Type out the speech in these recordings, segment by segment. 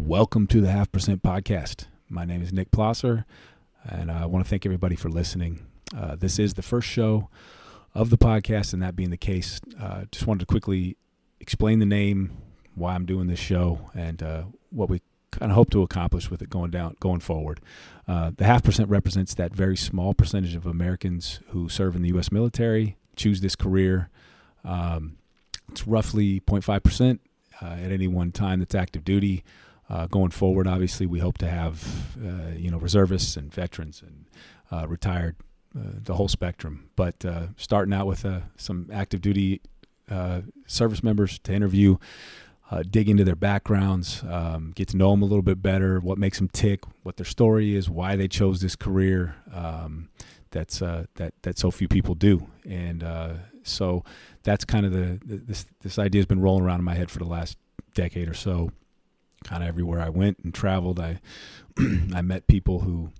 Welcome to the Half Percent Podcast. My name is Nick Plosser, and I want to thank everybody for listening. This is the first show of the podcast, and that being the case, just wanted to quickly explain the name, why I'm doing this show, and what we kind of hope to accomplish with it going forward. The 0.5% represents that very small percentage of Americans who serve in the U.S. military, choose this career. It's roughly 0.5% at any one time that's active duty. Going forward, obviously, we hope to have reservists and veterans and retired, the whole spectrum. But starting out with some active duty service members to interview, dig into their backgrounds, get to know them a little bit better, what makes them tick, what their story is, why they chose this career that so few people do. And so that's kind of this idea has been rolling around in my head for the last decade or so. Kind of everywhere I went and traveled, I met people who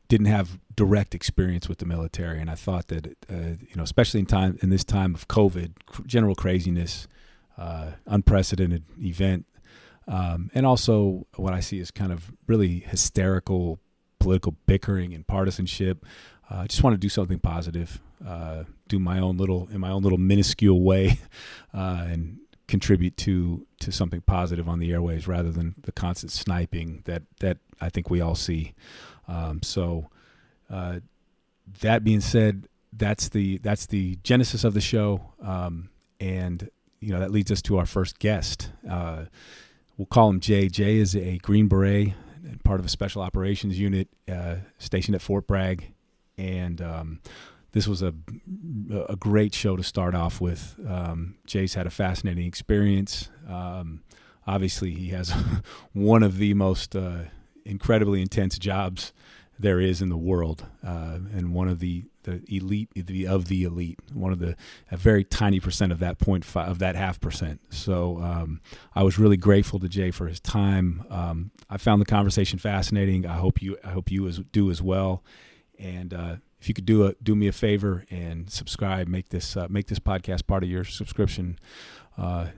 didn't have direct experience with the military, and I thought that especially in this time of COVID, general craziness, unprecedented event, and also what I see is kind of really hysterical political bickering and partisanship. I just want to do something positive, do in my own little minuscule way, and contribute to something positive on the airwaves rather than the constant sniping that I think we all see. So that being said, that's the genesis of the show, and that leads us to our first guest. We'll call him Jay. Jay is a Green Beret and part of a special operations unit stationed at Fort Bragg, and this was a great show to start off with. Jay's had a fascinating experience. Obviously, he has one of the most incredibly intense jobs there is in the world, and one of the elite of the elite. A very tiny percent of that 0.5 of that 0.5%. So I was really grateful to Jay for his time. I found the conversation fascinating. I hope you do as well. And if you could do me a favor and subscribe, make this podcast part of your subscription.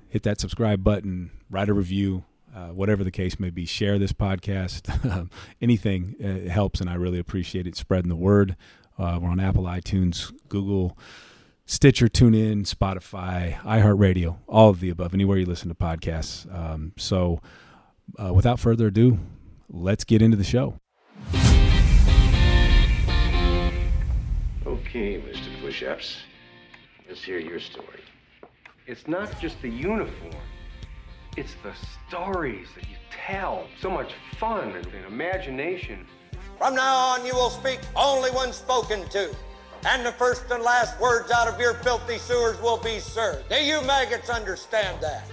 Hit that subscribe button, write a review, whatever the case may be. Share this podcast. Anything helps, and I really appreciate it. Spreading the word. We're on Apple, iTunes, Google, Stitcher, TuneIn, Spotify, iHeartRadio, all of the above. Anywhere you listen to podcasts. So, without further ado, let's get into the show. Okay, Mr. Push-Ups, let's hear your story. It's not just the uniform, it's the stories that you tell. So much fun and imagination. From now on, you will speak only when spoken to, and the first and last words out of your filthy sewers will be sir. Do you maggots understand that?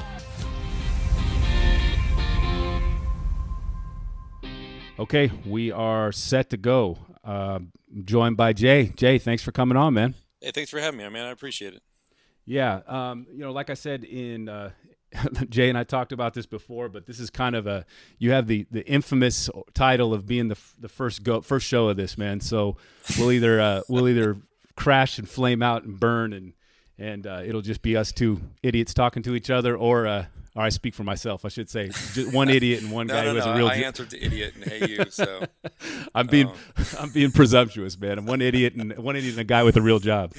Okay, we are set to go. Joined by Jay. Jay, thanks for coming on, man. Hey, thanks for having me, man. I appreciate it. Yeah, like I said Jay and I talked about this before, but this is kind of you have the infamous title of being the first show of this, man. So we'll either crash and flame out and burn, and it'll just be us two idiots talking to each other, or I speak for myself, I should say. Just one idiot and one guy who has a real. I answered to idiot and hey you, so I'm being presumptuous, man. I'm one idiot and a guy with a real job.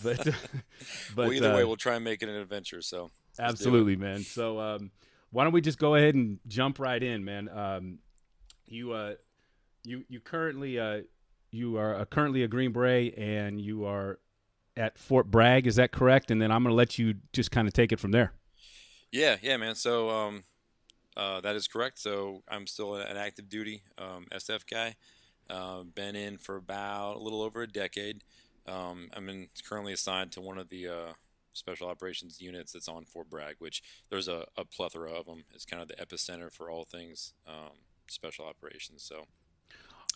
But well, either way, we'll try and make it an adventure. So absolutely, man. So why don't we just go ahead and jump right in, man? You currently you are currently a Green Beret, and you are at Fort Bragg. Is that correct? And then I'm going to let you just kind of take it from there. Yeah, man. So that is correct. So I'm still an active duty SF guy. Been in for about a little over a decade. I'm currently assigned to one of the special operations units that's on Fort Bragg, which there's a plethora of them. It's kind of the epicenter for all things special operations. So.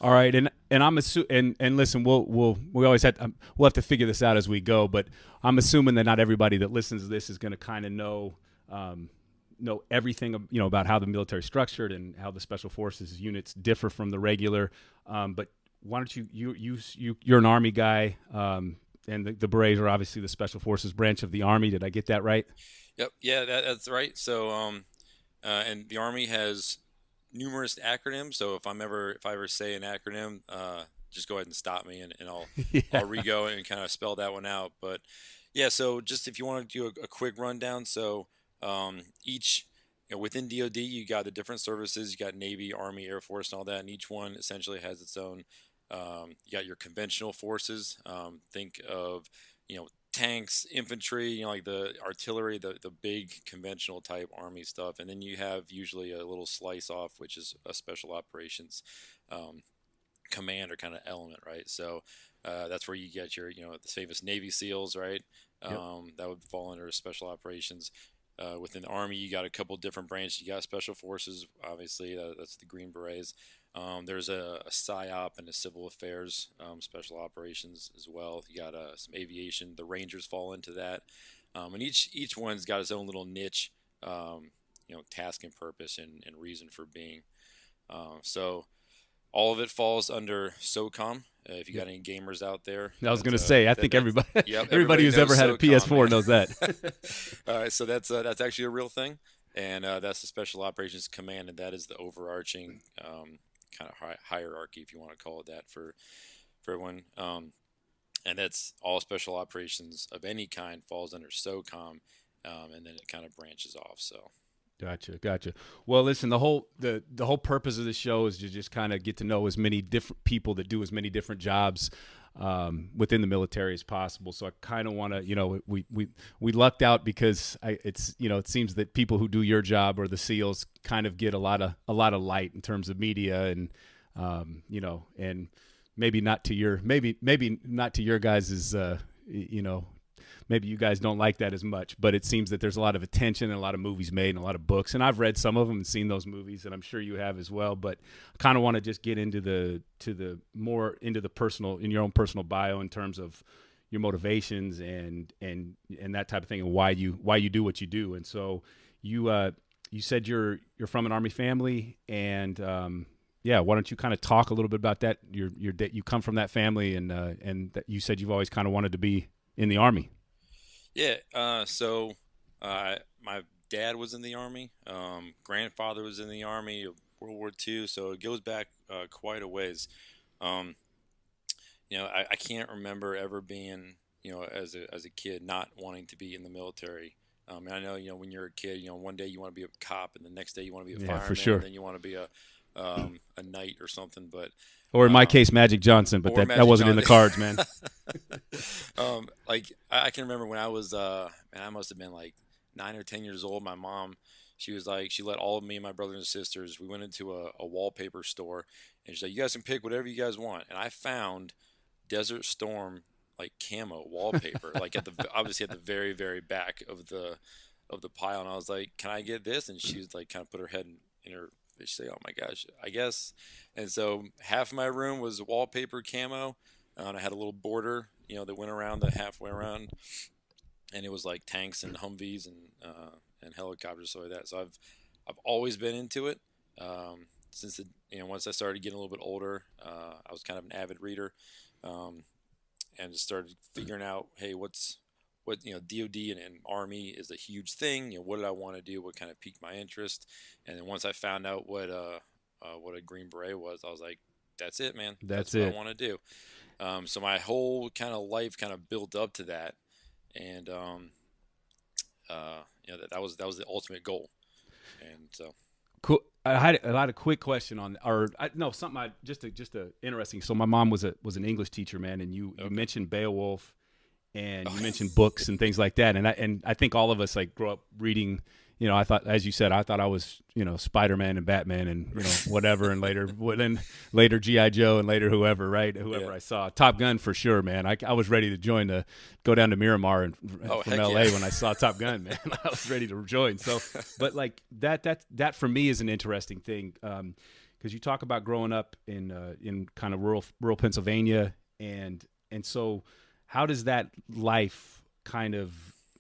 All right, and I'm assuming, and listen, we always we'll have to figure this out as we go, but I'm assuming that not everybody that listens to this is going to kind of know everything about how the military is structured and how the special forces units differ from the regular. But why don't you're an Army guy, and the Berets are obviously the special forces branch of the Army. Did I get that right? Yep. Yeah, that's right. So And the Army has numerous acronyms. So if I ever say an acronym, just go ahead and stop me, and Yeah. I'll re-go and kind of spell that one out. But yeah, so just if you want to do a quick rundown, so each within DoD, you got the different services. You got Navy, Army, Air Force, and all that, and each one essentially has its own. You got your conventional forces. Think of tanks, infantry, like the artillery, the big conventional type Army stuff, and then you have usually a little slice off, which is a special operations command or kind of element, right? So that's where you get your the famous Navy SEALs, right? Yep. That would fall under special operations. Within the Army, you got a couple different branches. You got Special Forces, obviously, that's the Green Berets. There's a PSYOP and a Civil Affairs Special Operations as well. You got some aviation. The Rangers fall into that. And each one's got its own little niche, task and purpose and reason for being. So all of it falls under SOCOM. If you got any gamers out there, I was going to say, I think everybody, yep, everybody who's ever had a PS4 knows that. All right, so that's actually a real thing, and that's the Special Operations Command, and that is the overarching kind of hierarchy, if you want to call it that, for everyone. And that's all special operations of any kind falls under SOCOM, and then it kind of branches off. So. Gotcha. Well, listen, the whole purpose of the show is to just kind of get to know as many different people that do as many different jobs within the military as possible. So I kind of want to, we lucked out because it seems that people who do your job or the SEALs kind of get a lot of light in terms of media and and maybe not to your guys's maybe you guys don't like that as much, but it seems that there's a lot of attention and a lot of movies made and a lot of books. And I've read some of them and seen those movies, and I'm sure you have as well. But I kind of want to just get into the personal, in your own personal bio in terms of your motivations and that type of thing, and why you do what you do. And so you said you're from an Army family, and why don't you kind of talk a little bit about that? You come from that family, and that you said you've always kind of wanted to be in the Army. Yeah, so my dad was in the Army. Grandfather was in the Army, World War II, so it goes back quite a ways. I can't remember ever being, as a kid, not wanting to be in the military. And I know, when you're a kid, one day you want to be a cop, and the next day you want to be a fireman, for sure. And then you want to be a knight or something, but. Or in my case, Magic Johnson, but that wasn't in the cards, man. I can remember when I was, I must have been like 9 or 10 years old. My mom, she was like, she let all of me and my brothers and sisters, we went into a wallpaper store, and she's like, you guys can pick whatever you guys want. And I found Desert Storm, like camo wallpaper, like obviously at the very, very back of the pile. And I was like, can I get this? And she was like, kind of put her head in her, she's like, oh my gosh, I guess. And so half of my room was wallpaper camo, and I had a little border, that went around the halfway around, and it was like tanks and Humvees and helicopters, stuff like that. So I've always been into it since once I started getting a little bit older. I was kind of an avid reader, and just started figuring out, hey, what DoD and Army is a huge thing. What did I want to do? What kind of piqued my interest? And then once I found out what a Green Beret was, I was like, that's it, man. That's what I want to do. So my whole kind of life kind of built up to that, and that was the ultimate goal. And so cool. I had a quick question on, just a interesting. So my mom was an English teacher, man, and you mentioned Beowulf. And you mentioned books and things like that, and I think all of us like grow up reading. I thought, as you said, I thought I was Spider-Man and Batman and whatever, and later G.I. Joe and later whoever I saw. Top Gun for sure, man. I was ready to go down to Miramar from L.A. when I saw Top Gun, man. I was ready to join. So, but like that for me is an interesting thing because you talk about growing up in kind of rural Pennsylvania, and so. How does that life kind of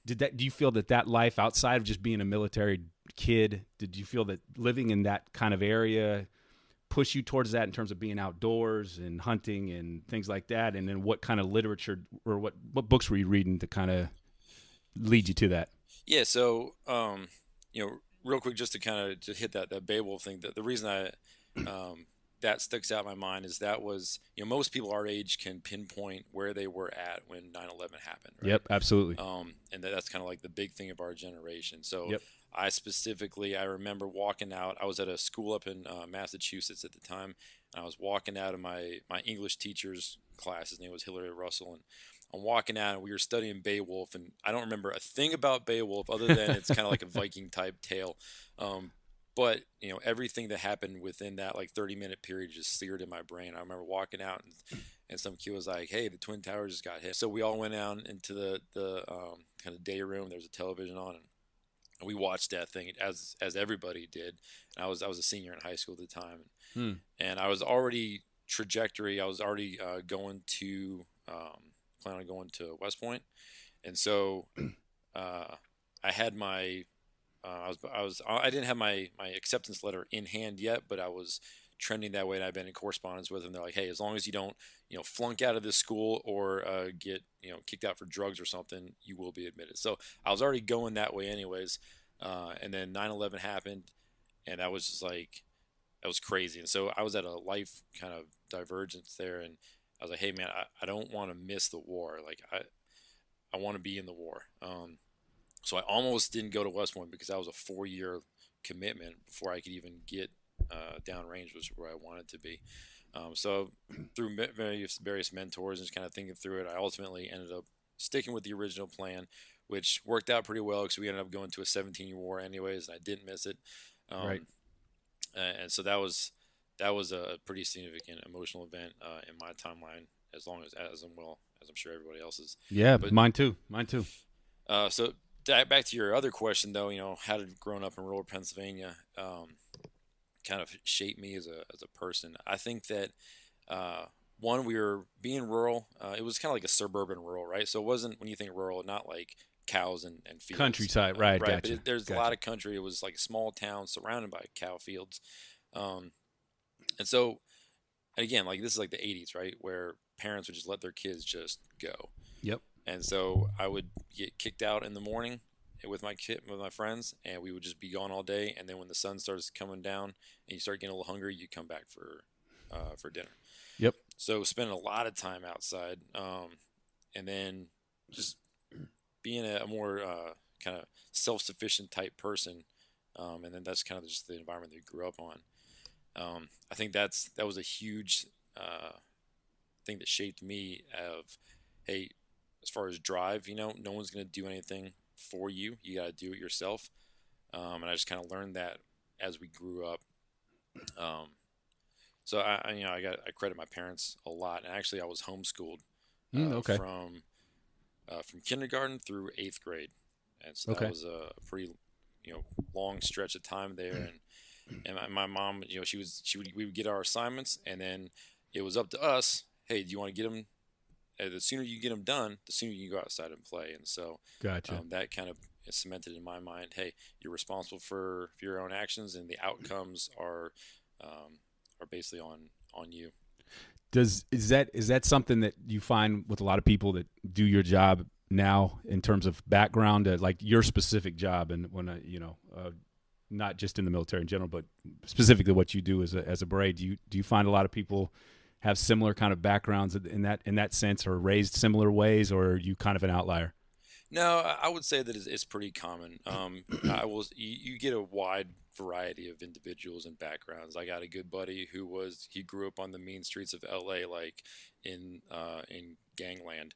do you feel that life outside of just being a military kid, did you feel that living in that kind of area push you towards that in terms of being outdoors and hunting and things like that? And then what kind of literature or what books were you reading to kind of lead you to that? Yeah, so real quick, just to kind of hit that Beowulf thing. The reason that sticks out in my mind is that was, most people our age can pinpoint where they were at when 9/11 happened. Right? Yep, absolutely. And that's kind of like the big thing of our generation. So Yep. I remember walking out. I was at a school up in Massachusetts at the time. And I was walking out of my English teacher's class. His name was Hillary Russell. And I'm walking out, and we were studying Beowulf. And I don't remember a thing about Beowulf other than it's kind of like a Viking type tale. But everything that happened within that like 30-minute period just seared in my brain. I remember walking out, and some kid was like, "Hey, the Twin Towers just got hit." So we all went down into the kind of day room. There was a television on, and we watched that thing as everybody did. And I was a senior in high school at the time, and I was already going to plan on going to West Point, and so I had my I didn't have my acceptance letter in hand yet, but I was trending that way, and I've been in correspondence with them. They're like, "Hey, as long as you don't, flunk out of this school or get, kicked out for drugs or something, you will be admitted." So I was already going that way anyways. And then 9/11 happened, and that was just like, that was crazy. And so I was at a life kind of divergence there, and I was like, "Hey, man, I don't want to miss the war. Like I want to be in the war." So I almost didn't go to West Point because that was a 4-year commitment before I could even get downrange, which is where I wanted to be. So through various mentors and just kind of thinking through it, I ultimately ended up sticking with the original plan, which worked out pretty well because we ended up going to a 17-year war anyways, and I didn't miss it. Right. And so that was a pretty significant emotional event in my timeline, as I'm sure everybody else's. Yeah, but mine too. So back to your other question, though, how did growing up in rural Pennsylvania kind of shape me as a person? I think that one, we were being rural. It was kind of like a suburban rural, right? So it wasn't, when you think rural, not like cows and fields. Countryside, right? Right. Gotcha. But there's a lot of country. It was like a small town surrounded by cow fields, and so again, like this is like the 80s, right, where parents would just let their kids just go. Yep. And so I would get kicked out in the morning with my friends, and we would just be gone all day. And then when the sun starts coming down and you start getting a little hungry, you come back for dinner. Yep. So spending a lot of time outside, and then just being a more kind of self-sufficient type person, and then that's kind of just the environment that we grew up on. I think that was a huge thing that shaped me. Of, hey, as far as drive, no one's going to do anything for you. You got to do it yourself. And I just kind of learned that as we grew up. So I credit my parents a lot. And actually I was homeschooled Okay. from kindergarten through 8th grade. And so Okay. that was a pretty, long stretch of time there. And my mom, we would get our assignments, and then it was up to us. Hey, do you want to get them? The sooner you get them done, the sooner you can go outside and play. And so Gotcha. that kind of is cemented in my mind. Hey, you're responsible for your own actions, and the outcomes are basically on you. Is that something that you find with a lot of people that do your job now in terms of background, like your specific job, and when not just in the military in general, but specifically what you do as a beret? Do you find a lot of people have similar kind of backgrounds in that sense, or raised similar ways, or are you kind of an outlier? No, I would say that it's pretty common. You get a wide variety of individuals and backgrounds. I got a good buddy he grew up on the mean streets of LA, like in gangland.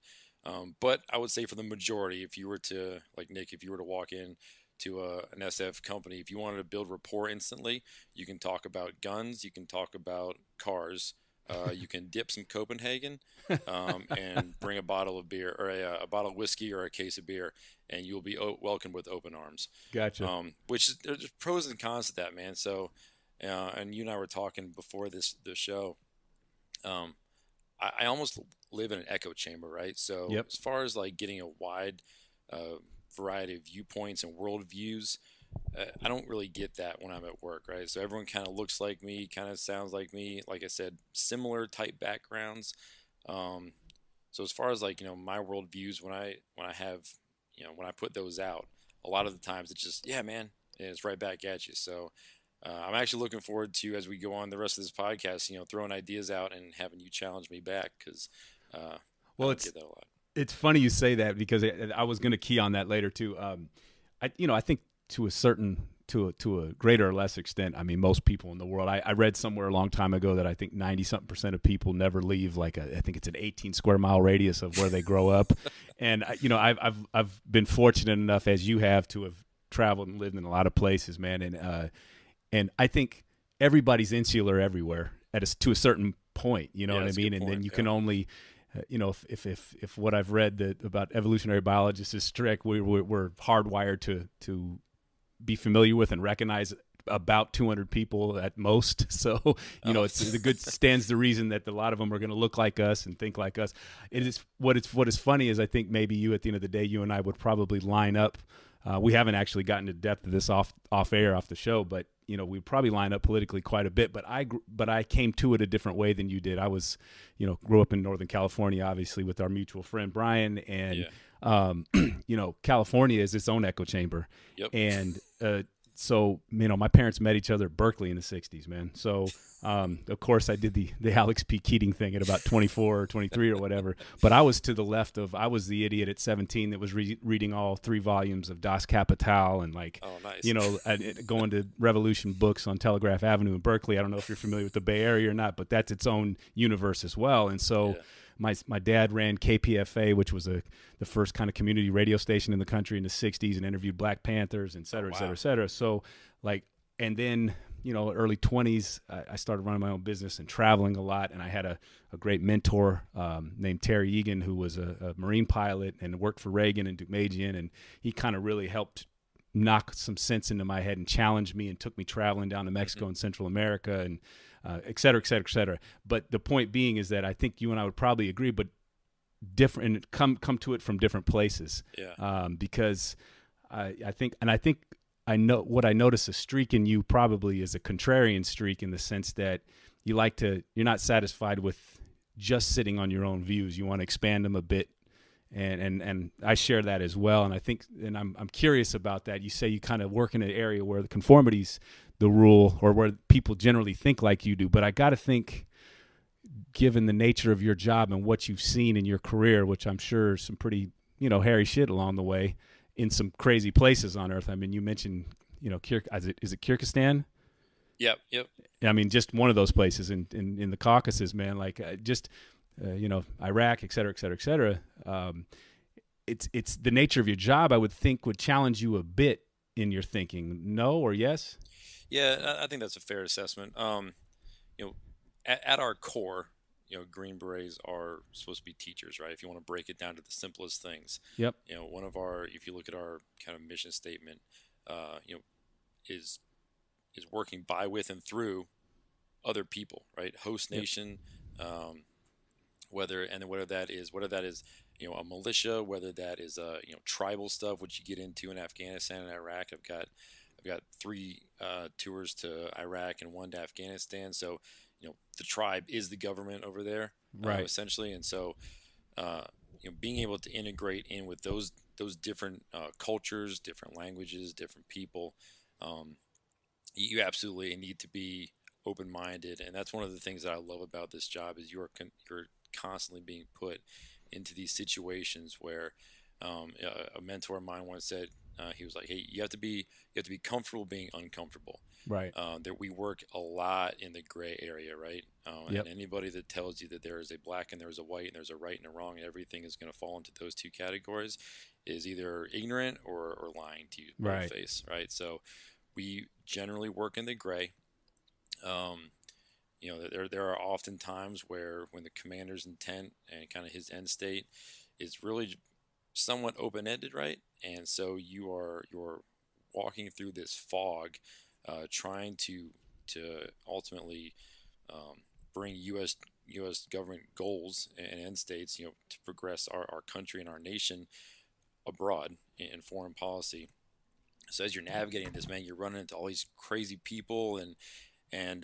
But I would say for the majority, if you were to, like Nick, if you were to walk in to an SF company, if you wanted to build rapport instantly, you can talk about guns, you can talk about cars, you can dip some Copenhagen, and bring a bottle of beer, or a bottle of whiskey, or a case of beer, and you'll be welcomed with open arms. Gotcha. There's pros and cons to that, man. So, and you and I were talking before the show. I almost live in an echo chamber, right? So Yep. As far as like getting a wide variety of viewpoints and worldviews, I don't really get that when I'm at work, right? So everyone kind of looks like me, kind of sounds like me. Like I said, similar type backgrounds. So as far as like, my worldviews, when I put those out, a lot of the times it's just, yeah, man, and it's right back at you. So I'm actually looking forward to, as we go on the rest of this podcast, throwing ideas out and having you challenge me back, because well, I get that a lot. It's funny you say that, because I was going to key on that later too. I think to a greater or less extent, I mean, most people in the world, I read somewhere a long time ago that I think 90-something% of people never leave I think it's an 18 square mile radius of where they grow up. And I've been fortunate enough, as you have, to have traveled and lived in a lot of places, man. And I think everybody's insular everywhere to a certain point, you know what I mean? And then you can only, if what I've read about evolutionary biologists is strict, we're hardwired to be familiar with and recognize about 200 people at most. So, it's the good stands the reason that a lot of them are going to look like us and think like us. It is what is funny is I think maybe you, at the end of the day, you and I would probably line up. We haven't actually gotten to depth of this off air, off the show, but we probably line up politically quite a bit. But I came to it a different way than you did. I was, grew up in Northern California, obviously, with our mutual friend Brian, and California is its own echo chamber. Yep. And so my parents met each other at Berkeley in the 60s, man. So of course I did the Alex P. Keating thing at about 24 or 23 or whatever. But I was to the left of, I was the idiot at 17 that was reading all 3 volumes of Das Kapital and going to Revolution Books on Telegraph Avenue in Berkeley. I don't know if you're familiar with the Bay Area or not, but that's its own universe as well. And so my dad ran KPFA, which was the first kind of community radio station in the country in the 60s, and interviewed Black Panthers, et cetera, et cetera, et cetera. So and then, early 20s, I started running my own business and traveling a lot. And I had a great mentor named Terry Egan, who was a Marine pilot and worked for Reagan and Deukmejian. And he kind of really helped knock some sense into my head and challenged me and took me traveling down to Mexico and Central America and et cetera, et cetera, et cetera. But the point being is that I think you and I would probably agree, but different, and come to it from different places. Yeah. Because I think I know what I notice a streak in you probably is a contrarian streak, in the sense that you're not satisfied with just sitting on your own views. You want to expand them a bit. And I share that as well. And I think, and I'm curious about that. You say you kind of work in an area where the conformity's the rule, or where people generally think like you do. But I got to think, given the nature of your job and what you've seen in your career, which I'm sure is some pretty, hairy shit along the way in some crazy places on earth. I mean, you mentioned, is it Kyrgyzstan? Yep. I mean, just one of those places in the Caucasus, man, Iraq, et cetera, et cetera, et cetera. It's the nature of your job, I would think, would challenge you a bit in your thinking. No or yes? Yeah, I think that's a fair assessment. At our core, Green Berets are supposed to be teachers, right? If you want to break it down to the simplest things. Yep. If you look at our kind of mission statement, is working by, with, and through other people, right? Host nation, whether that is a militia, whether that is tribal stuff, which you get into in Afghanistan and Iraq. I've got 3 tours to Iraq and 1 to Afghanistan. So the tribe is the government over there, right? Essentially, and so being able to integrate in with those different cultures, different languages, different people, you absolutely need to be open-minded, and that's one of the things that I love about this job is you're constantly being put into these situations where a mentor of mine once said, he was like, hey, you have to be comfortable being uncomfortable. Right. That we work a lot in the gray area, right? And anybody that tells you that there is a black and there's a white and there's a right and a wrong and everything is going to fall into those 2 categories is either ignorant or lying to you in the face, right? So we generally work in the gray. There are often times when the commander's intent and kind of his end state is really somewhat open-ended, right? And so you're walking through this fog, trying to ultimately bring U.S. government goals and end states, to progress our country and our nation abroad in foreign policy. So as you're navigating this, man, you're running into all these crazy people and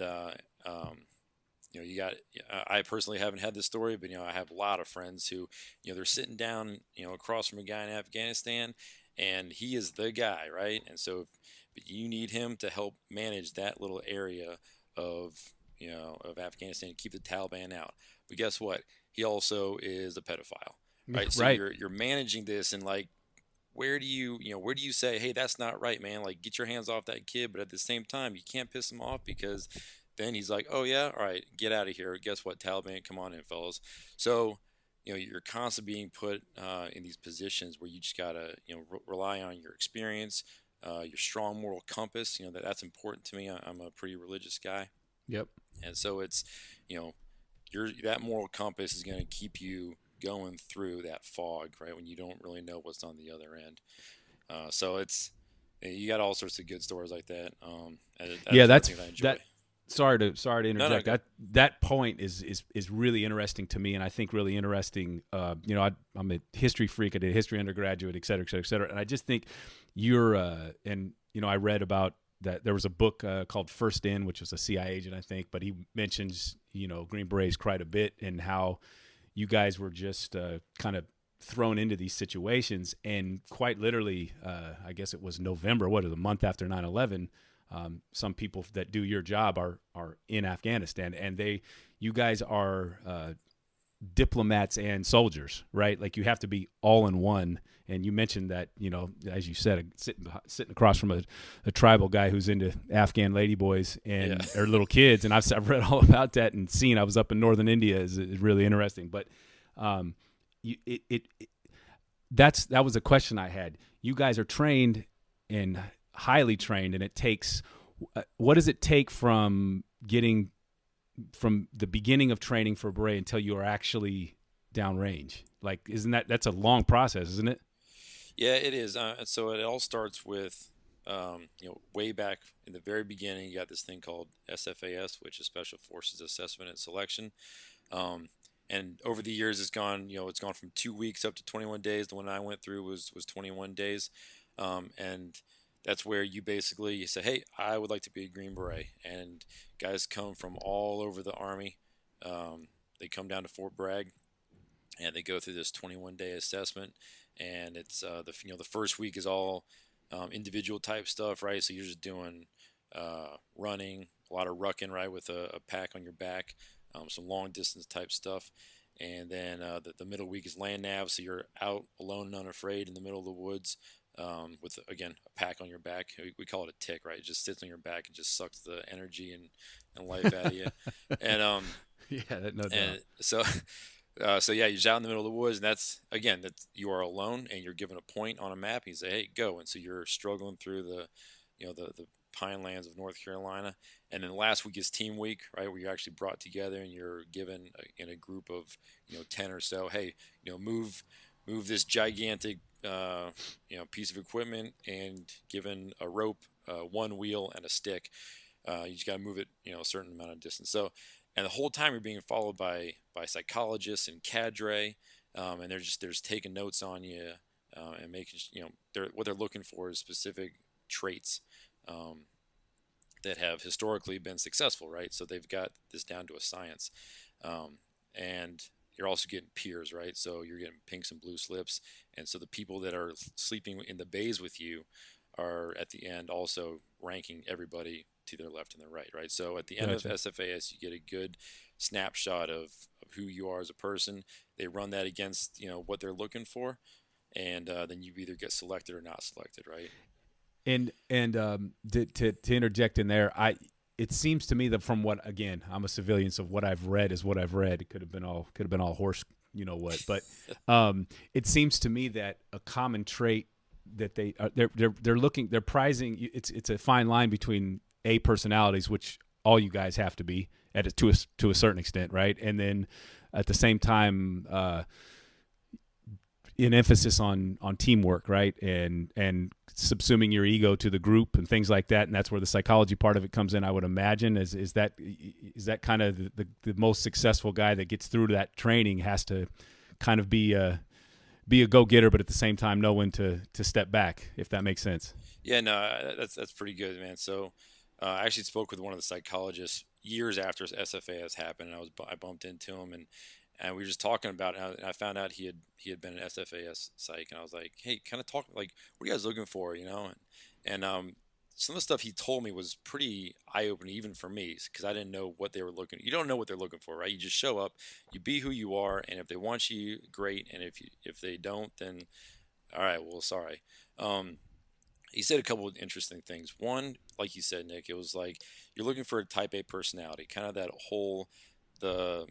I personally haven't had this story, but I have a lot of friends who, they're sitting down, across from a guy in Afghanistan, and he is the guy, right? And so but you need him to help manage that little area of of Afghanistan, keep the Taliban out. But guess what? He also is a pedophile, right? So Right. you're managing this, and like, where do where do you say, hey, that's not right, man? Like, get your hands off that kid, but at the same time, you can't piss him off, because then he's like, oh yeah, all right, get out of here. Guess what, Taliban, come on in, fellas. So you're constantly being put in these positions where you just gotta rely on your experience, your strong moral compass. That's important to me. I'm a pretty religious guy. Yep. And so it's, that moral compass is going to keep you going through that fog, right? When you don't really know what's on the other end. So you got all sorts of good stories like that. Yeah, that's things I enjoy. that. Sorry to interject. No. That point is really interesting to me, and I think really interesting. I'm a history freak. I did history undergraduate, et cetera, et cetera, et cetera. And I just think you're I read about that. There was a book called First In, which was a CIA agent, I think, but he mentions Green Berets quite a bit, and how you guys were just kind of thrown into these situations, and quite literally, I guess it was November, a month after 9/11. Some people that do your job are in Afghanistan, and you guys are diplomats and soldiers, right? Like, you have to be all in one. And you mentioned that, as you said, sitting across from a tribal guy who's into Afghan ladyboys and or little kids, and I've read all about that and seen. I was up in northern India. is really interesting, but that was a question I had. You guys are trained and highly trained, and it takes what does it take from the beginning of training for a beret until you are actually downrange? Like, that's a long process, isn't it? Yeah, it is. So it all starts with way back in the very beginning. You got this thing called SFAS, which is Special Forces Assessment and Selection. And over the years, it's gone from 2 weeks up to 21 days. The one I went through was 21 days. And that's where you say, hey, I would like to be a Green Beret. And guys come from all over the Army. They come down to Fort Bragg, and they go through this 21-day assessment. And it's the first week is all individual type stuff, right? So you're just doing running, a lot of rucking, right, with a pack on your back, some long distance type stuff. And then the middle week is land nav, so you're out alone and unafraid in the middle of the woods. With, again, a pack on your back. We call it a tick, right? It just sits on your back and just sucks the energy and life out of you. And no doubt. And so yeah, you're just out in the middle of the woods, and that's you are alone, and you're given a point on a map. And you say, hey, go. And so you're struggling through the pine lands of North Carolina. And then the last week is team week, right, where you're actually brought together and you're given in a group of 10 or so, hey, move this gigantic piece of equipment, and given a rope, one wheel, and a stick. You just got to move it, a certain amount of distance. So, and the whole time you're being followed by psychologists and cadre, and they're just taking notes on you, and making, what they're looking for is specific traits that have historically been successful, right? So they've got this down to a science, and you're also getting peers, right? So you're getting pinks and blue slips. And so the people that are sleeping in the bays with you are at the end also ranking everybody to their left and their right, right? So at the end of SFAS, you get a good snapshot of who you are as a person. They run that against, what they're looking for. And then you either get selected or not selected, right? And to interject in there, it seems to me that from what, again, I'm a civilian, so what I've read is what I've read. It could have been all horse, but it seems to me that a common trait that they're prizing. It's a fine line between personalities, which all you guys have to be to a certain extent, right? And then at the same time, an emphasis on teamwork, right? And subsuming your ego to the group and things like that. And that's where the psychology part of it comes in, I would imagine. Is that kind of the most successful guy that gets through that training has to kind of be a go-getter, but at the same time know when to step back, if that makes sense. Yeah, no, that's pretty good, man. So I actually spoke with one of the psychologists years after SFAS happened, and I bumped into him, and we were just talking about it, and I found out he had been an SFAS psych, and I was like, hey, kind of talk, like, what are you guys looking for, And some of the stuff he told me was pretty eye-opening even for me, because I didn't know what they were looking. You don't know what they're looking for, right? You just show up, you be who you are, and if they want you, great, and if they don't, then all right, well, sorry. He said a couple of interesting things. One, like you said, Nick, it was like you're looking for a type A personality, kind of that whole the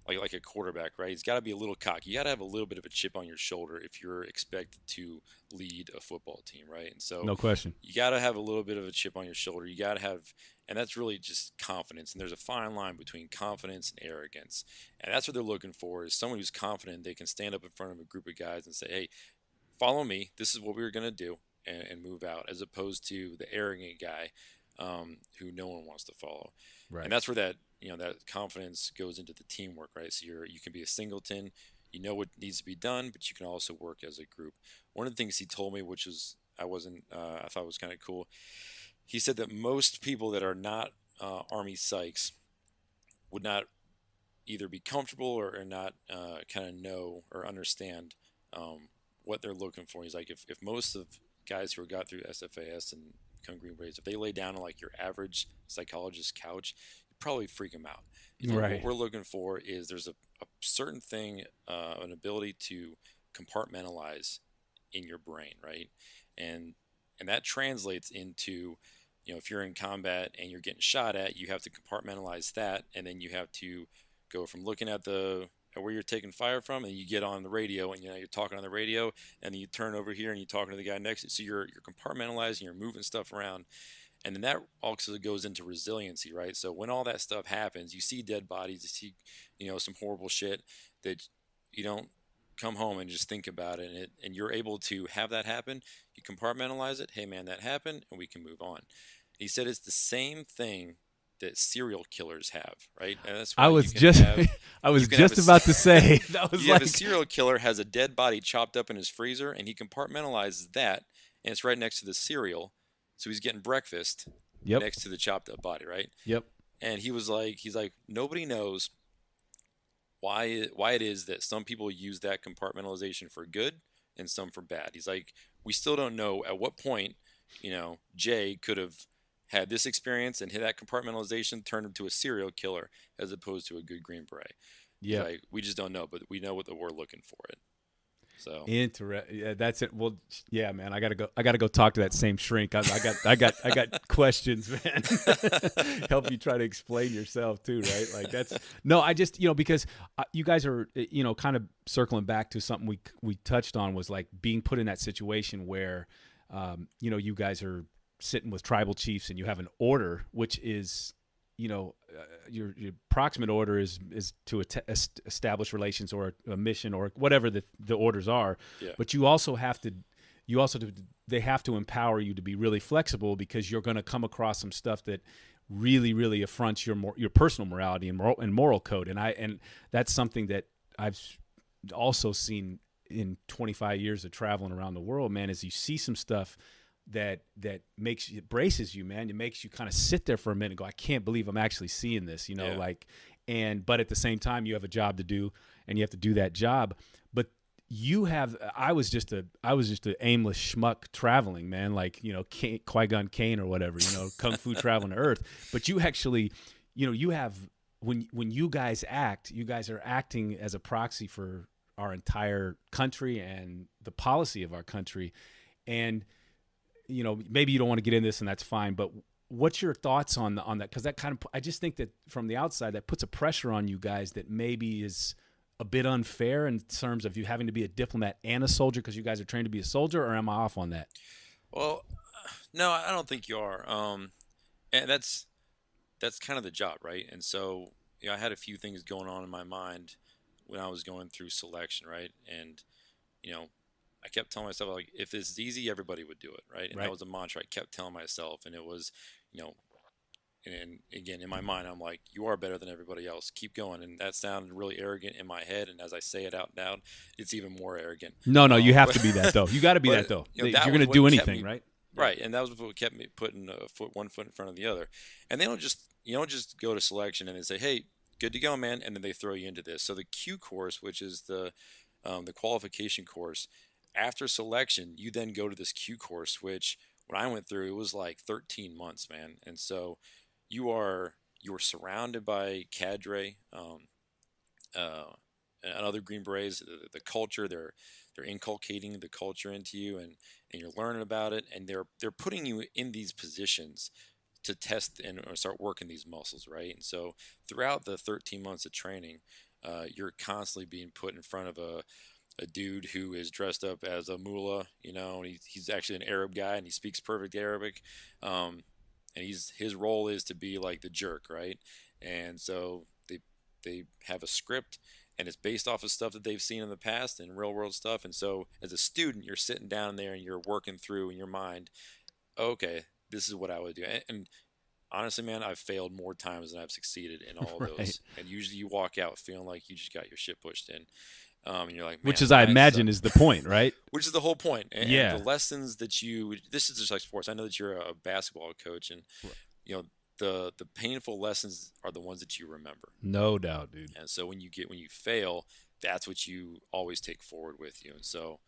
like a quarterback, right? He's got to be a little cocky. You got to have a little bit of a chip on your shoulder if you're expected to lead a football team, right? And so, no question, you got to have a little bit of a chip on your shoulder. You got to have, and that's really just confidence. And there's a fine line between confidence and arrogance, and that's what they're looking for, is someone who's confident. They can stand up in front of a group of guys and say, "Hey, follow me. This is what we were going to do," and move out, as opposed to the arrogant guy who no one wants to follow. right? And that's where that that confidence goes into the teamwork, right? So you can be a singleton, you know what needs to be done, but you can also work as a group. One of the things he told me, which was I thought was kind of cool. He said that most people that are not Army psychs would not either be comfortable or not kind of know or understand what they're looking for. He's like, if most of guys who got through SFAS and become Green Berets, if they lay down on like your average psychologist's couch, you probably freak them out. Right. What we're looking for is there's a certain thing, an ability to compartmentalize in your brain, right? And that translates into, if you're in combat and you're getting shot at, you have to compartmentalize that, and then you have to go from looking at where you're taking fire from, and you get on the radio, and you're talking on the radio, and then you turn over here and you're talking to the guy next to you. So you're compartmentalizing, you're moving stuff around, and then that also goes into resiliency, right? So when all that stuff happens, you see dead bodies, you see some horrible shit, that you don't come home and just think about it, and you're able to have that happen. You compartmentalize it. Hey man, that happened, and we can move on. He said it's the same thing that serial killers have, right? And that's I was just about to say that was have a serial killer has a dead body chopped up in his freezer, and he compartmentalizes that, and it's right next to the cereal, so he's getting breakfast next to the chopped up body, right? Yep. And he's like, nobody knows why it is that some people use that compartmentalization for good and some for bad. He's like, we still don't know at what point, Jay could have had this experience and hit that compartmentalization turned him to a serial killer as opposed to a good Green Beret. Yeah, like, we just don't know, but we know what we're looking for it. So Yeah, that's it. Well, yeah, man, I gotta go talk to that same shrink. I got questions, man. Help you try to explain yourself too, right? Like I just because you guys are kind of circling back to something we touched on, was like being put in that situation where you guys are sitting with tribal chiefs and you have an order, which is your proximate order is to establish relations or a mission or whatever the orders are. Yeah. But they have to empower you to be really flexible, because you're going to come across some stuff that really, really affronts your personal morality and moral code. And that's something that I've also seen in 25 years of traveling around the world, man, is you see some stuff that braces you, man. It makes you kind of sit there for a minute and go, I can't believe I'm actually seeing this, but at the same time you have a job to do and you have to do that job. But I was just a aimless schmuck traveling, man, like, Qui-Gon Kane or whatever, Kung Fu traveling to Earth. But you actually, you have, when you guys act, you guys are acting as a proxy for our entire country and the policy of our country. And maybe you don't want to get in this, and that's fine, but what's your thoughts on that? Because that kind of, I just think that from the outside, that puts a pressure on you guys that maybe is a bit unfair in terms of you having to be a diplomat and a soldier, because you guys are trained to be a soldier, or am I off on that? Well, no, I don't think you are. And that's kind of the job, right? And so, I had a few things going on in my mind when I was going through selection, right? And, I kept telling myself, like, if this is easy, everybody would do it, right? And that was a mantra I kept telling myself. And it was, and again, in my mind, I'm like, you are better than everybody else. Keep going. And that sounded really arrogant in my head. And as I say it out loud, it's even more arrogant. No, you have to be that, though. You got to be that, though. You're going to do anything, right? Right. And that was what kept me putting one foot in front of the other. And they don't just go to selection and they say, hey, good to go, man. And then they throw you into this. So the Q course, which is the qualification course, after selection, you then go to this Q course, which what I went through, it was like 13 months, man. And so you're surrounded by cadre, and other Green Berets, the culture. They're inculcating the culture into you, and you're learning about it, and they're putting you in these positions to test and or start working these muscles, right? And so throughout the 13 months of training, you're constantly being put in front of a dude who is dressed up as a mullah, you know, and he's actually an Arab guy and he speaks perfect Arabic. And his role is to be like the jerk, right? And so they have a script, and it's based off of stuff that they've seen in the past and real world stuff. And so as a student, you're sitting down there and you're working through in your mind, okay, this is what I would do. And honestly, man, I've failed more times than I've succeeded in all of Right. those. And usually you walk out feeling like you just got your shit pushed in. And you're like, man, Which is, I imagine, sucked. is the point, right? Which is the whole point. And Yeah. the lessons that this is just like sports. I know that you're a basketball coach, and you know the painful lessons are the ones that you remember. No doubt, dude. And so when you fail, that's what you always take forward with you. And so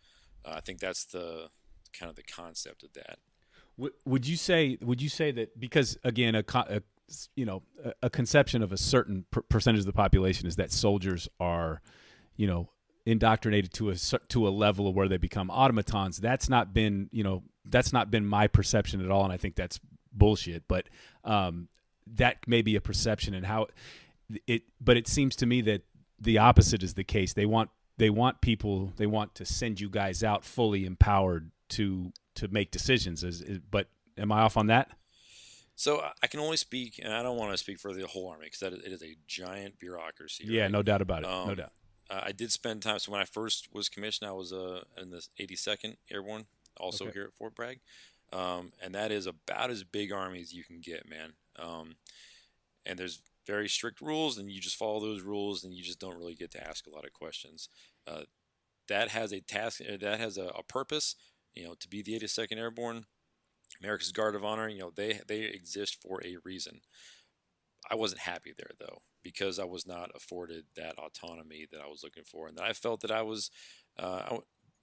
I think that's the kind of the concept of that. Would you say that, because again, a conception of a certain percentage of the population is that soldiers are, you know, indoctrinated to a level where they become automatons. That's not been my perception at all, and I think that's bullshit. But that may be a perception, and how it. But it seems to me that the opposite is the case. They want to send you guys out fully empowered to make decisions. But am I off on that? So I can only speak, and I don't want to speak for the whole Army, because it is a giant bureaucracy. Yeah, right? No doubt about it. No doubt. I did spend time. So when I first was commissioned, I was in the 82nd Airborne, also here at Fort Bragg, and that is about as big Army as you can get, man. And there's very strict rules, and you just follow those rules, and you just don't really get to ask a lot of questions. That has a task. That has a purpose. You know, to be the 82nd Airborne, America's Guard of Honor. You know, they exist for a reason. I wasn't happy there, though, because I was not afforded that autonomy that I was looking for, and that I felt that I was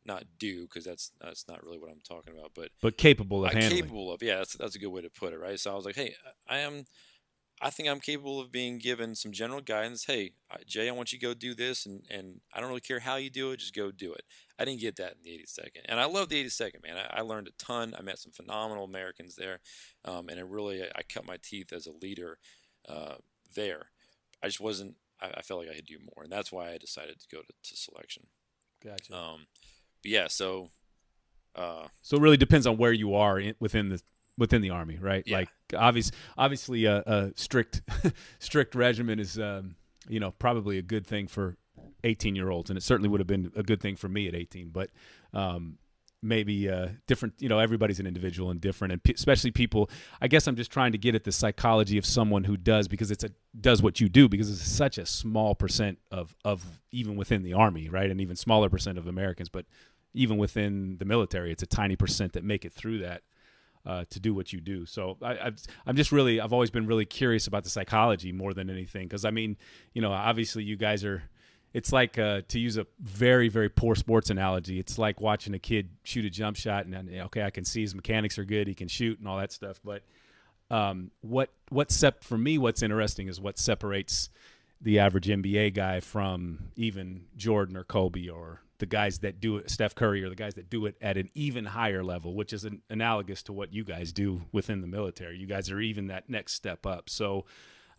not due, because that's not really what I'm talking about, but capable of handling. Capable of, yeah, that's a good way to put it, right? So I was like, hey, I think I'm capable of being given some general guidance. Hey, Jay, I want you to go do this, and I don't really care how you do it, just go do it. I didn't get that in the 82nd, and I love the 82nd, man. I learned a ton. I met some phenomenal Americans there, and I cut my teeth as a leader there. I just wasn't. I felt like I could do more, and that's why I decided to go to selection. Gotcha. But yeah, so it really depends on where you are within the Army, right? Yeah. Like obviously a strict regimen is probably a good thing for 18-year-olds, and it certainly would have been a good thing for me at 18. But maybe different. You know, everybody's an individual and different, and especially people. I guess I'm just trying to get at the psychology of someone who does, because does what you do, because it's such a small percent of even within the Army, right, and even smaller percent of Americans. But even within the military, it's a tiny percent that make it through that to do what you do. So I've always been really curious about the psychology more than anything, because I mean, you know, obviously you guys are. It's like, to use a very, very poor sports analogy, it's like watching a kid shoot a jump shot, and okay, I can see his mechanics are good, he can shoot and all that stuff. But for me, what's interesting is what separates the average NBA guy from even Jordan or Kobe, or the guys that do it, Steph Curry, or the guys that do it at an even higher level, which is analogous to what you guys do within the military. You guys are even that next step up. So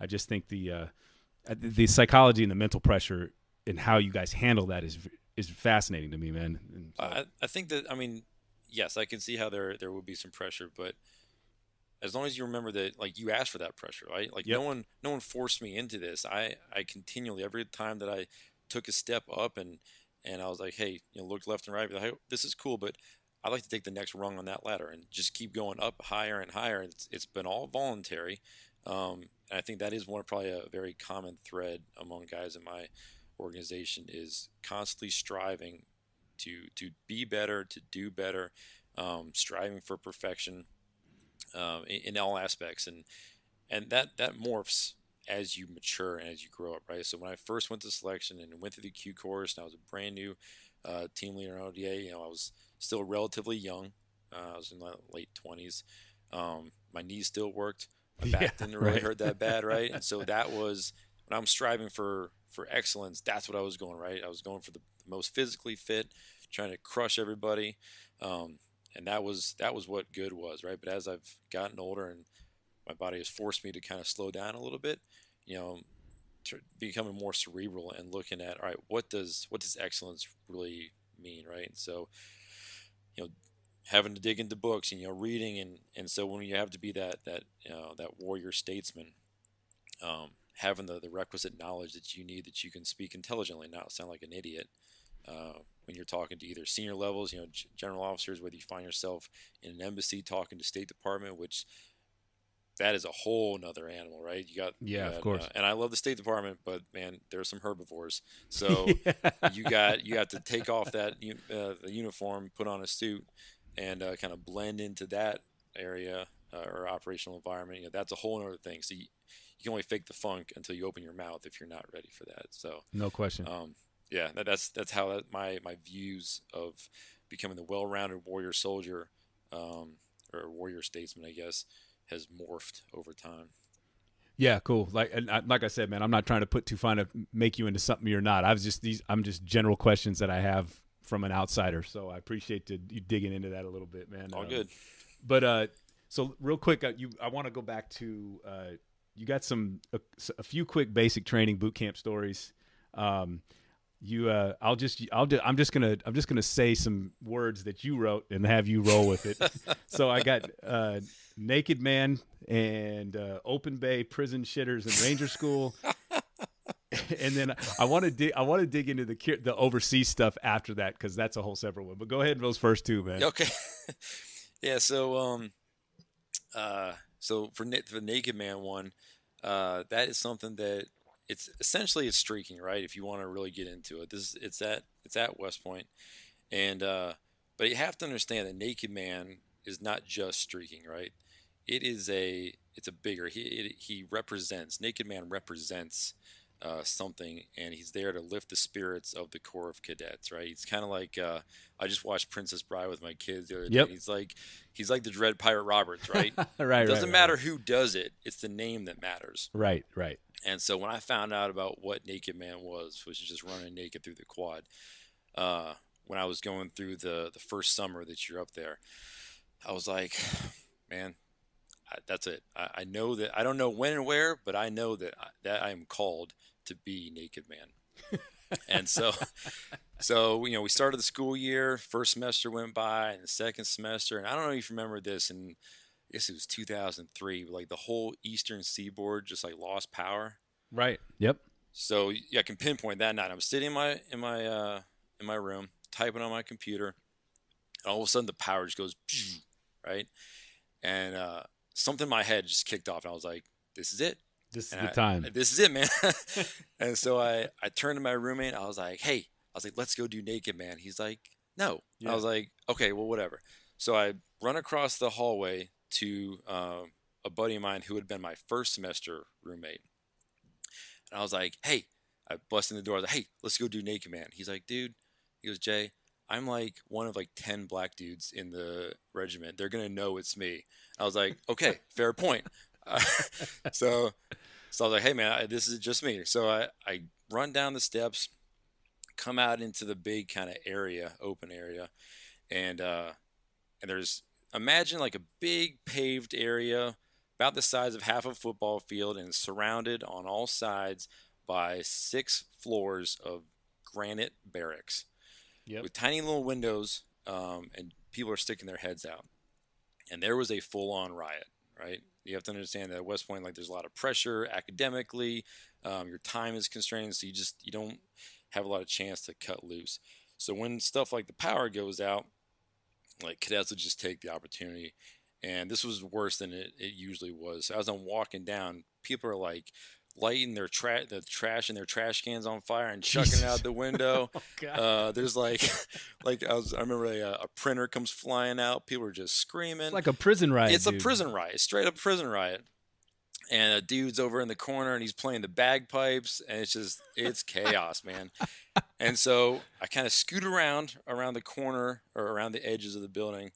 I just think the psychology and the mental pressure and how you guys handle that is fascinating to me, man. And so, I think that, I mean, yes, I can see how there would be some pressure, but as long as you remember that, like, you asked for that pressure, right? Like, Yep. no one forced me into this. I continually, every time that I took a step up and I was like, hey, you know, look left and right, be like, hey, this is cool, but I'd like to take the next rung on that ladder and just keep going up higher and higher. It's been all voluntary. And I think that is probably a very common thread among guys in my organization, is constantly striving to be better, to do better, striving for perfection in all aspects, and that morphs as you mature and as you grow up, right? So when I first went to selection and went through the Q course, and I was a brand new team leader in ODA, you know, I was still relatively young, I was in my late 20s. My knees still worked. My back didn't really hurt that bad, right? And so that was when I'm striving for excellence. That's what I was going, right? I was going for the most physically fit, trying to crush everybody, and that was what good was, right? But as I've gotten older and my body has forced me to kind of slow down a little bit, becoming more cerebral and looking at, all right, what does excellence really mean, right? And so, having to dig into books and reading, and so when you have to be that warrior statesman, having the requisite knowledge that you need, that you can speak intelligently, not sound like an idiot. When you're talking to either senior levels, general officers, whether you find yourself in an embassy talking to State Department, which that is a whole nother animal, right? You got of course. And I love the State Department, but man, there are some herbivores. So you have to take off that the uniform, put on a suit, and kind of blend into that area or operational environment. That's a whole other thing. So you can only fake the funk until you open your mouth if you're not ready for that. So no question. That's how my views of becoming the well-rounded warrior soldier or warrior statesman, I guess, has morphed over time. Yeah, cool. Like I said, man, I'm not trying to put too fine to make you into something you're not. I'm just general questions that I have from an outsider. So I appreciate you digging into that a little bit, man. All good. But so real quick, I want to go back to you got a few quick basic training boot camp stories. I'm just gonna say some words that you wrote and have you roll with it. So I got Naked Man and Open Bay Prison Shitters and Ranger School, and then I want to dig into the overseas stuff after that, because that's a whole separate one. But go ahead with those first two, man. Okay. Yeah. So so for the Naked Man one, that is something that it's streaking, right? If you want to really get into it, it's at West Point, and but you have to understand that Naked Man is not just streaking, right? It's a bigger. He represents, Naked Man represents something, and he's there to lift the spirits of the Corps of Cadets, right? He's kind of like I just watched Princess Bride with my kids the other day. Yep. He's like the Dread Pirate Roberts, right? Right. It doesn't matter who does it; it's the name that matters. Right. And so when I found out about what Naked Man was, which is just running naked through the quad, when I was going through the first summer that you're up there, I was like, man, that's it. I know that, I don't know when and where, but I know that I am called to be Naked Man. And so we started the school year, first semester went by, and the second semester, and I don't know if you remember this, and I guess it was 2003, like the whole Eastern Seaboard just like lost power. Right. Yep. So I can pinpoint that night. I'm sitting in my room, typing on my computer, and all of a sudden the power just goes, right? And something in my head just kicked off, and I was like, "This is it. This is the time. This is it, man." And so I turned to my roommate. I was like, "Hey," I was like, "Let's go do Naked Man." He's like, "No." Yeah. I was like, "Okay, well, whatever." So I run across the hallway to a buddy of mine who had been my first semester roommate. And I was like, "Hey," I busted in the door. I was like, "Hey, let's go do Naked Man." He's like, "Dude," he goes, "Jay, I'm like one of like 10 black dudes in the regiment. They're going to know it's me." I was like, "Okay, fair point." So I was like, "Hey man, this is just me." So I run down the steps, come out into the big kind of area, open area. And there's, imagine like a big paved area about the size of half a football field, and surrounded on all sides by 6 floors of granite barracks. Yep. With tiny little windows, and people are sticking their heads out. And there was a full-on riot, right? You have to understand that at West Point, like, there's a lot of pressure academically. Your time is constrained, so you don't have a lot of chance to cut loose. So when stuff like the power goes out, like, cadets would just take the opportunity. And this was worse than it usually was. So as I'm walking down, people are like lighting the trash in their trash cans on fire and chucking it out the window. Oh, there's like I remember a printer comes flying out. People are just screaming. It's like a prison riot. It's a prison riot, straight up prison riot. And a dude's over in the corner and he's playing the bagpipes, and it's chaos, man. And so I kind of scoot around the corner or around the edges of the building,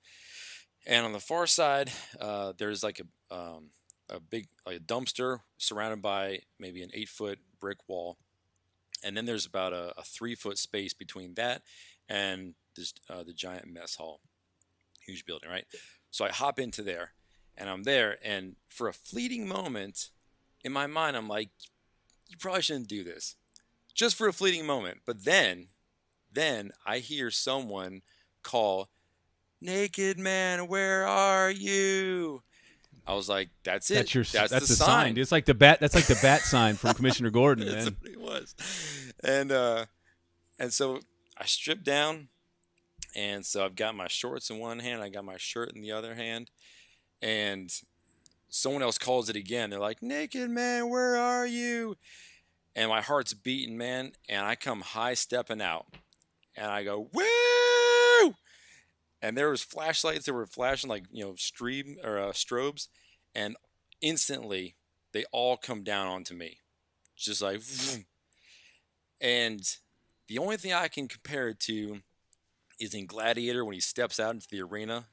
And on the far side, there's like a big like a dumpster surrounded by maybe an 8-foot brick wall, and then there's about a 3-foot space between that and this the giant mess hall, huge building, right? So I hop into there, and I'm there, and for a fleeting moment, in my mind, I'm like, you probably shouldn't do this, just for a fleeting moment. But then I hear someone call, "Naked man, where are you?" I was like, "That's it. That's the the sign." It's like the bat. That's like the bat sign from Commissioner Gordon, That's man. what it was. And so I stripped down, and so I've got my shorts in one hand, I got my shirt in the other hand, and someone else calls it again. They're like, "Naked man, where are you?" And my heart's beating, man, and I come high stepping out, and I go, "Woo!" And there was flashlights that were flashing like strobes, and instantly they all come down onto me, just like, vroom. And the only thing I can compare it to is in Gladiator when he steps out into the arena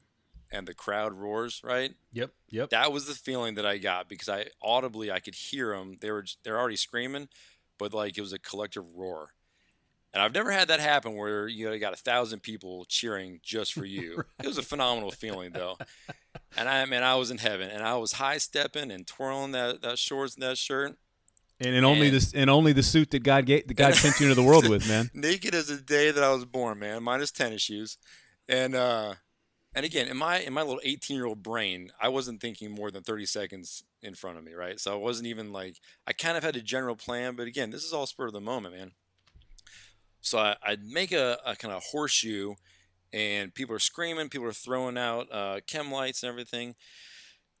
and the crowd roars, right? Yep. That was the feeling that I got, because I could hear them. They're already screaming, but like it was a collective roar. And I've never had that happen where you got 1,000 people cheering just for you. Right. It was a phenomenal feeling, though. And I was in heaven, and I was high stepping and twirling that shorts and that shirt. And only the suit that God sent you into the world with, man. Naked as the day that I was born, man. Minus tennis shoes, and again, in my little 18-year-old brain, I wasn't thinking more than 30 seconds in front of me, right? So I wasn't even like, I kind of had a general plan, but again, this is all spur of the moment, man. So I'd make a kind of horseshoe, and people are screaming, people are throwing out chem lights and everything.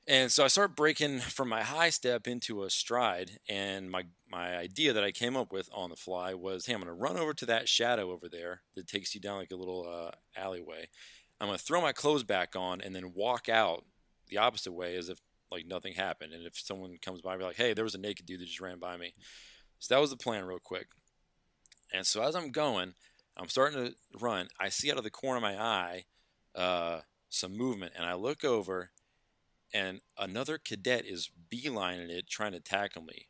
And so I start breaking from my high step into a stride, and my idea that I came up with on the fly was, hey, I'm going to run over to that shadow over there that takes you down like a little alleyway. I'm going to throw my clothes back on and then walk out the opposite way as if like nothing happened. And if someone comes by, I'll be like, hey, there was a naked dude that just ran by me. So that was the plan real quick. And so as I'm going, I'm starting to run. I see out of the corner of my eye some movement, and I look over, and another cadet is beelining it, trying to tackle me.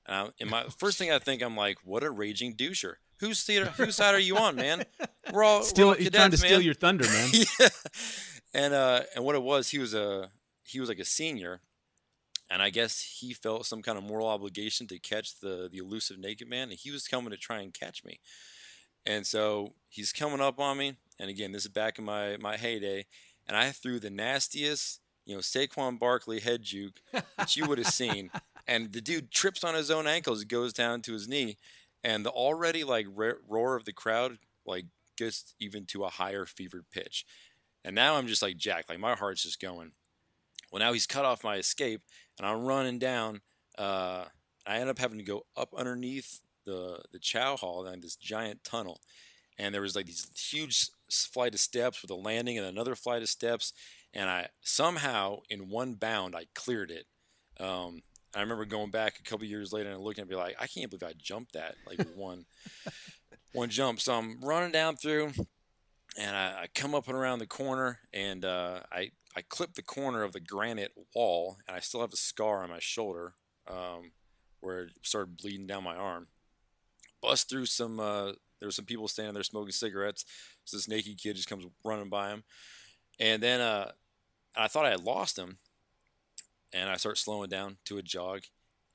And my first thing I think, I'm like, what a raging doucher. Whose side are you on, man? We're all cadets, trying to steal your thunder, man. Yeah. And what it was, he was like a senior, and I guess he felt some kind of moral obligation to catch the elusive naked man, and he was coming to try and catch me. And so he's coming up on me, and again, this is back in my heyday, and I threw the nastiest, Saquon Barkley head juke that you would have seen, and the dude trips on his own ankles, goes down to his knee, and the already like roar of the crowd like gets even to a higher fevered pitch. And now I'm just like jacked, like my heart's just going. Well, now he's cut off my escape, and I'm running down. I end up having to go up underneath the chow hall and this giant tunnel, and there was like these huge flight of steps with a landing and another flight of steps, and I somehow in one bound I cleared it. I remember going back a couple years later and looking and be like, I can't believe I jumped that like with one jump. So I'm running down through, and I come up and around the corner, and I clipped the corner of the granite wall, and I still have a scar on my shoulder where it started bleeding down my arm. Bust through some, there were some people standing there smoking cigarettes. So this naked kid just comes running by him. And then I thought I had lost him, and I start slowing down to a jog.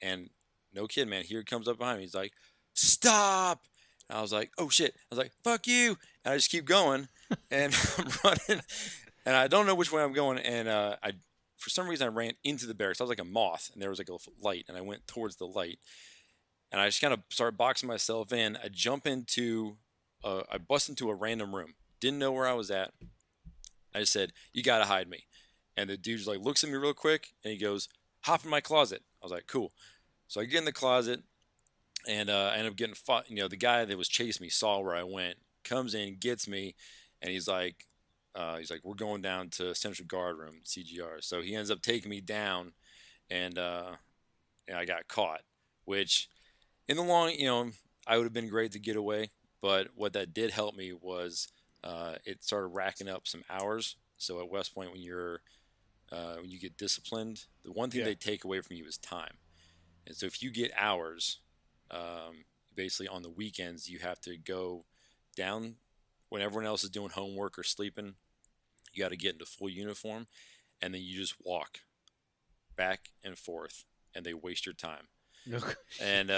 And no kid, man, here he comes up behind me. He's like, stop. And I was like, oh, shit. I was like, fuck you. And I just keep going, and I'm running. And I don't know which way I'm going, and for some reason I ran into the barracks. I was like a moth, and there was like a light, and I went towards the light, and I just kind of started boxing myself in. I I bust into a random room. Didn't know where I was at. I just said, you gotta hide me. And the dude just like looks at me real quick, and he goes, hop in my closet. I was like, cool. So I get in the closet, and I end up getting fought. The guy that was chasing me saw where I went, comes in, gets me, and he's like, we're going down to Central Guard Room, CGR. So he ends up taking me down, and I got caught, which in the long, I would have been great to get away. But what that did help me was it started racking up some hours. So at West Point, when you get disciplined, the one thing they take away from you is time. And so if you get hours, basically on the weekends, you have to go down when everyone else is doing homework or sleeping. You got to get into full uniform, and then you just walk back and forth, and they waste your time. And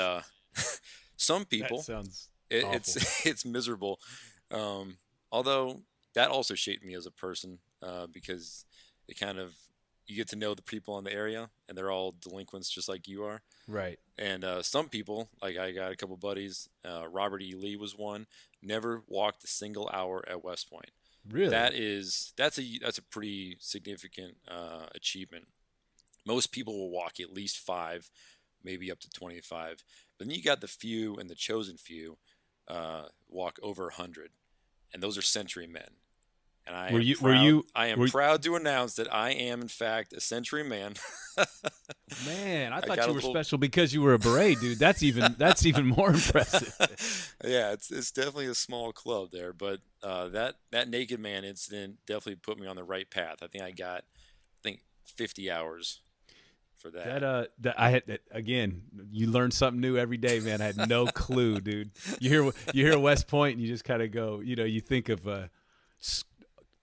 some people, That sounds it's miserable. Although that also shaped me as a person, because it kind of, you get to know the people in the area, and they're all delinquents just like you are. right. And some people, like I got a couple buddies, Robert E. Lee was one, never walked a single hour at West Point. Really? That's a pretty significant achievement. Most people will walk at least 5, maybe up to 25. But then you got the few, and the chosen few walk over 100, and those are century men. And I am proud to announce that I am in fact a century man. Man, I thought you were special because you were a beret, dude. That's even more impressive. Yeah, it's definitely a small club there, but that Naked Man incident definitely put me on the right path. I think I got 50 hours for that. That I had, again, you learn something new every day, man. I had no clue, dude. You hear West Point, and you just kind of go, you think of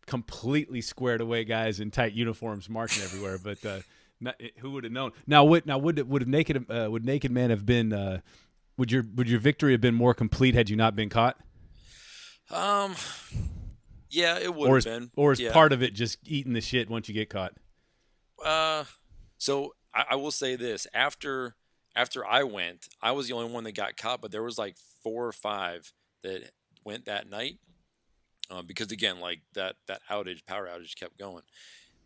completely squared away guys in tight uniforms marching everywhere, but who would have known? Now would Naked Man have been? Would your victory have been more complete had you not been caught? Yeah, it would have been. Or is part of it just eating the shit once you get caught? So I will say this: after I went, I was the only one that got caught, but there was like 4 or 5 that went that night. Because again, like that power outage kept going,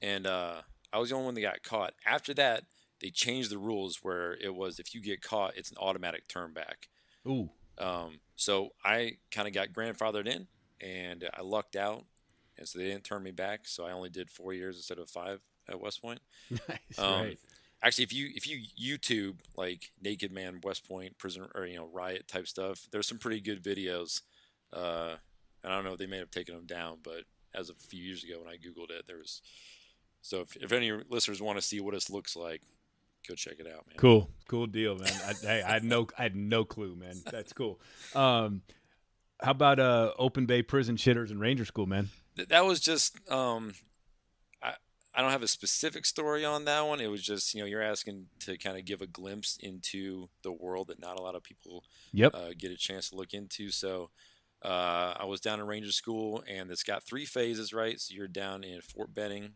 and I was the only one that got caught. After that, they changed the rules where it was, if you get caught, it's an automatic turn back. Ooh. So I kind of got grandfathered in, and I lucked out, and so they didn't turn me back. So I only did 4 years instead of 5 at West Point. Nice. Right. Actually, if you YouTube like Naked Man West Point prison, or riot type stuff, there's some pretty good videos. I don't know, they may have taken them down, but as of a few years ago when I Googled it, there was. So if any listeners want to see what this looks like, go check it out, man. Cool deal, man. I had no clue, man. That's cool. How about Open Bay Prison Shitters and Ranger School, man? That was just I don't have a specific story on that one. It was just, you're asking to kind of give a glimpse into the world that not a lot of people get a chance to look into. So. I was down in Ranger School, and it's got 3 phases, right? So you're down in Fort Benning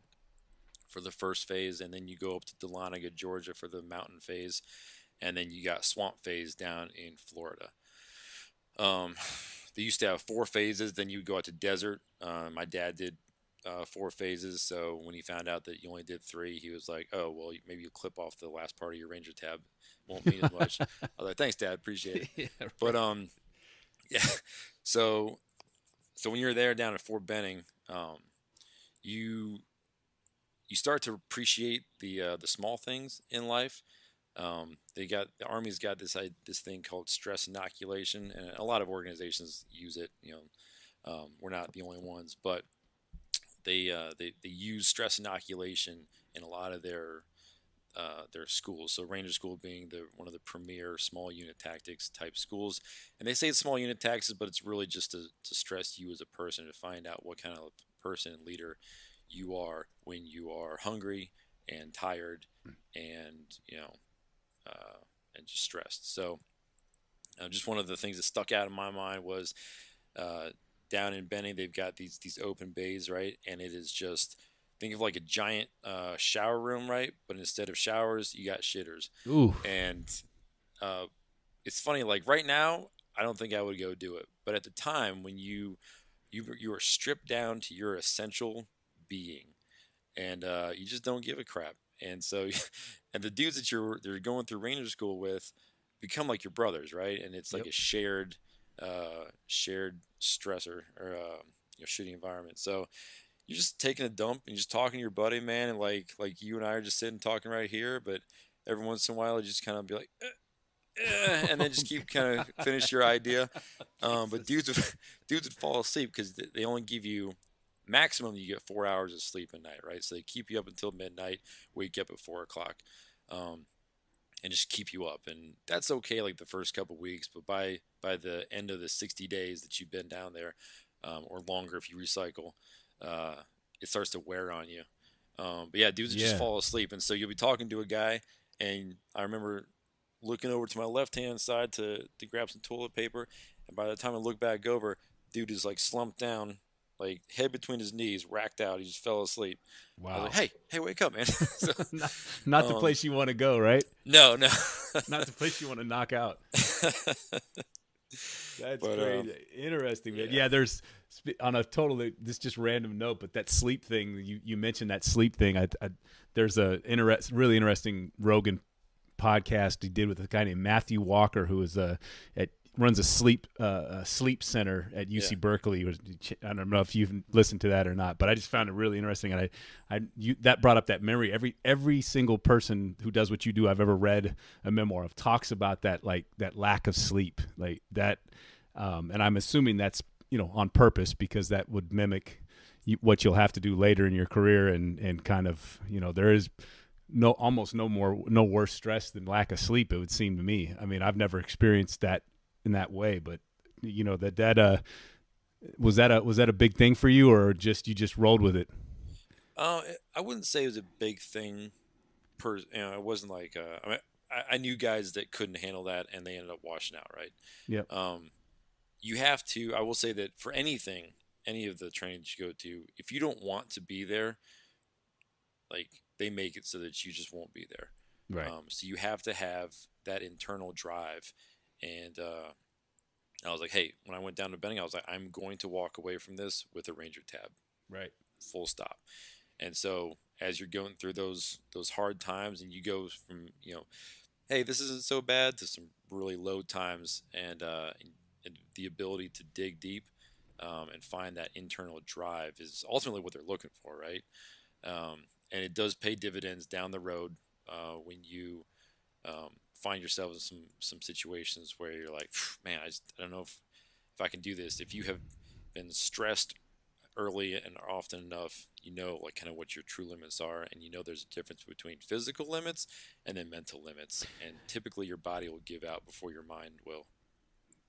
for the first phase, and then you go up to Dahlonega, Georgia for the mountain phase, and then you got swamp phase down in Florida. They used to have 4 phases, then you would go out to desert. My dad did 4 phases, so when he found out that you only did 3, he was like, oh, well, maybe you clip off the last part of your Ranger tab. Won't mean as much. I was like, thanks, Dad, appreciate it. Yeah, right. But, yeah. So when you're there down at Fort Benning, you start to appreciate the small things in life. The Army's got this thing called stress inoculation, and a lot of organizations use it. We're not the only ones, but they use stress inoculation in a lot of their schools. So Ranger School being one of the premier small unit tactics type schools. And they say it's small unit tactics, but it's really just to stress you as a person, to find out what kind of person and leader you are when you are hungry and tired and, and just stressed. So just one of the things that stuck out in my mind was down in Benning, they've got these open bays, right? And it is just, think of like a giant shower room, right? But instead of showers, you got shitters. Ooh. And it's funny, like right now, I don't think I would go do it. But at the time when you are stripped down to your essential being, and you just don't give a crap. And so, and the dudes that they're going through Ranger School with become like your brothers, right? And it's like a shared stressor or shooting environment. So you're just taking a dump and you're just talking to your buddy, man, and like you and I are just sitting talking right here, but every once in a while you just kind of be like, and then just keep kind of finish your idea. But dudes would fall asleep because they only give you maximum you get 4 hours of sleep a night, right? So they keep you up until midnight, wake you up at 4 o'clock, and just keep you up. And that's okay, like the first couple weeks, but by the end of the 60 days that you've been down there, or longer if you recycle, it starts to wear on you. But yeah, dudes just fall asleep. And so you'll be talking to a guy, and I remember looking over to my left-hand side to grab some toilet paper, and by the time I look back over, dude is like slumped down, like head between his knees, racked out. He just fell asleep. Wow. I was like, hey, wake up, man. So, not the place you want to go, right? No. Not the place you want to knock out. That's crazy. Interesting, man. Yeah, there's on a totally this just random note, but that sleep thing you mentioned, that sleep thing. There's a really interesting Rogan podcast he did with a guy named Matthew Walker, who is runs a sleep center at UC Berkeley. I don't know if you've listened to that or not, but I just found it really interesting, and that brought up that memory. Every single person who does what you do, I've ever read a memoir of, talks about that, like that lack of sleep, like that, and I'm assuming that's on purpose, because that would mimic what you'll have to do later in your career, and kind of there is almost no worse stress than lack of sleep, it would seem to me. I mean, I've never experienced that in that way, but that was that a big thing for you, or you just rolled with it? I wouldn't say it was a big thing. It wasn't like I knew guys that couldn't handle that, and they ended up washing out, right? Yep. You have to. I will say that for any of the training that you go to, if you don't want to be there, like, they make it so that you just won't be there. Right. So you have to have that internal drive. And I was like, hey, when I went down to Benning, I was like, I'm going to walk away from this with a Ranger tab. Right. Full stop. And so as you're going through those hard times, and you go from, hey, this isn't so bad, to some really low times, and the ability to dig deep and find that internal drive is ultimately what they're looking for, right? And it does pay dividends down the road when you find yourself in some situations where you're like, man, I don't know if I can do this. If you have been stressed early and often enough, like kind of what your true limits are, and there's a difference between physical limits and then mental limits, and typically your body will give out before your mind will.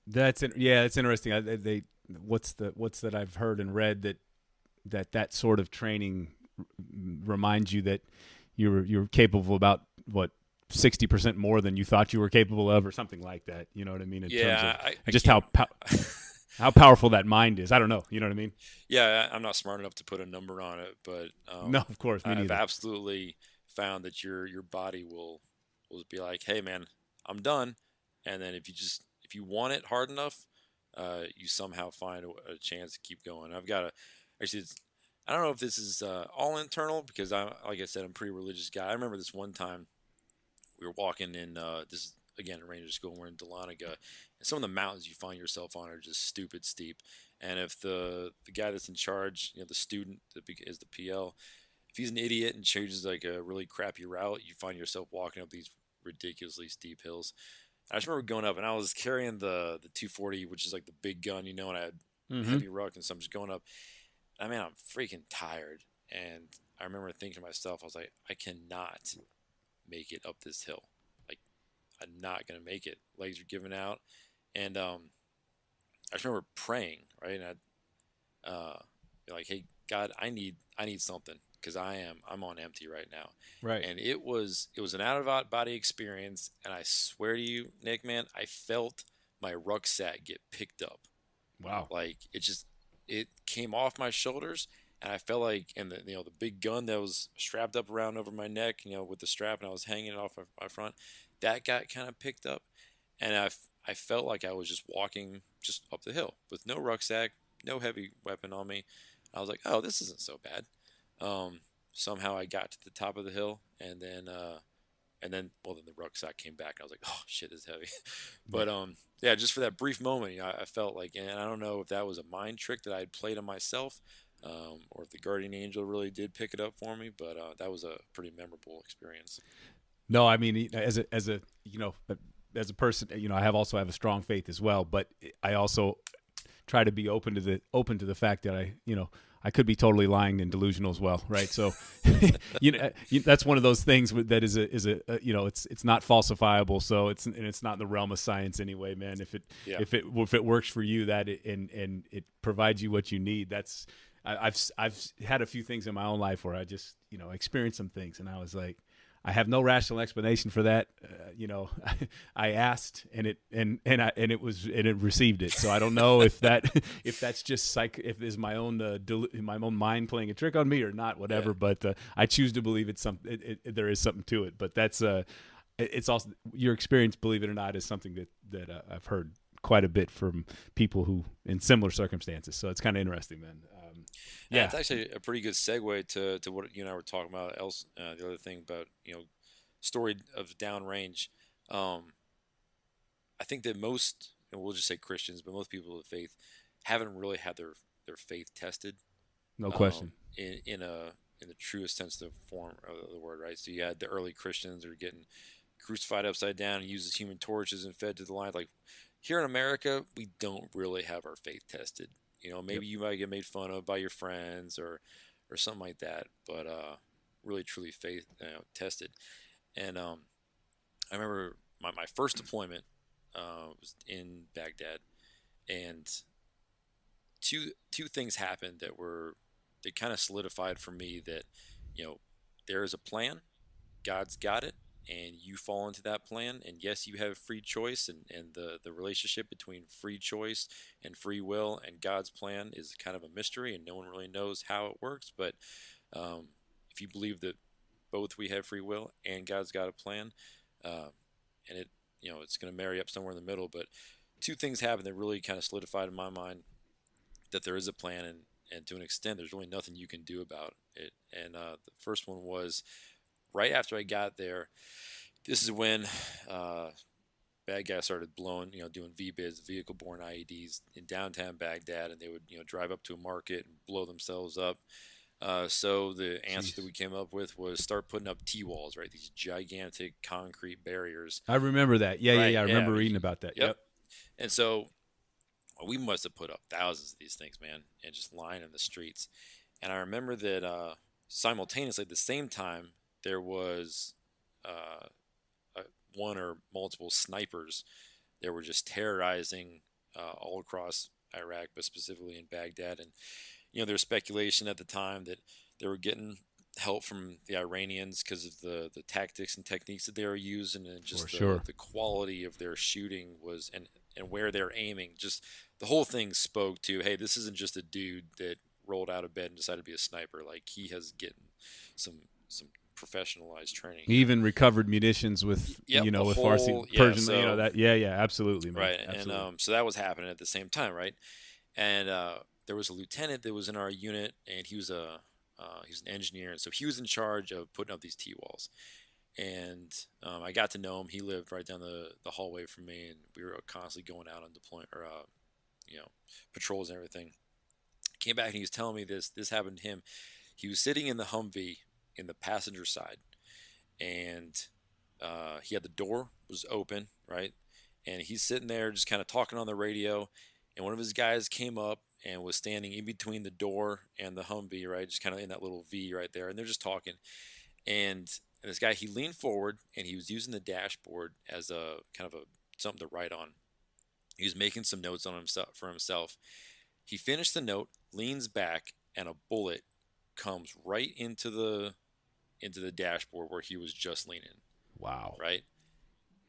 That's interesting. What's that I've heard and read that sort of training reminds you that you're capable about 60% more than you thought you were capable of, or something like that. You know what I mean? In terms of how powerful that mind is. I don't know. You know what I mean? Yeah, I'm not smart enough to put a number on it, but no, of course, me I've neither. absolutely found that your body will be like, hey man, I'm done. And then if you want it hard enough, you somehow find a chance to keep going. I don't know if this is all internal, because like I said, I'm a pretty religious guy. I remember this one time we were walking in, this is again, Ranger School, and we're in Dahlonega, and some of the mountains you find yourself on are just stupid steep. And if the guy that's in charge, the student that is the PL, if he's an idiot and chooses like a really crappy route, you find yourself walking up these ridiculously steep hills. I just remember going up, and I was carrying the 240, which is like the big gun, and I had heavy ruck, and so I'm just going up. I mean, I'm freaking tired, and I remember thinking to myself, I was like, I cannot make it up this hill. Like, I'm not gonna make it. Legs are giving out, and I just remember praying, right? And be like, hey God, I need something, because I'm on empty right now. Right. And it was an out of body experience, and I swear to you, Nick, man, I felt my rucksack get picked up. Wow. Like, it came off my shoulders, and I felt like, and the big gun that was strapped up around over my neck, with the strap, and I was hanging it off my front, that got kind of picked up, and I felt like I was just walking just up the hill with no rucksack, no heavy weapon on me. I was like, oh, this isn't so bad. Somehow I got to the top of the hill, and then the rucksack came back, and I was like, oh shit, it's heavy. But yeah, just for that brief moment, I felt like, and I don't know if that was a mind trick that I had played on myself, or if the guardian angel really did pick it up for me, but that was a pretty memorable experience. No, I mean, as a person, I have a strong faith as well, but I also try to be open to the fact that I could be totally lying and delusional as well, right? So, that's one of those things that is a it's not falsifiable, so it's not in the realm of science anyway, man. If it works for you, and it provides you what you need, I've had a few things in my own life where I just experienced some things, and I was like, I have no rational explanation for that. I asked, and it received it. So I don't know if that's just if it's my own my own mind playing a trick on me or not, whatever. Yeah. But I choose to believe there is something to it. But that's it's also your experience, believe it or not, is something that I've heard quite a bit from people who in similar circumstances. So it's kind of interesting, man. Yeah, it's actually a pretty good segue to what you and I were talking about. The other thing about story of downrange. I think that most, and we'll just say Christians, but most people of faith haven't really had their faith tested. No question. In the truest sense of the form of the word, right? So you had the early Christians who are getting crucified upside down and uses human torches and fed to the lions. Like here in America, we don't really have our faith tested. Maybe you might get made fun of by your friends or something like that, but really truly faith tested. And I remember my first deployment was in Baghdad, and two things happened that kind of solidified for me that there is a plan, God's got it, and you fall into that plan. And yes, you have free choice, and the relationship between free choice and free will and God's plan is kind of a mystery, and no one really knows how it works. But if you believe that both we have free will and God's got a plan, and it's going to marry up somewhere in the middle. But two things happened that really kind of solidified in my mind that there is a plan, and to an extent, there's really nothing you can do about it. And the first one was right after I got there. This is when bad guys started blowing, doing VBIEDs, vehicle-borne IEDs in downtown Baghdad, and they would, drive up to a market and blow themselves up. So the answer that we came up with was start putting up T-walls, right? These gigantic concrete barriers. I remember that. Yeah, right? I remember reading about that. Yep. And so we must have put up thousands of these things, man, and just lying in the streets. And I remember that simultaneously at the same time, there was one or multiple snipers that were just terrorizing all across Iraq, but specifically in Baghdad. And there was speculation at the time that they were getting help from the Iranians because of the tactics and techniques that they were using, and just the quality of their shooting was and where they're aiming. Just the whole thing spoke to, hey, this isn't just a dude that rolled out of bed and decided to be a sniper. Like, he has getting some professionalized training. He even recovered munitions with with Farsi Persian, absolutely, man. Right. Absolutely. And so that was happening at the same time, right? And there was a lieutenant that was in our unit, and he was an engineer, and so he was in charge of putting up these T-walls. And I got to know him. He lived right down the hallway from me, and we were constantly going out on deployment or patrols and everything. Came back and he was telling me this happened to him. He was sitting in the Humvee in the passenger side, and he had the door was open, right? And he's sitting there just kind of talking on the radio, and one of his guys came up and was standing in between the door and the Humvee, right? Just kind of in that little V right there, and they're just talking. And this guy, he leaned forward, and he was using the dashboard as a kind of something to write on. He was making some notes on for himself. He finished the note, leans back, and a bullet comes right into the dashboard where he was just leaning. Wow. Right?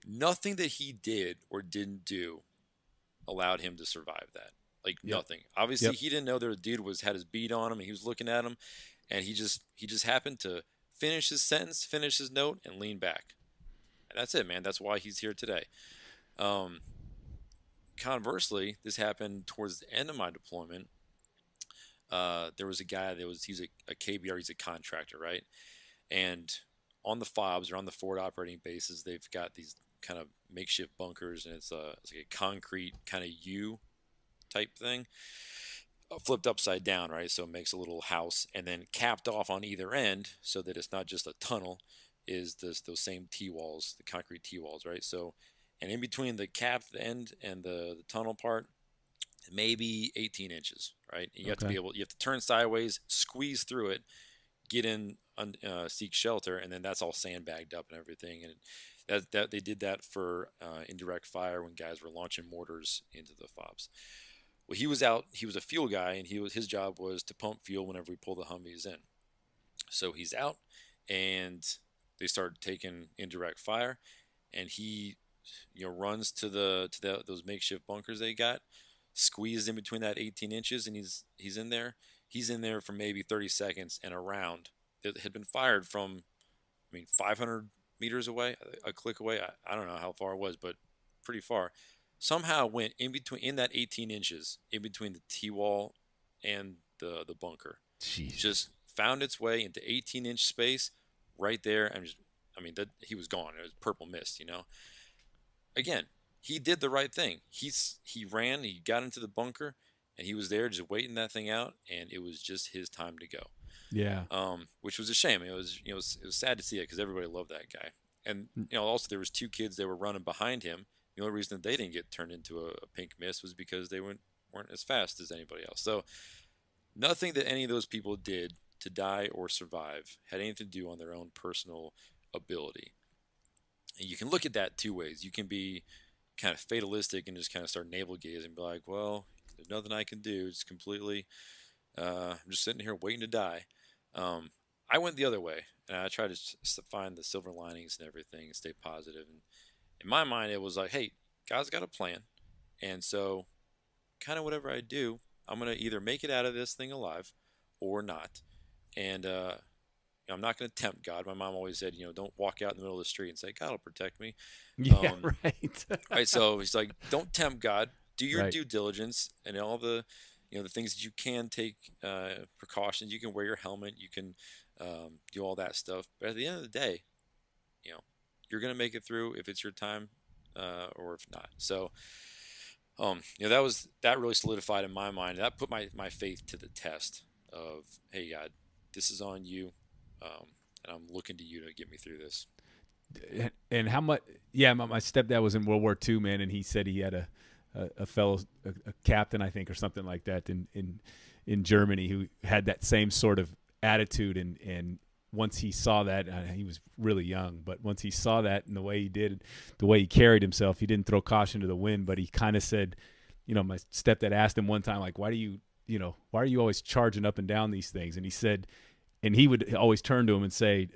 Nothing that he did or didn't do allowed him to survive that. Like, nothing. Obviously, he didn't know the dude had his bead on him, and he was looking at him, and he just happened to finish his sentence, finish his note, and lean back. And that's it, man. That's why he's here today. Conversely, this happened towards the end of my deployment. There was a guy he's a KBR, he's a contractor, right? And on the FOBs or on the forward operating bases, they've got these kind of makeshift bunkers, and it's like a concrete kind of U type thing, flipped upside down, right? So it makes a little house, and then capped off on either end so that it's not just a tunnel, is those same T-walls, the concrete T-walls, right? So, and in between the capped end and the tunnel part, maybe 18 inches, right? And you have to be able, you have to turn sideways, squeeze through it, get in, seek shelter, and then that's all sandbagged up and everything. And that they did that for indirect fire when guys were launching mortars into the FOBs. Well, he was out. He was a fuel guy, and his job was to pump fuel whenever we pull the Humvees in. So he's out, and they start taking indirect fire, and he, runs to those makeshift bunkers they got, squeezed in between that 18 inches, and he's in there. He's in there for maybe 30 seconds, and a round that had been fired from, 500 meters away, a click away. I don't know how far it was, but pretty far. Somehow went in that 18 inches, in between the T-wall and the bunker. Jeez. Just found its way into 18-inch space right there. And he was gone. It was purple mist, Again, he did the right thing. He ran, he got into the bunker, and he was there just waiting that thing out, and it was just his time to go. Yeah. Which was a shame. It was sad to see it because everybody loved that guy. And also there was two kids that were running behind him. The only reason that they didn't get turned into a pink mist was because they weren't as fast as anybody else. So nothing that any of those people did to die or survive had anything to do on their own personal ability. And you can look at that two ways. You can be kind of fatalistic and just kind of start navel gazing and be like, well, there's nothing I can do. It's completely, I'm just sitting here waiting to die. I went the other way, and I tried to find the silver linings and everything and stay positive. And in my mind, it was like, hey, God's got a plan. And so kind of whatever I do, I'm going to either make it out of this thing alive or not. And I'm not going to tempt God. My mom always said, don't walk out in the middle of the street and say, God will protect me. Yeah, right. Right. So he's like, don't tempt God. Do your due diligence and all the, the things that you can take precautions. You can wear your helmet. You can do all that stuff. But at the end of the day, you're going to make it through if it's your time or if not. So, that really solidified in my mind. That put my faith to the test of, hey, God, this is on you. And I'm looking to you to get me through this. And how much? Yeah, my stepdad was in World War II, man, and he said he had a fellow, a captain, I think, or something like that in Germany, who had that same sort of attitude. And once he saw that, he was really young, but once he saw that and the way he did, the way he carried himself, he didn't throw caution to the wind, but he kind of said, my stepdad asked him one time, like, why are you always charging up and down these things? And he said, and he would always turn to him and say,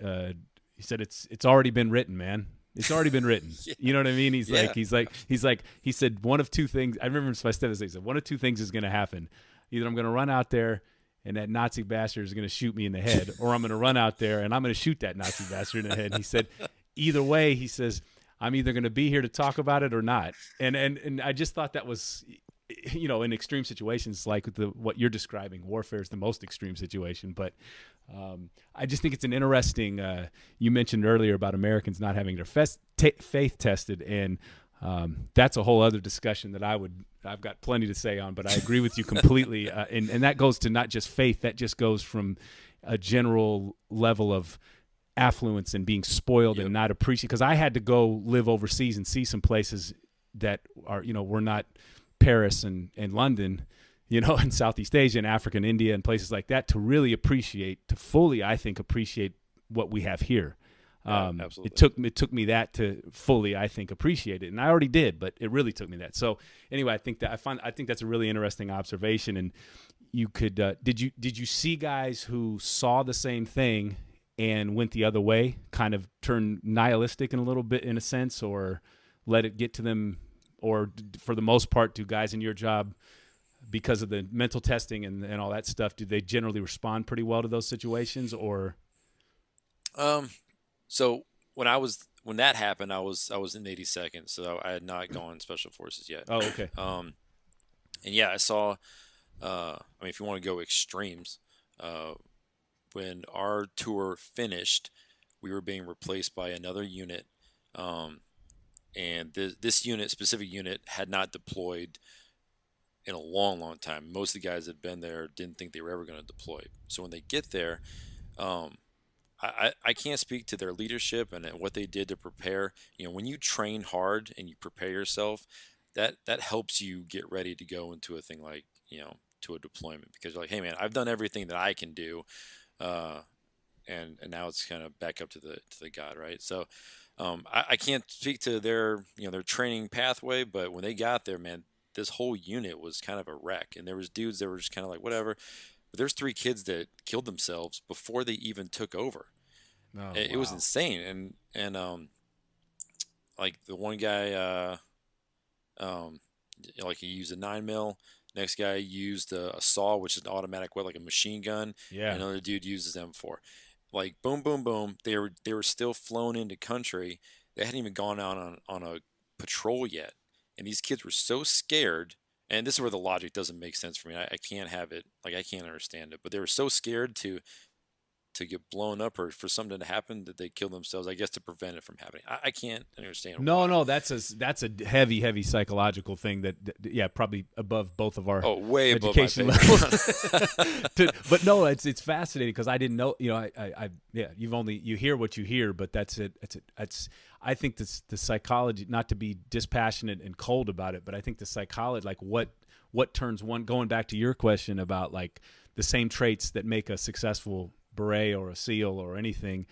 he said, it's already been written, man. It's already been written. Yeah. You know what I mean? He said, one of two things. I remember my stepdad said, one of two things is going to happen. Either I'm going to run out there and that Nazi bastard is going to shoot me in the head, or I'm going to run out there and I'm going to shoot that Nazi bastard in the head. And he said, either way, he says, I'm either going to be here to talk about it or not. And I just thought that was, in extreme situations like what you're describing, warfare is the most extreme situation. But I just think it's an interesting, you mentioned earlier about Americans not having their faith tested, and that's a whole other discussion that I've got plenty to say on, but I agree with you completely. And that goes to not just faith, that just goes from a general level of affluence and being spoiled and not appreciating. Because I had to go live overseas and see some places that are, were not Paris and London, in Southeast Asia and Africa and India and places like that, to really fully, I think, appreciate what we have here. Absolutely. It took me that to fully, I think, appreciate it, and I already did, but it really took me that. So anyway, I think that's a really interesting observation. And you could did you see guys who saw the same thing and went the other way, kind of turned nihilistic in a little bit, in a sense, or let it get to them, or for the most part, do guys in your job, because of the mental testing and all that stuff, do they generally respond pretty well to those situations, or? So when that happened, I was in the 82nd, so I had not gone Special Forces yet. Oh, okay. And yeah, I saw. If you want to go extremes, when our tour finished, we were being replaced by another unit, and this specific unit had not deployed in a long, long time. Most of the guys that had been there didn't think they were ever going to deploy. So when they get there, I can't speak to their leadership and what they did to prepare. When you train hard and you prepare yourself, that helps you get ready to go into a thing like, to a deployment because you're like, hey man, I've done everything that I can do, and now it's kind of back up to the God, right? So I can't speak to their their training pathway, but when they got there, man, this whole unit was kind of a wreck, and there was dudes that were just kind of like whatever. But there's 3 kids that killed themselves before they even took over. Oh, It was insane, and like the one guy, like he used a 9mm. Next guy used a saw, which is an automatic weapon, like a machine gun. Yeah. And another dude uses M4. Like boom, boom, boom. They were still flown into country. They hadn't even gone out on a patrol yet, and these kids were so scared. And this is where the logic doesn't make sense for me. I can't have it. Like I can't understand it. But they were so scared to get blown up or for something to happen that they killed themselves, I guess, to prevent it from happening. I can't understand why. No, that's a heavy psychological thing that yeah, probably above both of our way education above my levels. But no, it's fascinating because I didn't know. I yeah, you hear what you hear, but that's it. I think the psychology, not to be dispassionate and cold about it, but I think the psychology, like what turns one, going back to your question about like the same traits that make a successful Beret or a SEAL or anything,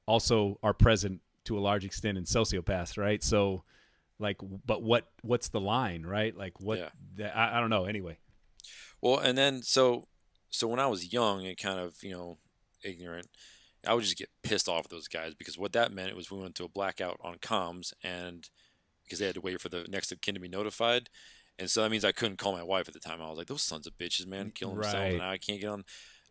also are present to a large extent in sociopaths, right? So, like, but what's the line, right? Like, what? Yeah. I don't know. Anyway. Well, and then so when I was young and kind of ignorant, I would just get pissed off at those guys because what that meant was we went to a blackout on comms, and because they had to wait for the next of kin to be notified. And so that means I couldn't call my wife at the time. I was like, those sons of bitches, man, killing themselves, and now I can't get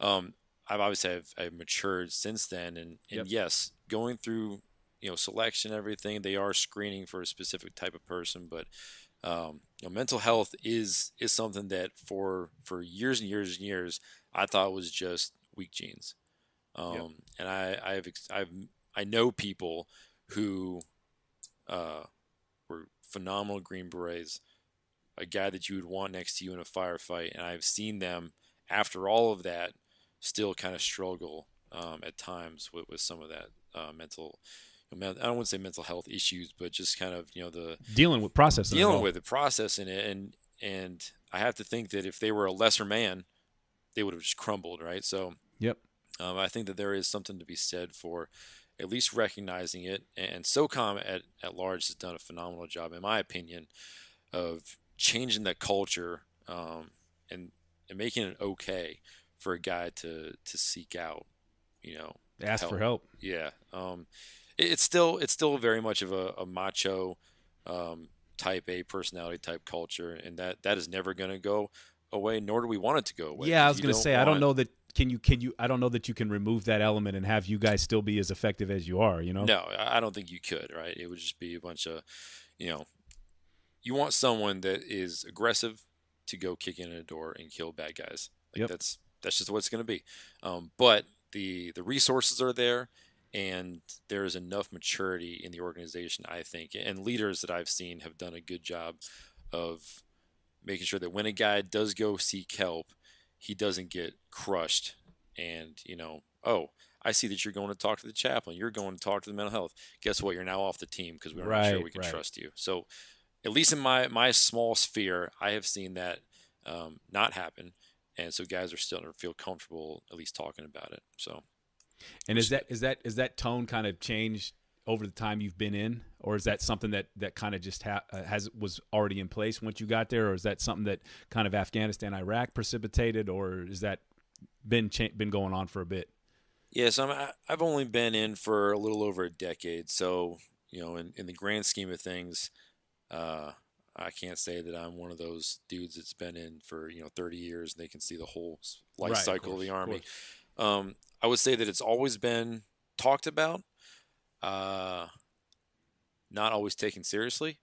on. I've matured since then, and yes, going through selection and everything, they are screening for a specific type of person, but mental health is something that for years and years and years I thought was just weak genes, and I know people who were phenomenal Green Berets, a guy that you would want next to you in a firefight, and I've seen them after all of that still kind of struggle at times with some of that mental. I don't want to say mental health issues, but just kind of the dealing with processing, the process in it, and I have to think that if they were a lesser man, they would have just crumbled, right? So I think that there is something to be said for at least recognizing it, and SOCOM at large has done a phenomenal job, in my opinion, of changing that culture and making it okay for a guy to seek out, ask for help. Yeah. It's still very much of a macho type A personality type culture, and that is never going to go away, nor do we want it to go away. Yeah, I was going to say, I don't know that I don't know that you can remove that element and have you guys still be as effective as you are, No, I don't think you could, right? It would just be a bunch of, you want someone that is aggressive to go kick in a door and kill bad guys. Like that's just what it's going to be. But the resources are there, and there is enough maturity in the organization, I think, and leaders that I've seen have done a good job of making sure that when a guy does go seek help, he doesn't get crushed and, oh, I see that you're going to talk to the chaplain. You're going to talk to the mental health. Guess what? You're now off the team because we're not sure we can trust you. So at least in my small sphere, I have seen that not happen. And so guys are still feel comfortable at least talking about it. So, and is that tone kind of changed over the time you've been in, or is that something that kind of just was already in place once you got there, or is that something that kind of Afghanistan, Iraq precipitated, or is that been going on for a bit? Yeah, so I've only been in for a little over a decade, so in the grand scheme of things, I can't say that I'm one of those dudes that's been in for 30 years and they can see the whole life cycle of the Army. I would say that it's always been talked about, not always taken seriously.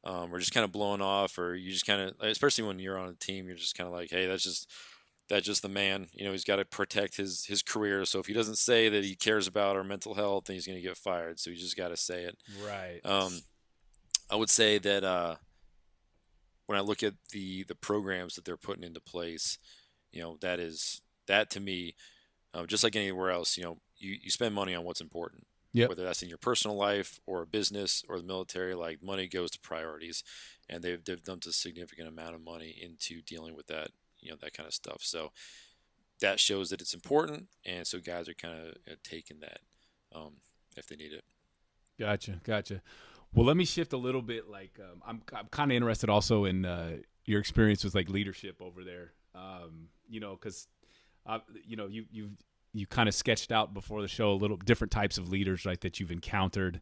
We're just kind of blowing off, or you just kind of, especially when you're on a team, you're just kind of like, hey, that's just the man. He's got to protect his career. So if he doesn't say that he cares about our mental health, then he's going to get fired. So you just got to say it. Right. I would say that when I look at the programs that they're putting into place, that to me, just like anywhere else, you spend money on what's important. Yep. Whether that's in your personal life or a business or the military, money goes to priorities, and they've dumped a significant amount of money into dealing with that that kind of stuff. So that shows that it's important, and so guys are kind of taking that if they need it. Gotcha. Well, let me shift a little bit. Like, I'm kind of interested also in your experience with like leadership over there. Because you kind of sketched out before the show a little different types of leaders, right, that you've encountered,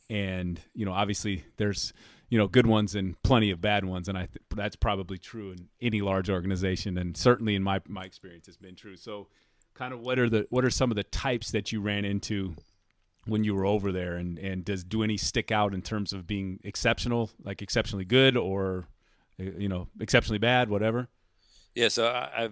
and obviously there's good ones and plenty of bad ones, and that's probably true in any large organization, and certainly in my experience has been true. So, kind of what are some of the types that you ran into when you were over there, and do any stick out in terms of being exceptional, like exceptionally good, or exceptionally bad, whatever? Yeah, so I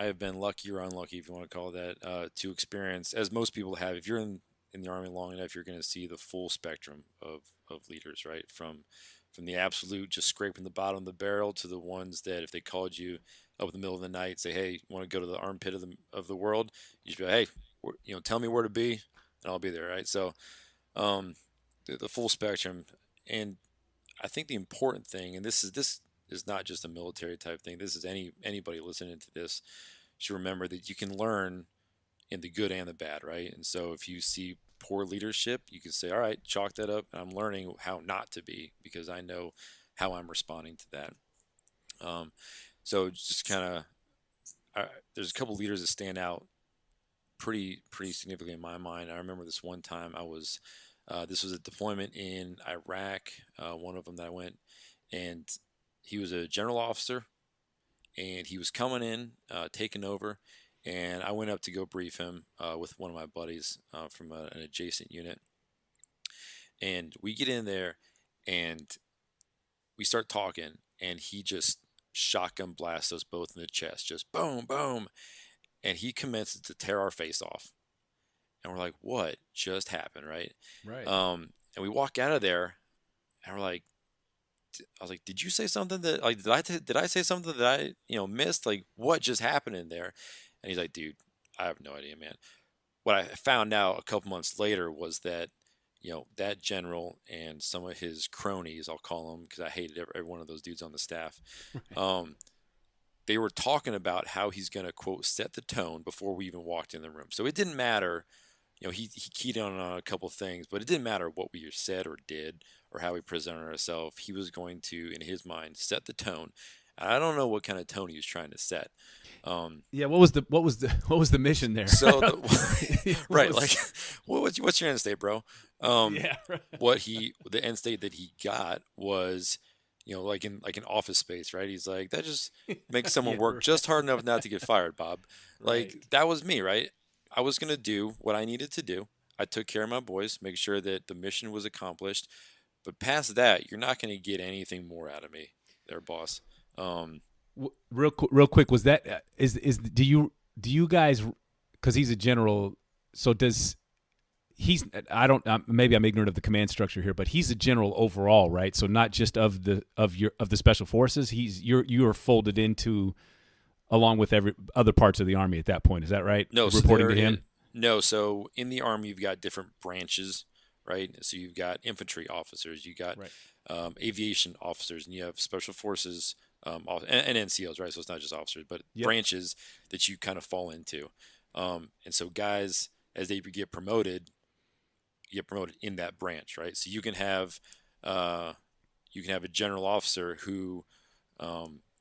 have been lucky or unlucky, if you want to call it that, to experience, as most people have. If you're in the Army long enough, you're going to see the full spectrum of leaders, right? From the absolute just scraping the bottom of the barrel to the ones that if they called you up in the middle of the night, say, hey, you want to go to the armpit of the world? You just be like, hey, tell me where to be, and I'll be there, right? So the full spectrum. And I think the important thing, and this is not just a military type thing, this is anybody listening to this should remember that you can learn in the good and the bad, right? And so if you see poor leadership, you can say, all right, chalk that up, and I'm learning how not to be, because I know how I'm responding to that. So just kind of, there's a couple leaders that stand out pretty significantly in my mind. I remember this one time this was a deployment in Iraq, one of them that I went, and he was a general officer, and he was coming in, taking over, and I went up to go brief him with one of my buddies from an adjacent unit. And we get in there, and we start talking, and he just shotgun blasts us both in the chest, just boom, boom. And he commences to tear our face off. And we're like, what just happened, right? Right. And we walk out of there, and I was like, did you say something that, like, did I say something that I, missed? Like, what just happened in there? And he's like, dude, I have no idea, man. What I found out a couple months later was that, that general and some of his cronies, I'll call them, because I hated every one of those dudes on the staff. Right. They were talking about how he's going to, quote, set the tone before we even walked in the room. So it didn't matter, he keyed on a couple of things, but it didn't matter what we said or did or how we presented ourselves. He was going to, in his mind, set the tone. And I don't know what kind of tone he was trying to set. Yeah, what was the mission there? So, right, like, what's your end state, bro? Yeah, right. The end state that he got was, like in Office Space, right? He's like, that just makes someone work just hard enough not to get fired, Bob. Like, right. That was me, right? I was gonna do what I needed to do. I took care of my boys, make sure that the mission was accomplished. But past that, you're not gonna get anything more out of me, there, boss. Real quick, was that do you guys, because he's a general, so maybe I'm ignorant of the command structure here, but he's a general overall, right? So not just of the special forces, you are folded into along with every other parts of the Army at that point. Is that right? No, reporting to him. No, so in the Army you've got different branches, right? So you've got infantry officers, you got aviation officers, and you have special forces and NCOs, right? So it's not just officers, but branches that you kind of fall into. And so guys, as they get promoted in that branch, right? So you can have a general officer who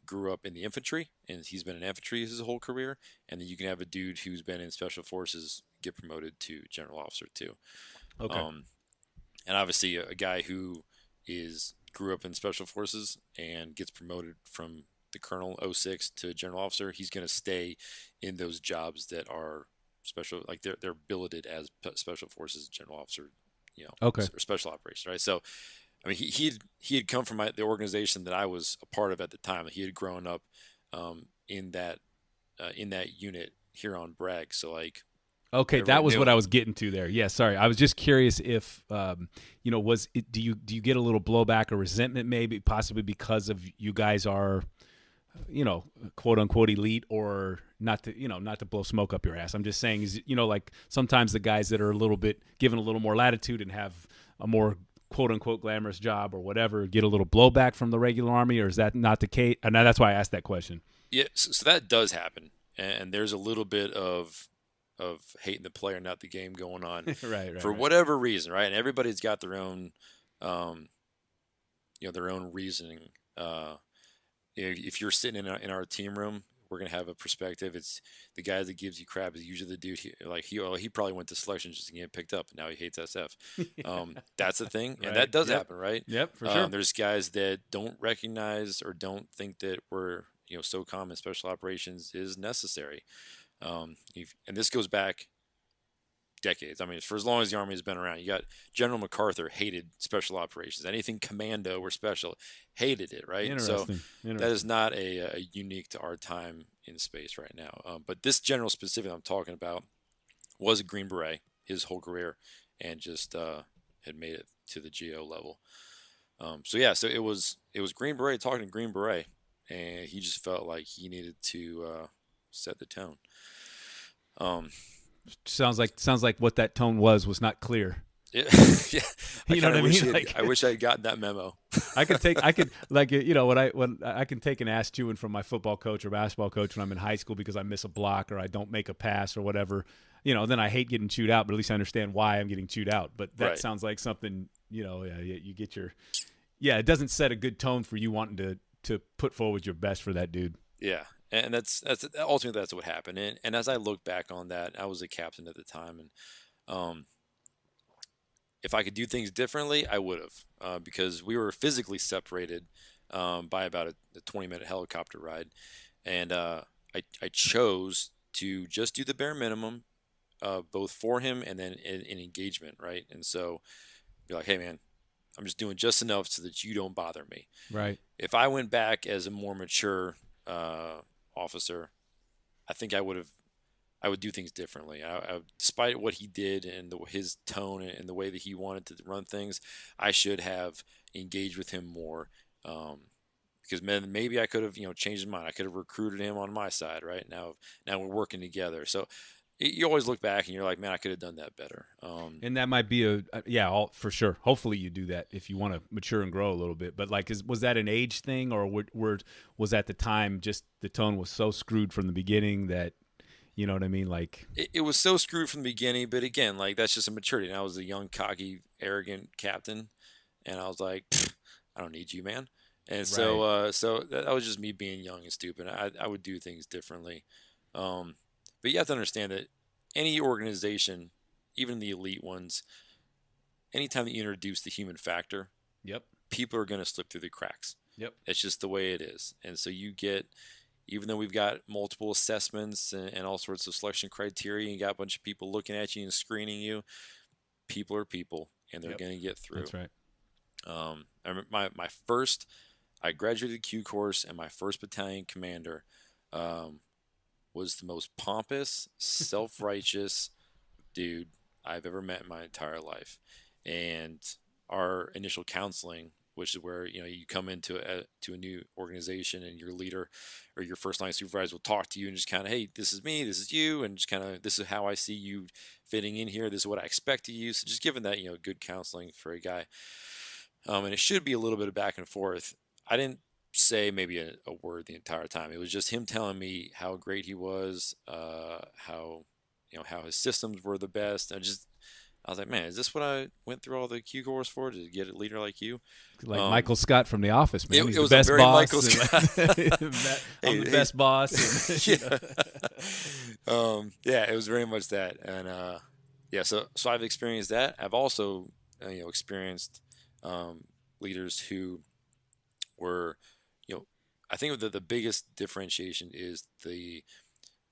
grew up in the infantry, and he's been in infantry his whole career, and then you can have a dude who's been in special forces get promoted to general officer too. Okay. And obviously a guy who grew up in special forces and gets promoted from the colonel 06 to general officer, he's going to stay in those jobs that are special, like they're billeted as special forces general officer, okay, or special operations, right? So, I mean, he had come from the organization that I was a part of at the time. He had grown up in that unit here on Bragg. So, like, okay, that was what I was getting to there. Yeah, sorry, I was just curious if was it, do you get a little blowback or resentment, maybe possibly because of you guys are, quote unquote elite, or not to blow smoke up your ass. I'm just saying is, like sometimes the guys that are a little bit given a little more latitude and have a more quote unquote glamorous job or whatever get a little blowback from the regular Army, or is that not the case? And that's why I asked that question. Yeah, so that does happen, and there's a little bit of hating the player, not the game, going on for Right. whatever reason, right? And everybody's got their own, um, their own reasoning. If you're sitting in our team room, we're gonna have a perspective. It's the guy that gives you crap is usually the dude. He probably went to selection just to get picked up, and now he hates SF. That's the thing, and Right. that does Yep. happen, right? Yep, for sure. There's guys that don't recognize or don't think that we're SOCOM and special operations is necessary. And this goes back decades. I mean, for as long as the Army has been around, you got General MacArthur hated special operations. Anything commando or special, hated it, right? So that is not a unique to our time in space right now. But this general specific I'm talking about was a Green Beret his whole career, and just had made it to the GO level. So it was Green Beret talking to Green Beret, and he just felt like he needed to set the tone. Sounds like what that tone was not clear. Yeah. You know what I mean? I wish I had gotten that memo. I can take when I can take an ass chewing from my football coach or basketball coach when I'm in high school because I miss a block or I don't make a pass or whatever. Then I hate getting chewed out, but at least I understand why I'm getting chewed out. But that sounds like something, you get your it doesn't set a good tone for you wanting to put forward your best for that dude. Yeah. And that's ultimately that's what happened. And as I look back on that, I was a captain at the time, and if I could do things differently, I would have, because we were physically separated by about a 20-minute helicopter ride, and I chose to just do the bare minimum, both for him and then in engagement, right? And so be like, hey man, I'm just doing just enough so that you don't bother me. Right. If I went back as a more mature officer, I think I would do things differently. Despite what he did and his tone and the way that he wanted to run things, I should have engaged with him more, because maybe I could have changed his mind. I could have recruited him on my side. Right now we're working together. So you always look back and you're like, man, I could have done that better. And that might be for sure. Hopefully you do that if you want to mature and grow a little bit. But was that an age thing, or was at the time just the tone was so screwed from the beginning that, you know what I mean? Like it was so screwed from the beginning, but again, like that's just a maturity. And I was a young, cocky, arrogant captain, and I was like, I don't need you, man. And Right. so that was just me being young and stupid. I would do things differently. But you have to understand that any organization, even the elite ones, anytime that you introduce the human factor, Yep. people are going to slip through the cracks. Yep. It's just the way it is. And so you get, even though we've got multiple assessments and all sorts of selection criteria, you got a bunch of people looking at you and screening you, people are people, and they're going to get through. That's right. I remember I graduated Q course, and my first battalion commander was the most pompous, self-righteous dude I've ever met in my entire life. And our initial counseling, which is where you come into a new organization, and your leader or your first line supervisor will talk to you and just kind of, hey, this is me, this is you, and just kind of, this is how I see you fitting in here, this is what I expect of you. So just giving that good counseling for a guy, and it should be a little bit of back and forth. I didn't say maybe a word the entire time. It was just him telling me how great he was, how his systems were the best. I was like, man, is this what I went through all the Q course for, to get a leader like you? Like Michael Scott from The Office, man. He's it was the best a very boss. Michael Scott. I'm the best boss. Yeah, it was very much that. And so I've experienced that. I've also experienced leaders who were, I think that the biggest differentiation is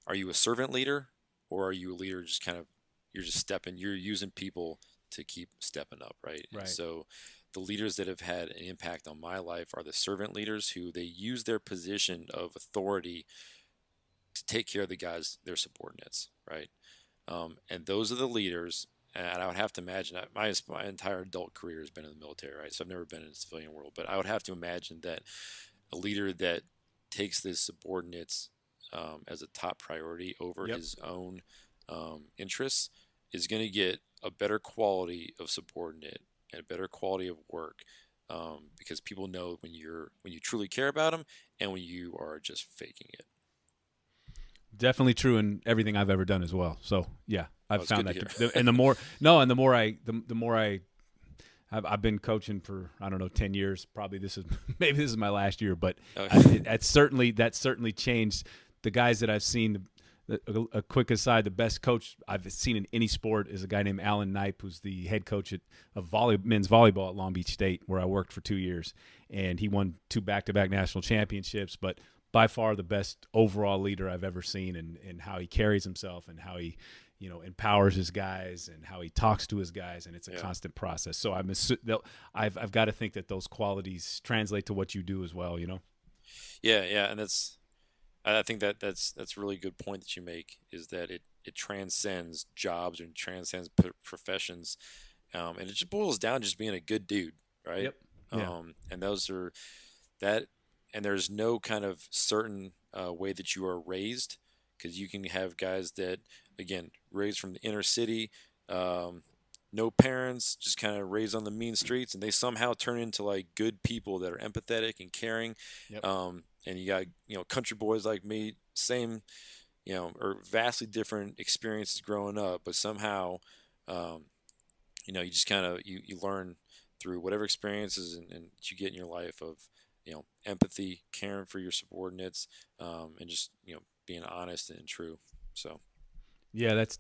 are you a servant leader, or are you a leader just kind of, you're just stepping, you're using people to keep stepping up, right? Right. And so the leaders that have had an impact on my life are the servant leaders, who they use their position of authority to take care of the guys, their subordinates, right? And those are the leaders. And I would have to imagine that my entire adult career has been in the military, right? So I've never been in the civilian world, but I would have to imagine that a leader that takes his subordinates as a top priority over his own interests is going to get a better quality of subordinate and a better quality of work because people know when you truly care about them and when you are just faking it. Definitely true in everything I've ever done as well. So yeah, I've found that. And I've been coaching for, I don't know, 10 years. Probably this is my last year, but that certainly changed. The guys that I've seen, a quick aside, the best coach I've seen in any sport is a guy named Alan Knipe, who's the head coach of men's volleyball at Long Beach State, where I worked for 2 years. And he won 2 back-to-back national championships, but by far the best overall leader I've ever seen, and how he carries himself and how he, empowers his guys and how he talks to his guys, and it's a constant process. So I've got to think that those qualities translate to what you do as well. Yeah, and I think that's a really good point that you make, is that it transcends jobs and transcends professions, and it just boils down to just being a good dude, right? Yep. Yeah. And those are that. And there's no kind of certain way that you are raised, because you can have guys that, again, raised from the inner city, no parents, just kind of raised on the mean streets, and they somehow turn into like good people that are empathetic and caring. Yep. And you got, country boys like me, same, or vastly different experiences growing up, but somehow, you just kind of, you learn through whatever experiences and that you get in your life of, empathy, caring for your subordinates, and just, being honest and true. So, yeah, that's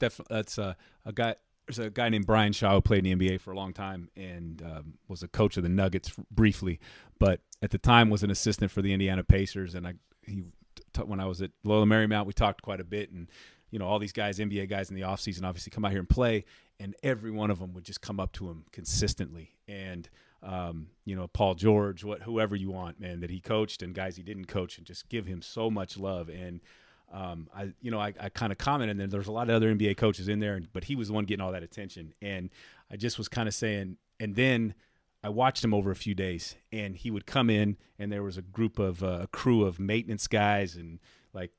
a guy. There's a guy named Brian Shaw who played in the NBA for a long time and was a coach of the Nuggets briefly, but at the time was an assistant for the Indiana Pacers. And when I was at Loyola Marymount, we talked quite a bit, and all these guys, NBA guys in the offseason, obviously come out here and play, and every one of them would just come up to him consistently. And Paul George, whoever you want, man, that he coached, and guys he didn't coach, and just give him so much love. And I kind of commented, and there's a lot of other NBA coaches in there, but he was the one getting all that attention. And I just was kind of saying, and then I watched him over a few days, and he would come in, and there was a crew of maintenance guys and like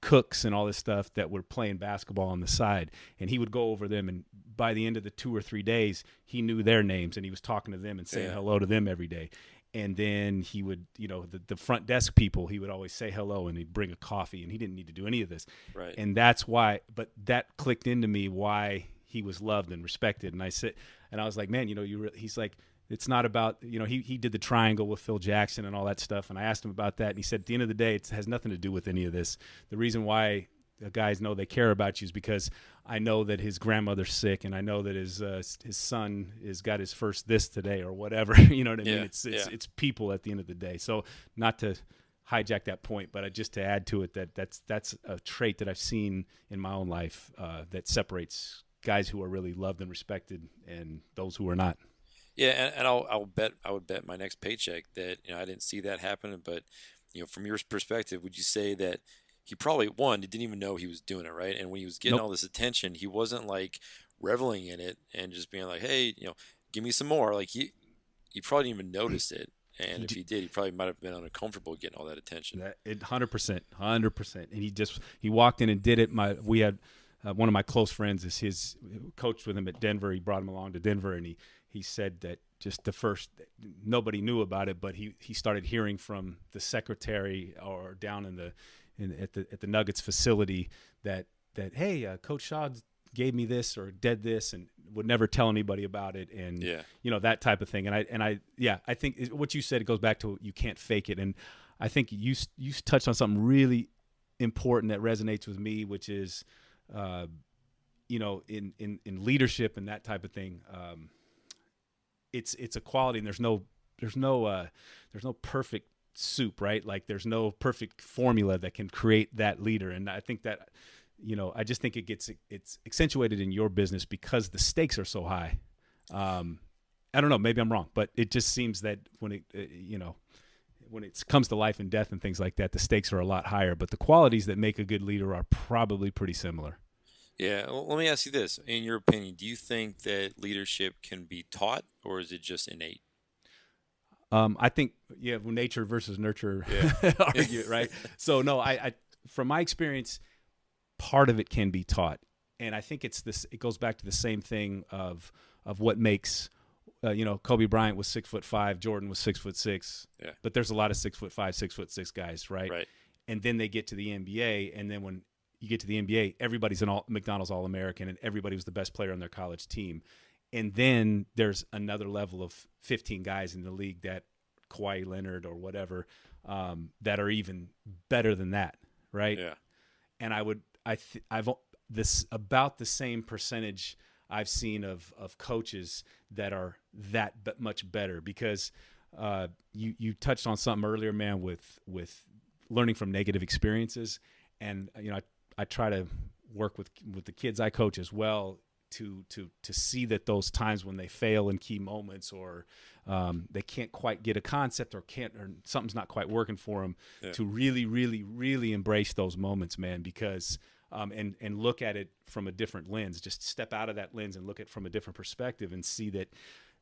cooks and all this stuff that were playing basketball on the side, and he would go over them, and by the end of the 2 or 3 days he knew their names, and he was talking to them and saying hello to them every day. And then he would, the front desk people, he would always say hello, and he'd bring a coffee, and he didn't need to do any of this. Right. And that's why, but that clicked into me why he was loved and respected. And I was like, man, he's like, it's not about, he did the triangle with Phil Jackson and all that stuff. And I asked him about that. And he said, at the end of the day, it has nothing to do with any of this. The reason why the guys know they care about you is because I know that his grandmother's sick, and I know that his son has got his first this today or whatever. You know what I mean? It's people at the end of the day. So not to hijack that point, but just to add to it, that's a trait that I've seen in my own life that separates guys who are really loved and respected and those who are not. Yeah, and I would bet my next paycheck that I didn't see that happen. But from your perspective, would you say that he probably he didn't even know he was doing it, right? And when he was getting all this attention, he wasn't like reveling in it and just being like, hey, give me some more. Like he probably didn't even notice it. And if he did, he probably might have been uncomfortable getting all that attention. 100%. And he walked in and did it. We had one of my close friends coached with him at Denver. He brought him along to Denver, and he said that just nobody knew about it, but he started hearing from the secretary or down at the Nuggets facility that hey, Coach Shaw gave me this or did this, and would never tell anybody about it, and that type of thing. And I think what you said, it goes back to you can't fake it. And I think you touched on something really important that resonates with me, which is in leadership and that type of thing. It's a quality, and there's no perfect soup, right? Like there's no perfect formula that can create that leader. And I think that, I just think it's accentuated in your business because the stakes are so high. I don't know, maybe I'm wrong, but it just seems that when it comes to life and death and things like that, the stakes are a lot higher, but the qualities that make a good leader are probably pretty similar. Yeah. Well, let me ask you this. In your opinion, do you think that leadership can be taught, or is it just innate? I think, nature versus nurture argue, right? So no, I from my experience, part of it can be taught. And I think it goes back to the same thing of what makes Kobe Bryant was 6'5", Jordan was 6'6", Yeah. but there's a lot of 6'5", 6'6" guys, right? Right. And then they get to the NBA, and then when you get to the NBA, everybody's an McDonald's All-American, and everybody was the best player on their college team. And then there's another level of 15 guys in the league that Kawhi Leonard or whatever that are even better than that, right? Yeah. And I've this about the same percentage I've seen of coaches that are that but much better, because you touched on something earlier, man, with learning from negative experiences. And I try to work with the kids I coach as well to see that those times when they fail in key moments, or they can't quite get a concept, or something's not quite working for them, to really, really, really embrace those moments, man, because and look at it from a different lens. Just step out of that lens and look at it from a different perspective, and see that,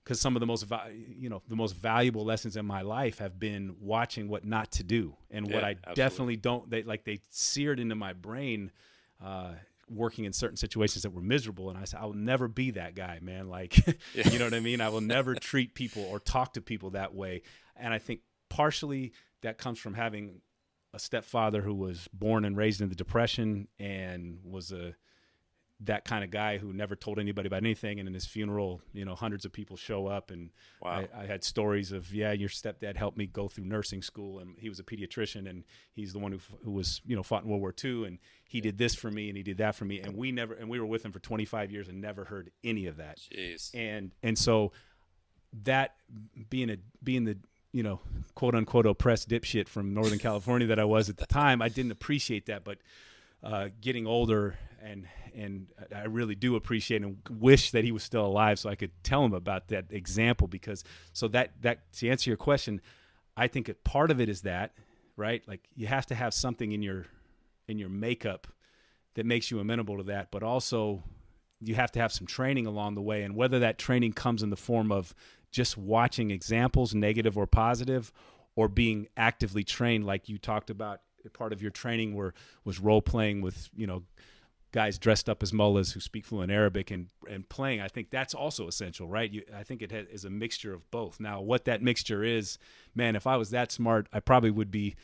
because some of the most valuable lessons in my life have been watching what not to do, and what I absolutely. definitely don't. They seared into my brain, working in certain situations that were miserable, and I said, I will never be that guy, man. Like, you know what I mean? I will never treat people or talk to people that way. And I think partially that comes from having a stepfather who was born and raised in the Depression, and was that kind of guy who never told anybody about anything. And in his funeral, hundreds of people show up, and Wow. I had stories of, your stepdad helped me go through nursing school, and he was a pediatrician, and he's the one who was, fought in World War II, and he did this for me and he did that for me. And we were with him for 25 years and never heard any of that. Jeez. And so that being the, quote unquote oppressed dipshit from Northern California that I was at the time, I didn't appreciate that. But getting older, and I really do appreciate and wish that he was still alive so I could tell him about that example. Because that to answer your question, I think part of it is that, right? Like, you have to have something in your makeup that makes you amenable to that, but also you have to have some training along the way. And whether that training comes in the form of just watching examples, negative or positive, or being actively trained, like you talked about, part of your training was role playing with, guys dressed up as mullahs who speak fluent Arabic and playing. I think that's also essential, right? I think it is a mixture of both. Now, what that mixture is, man, if I was that smart, I probably wouldn't be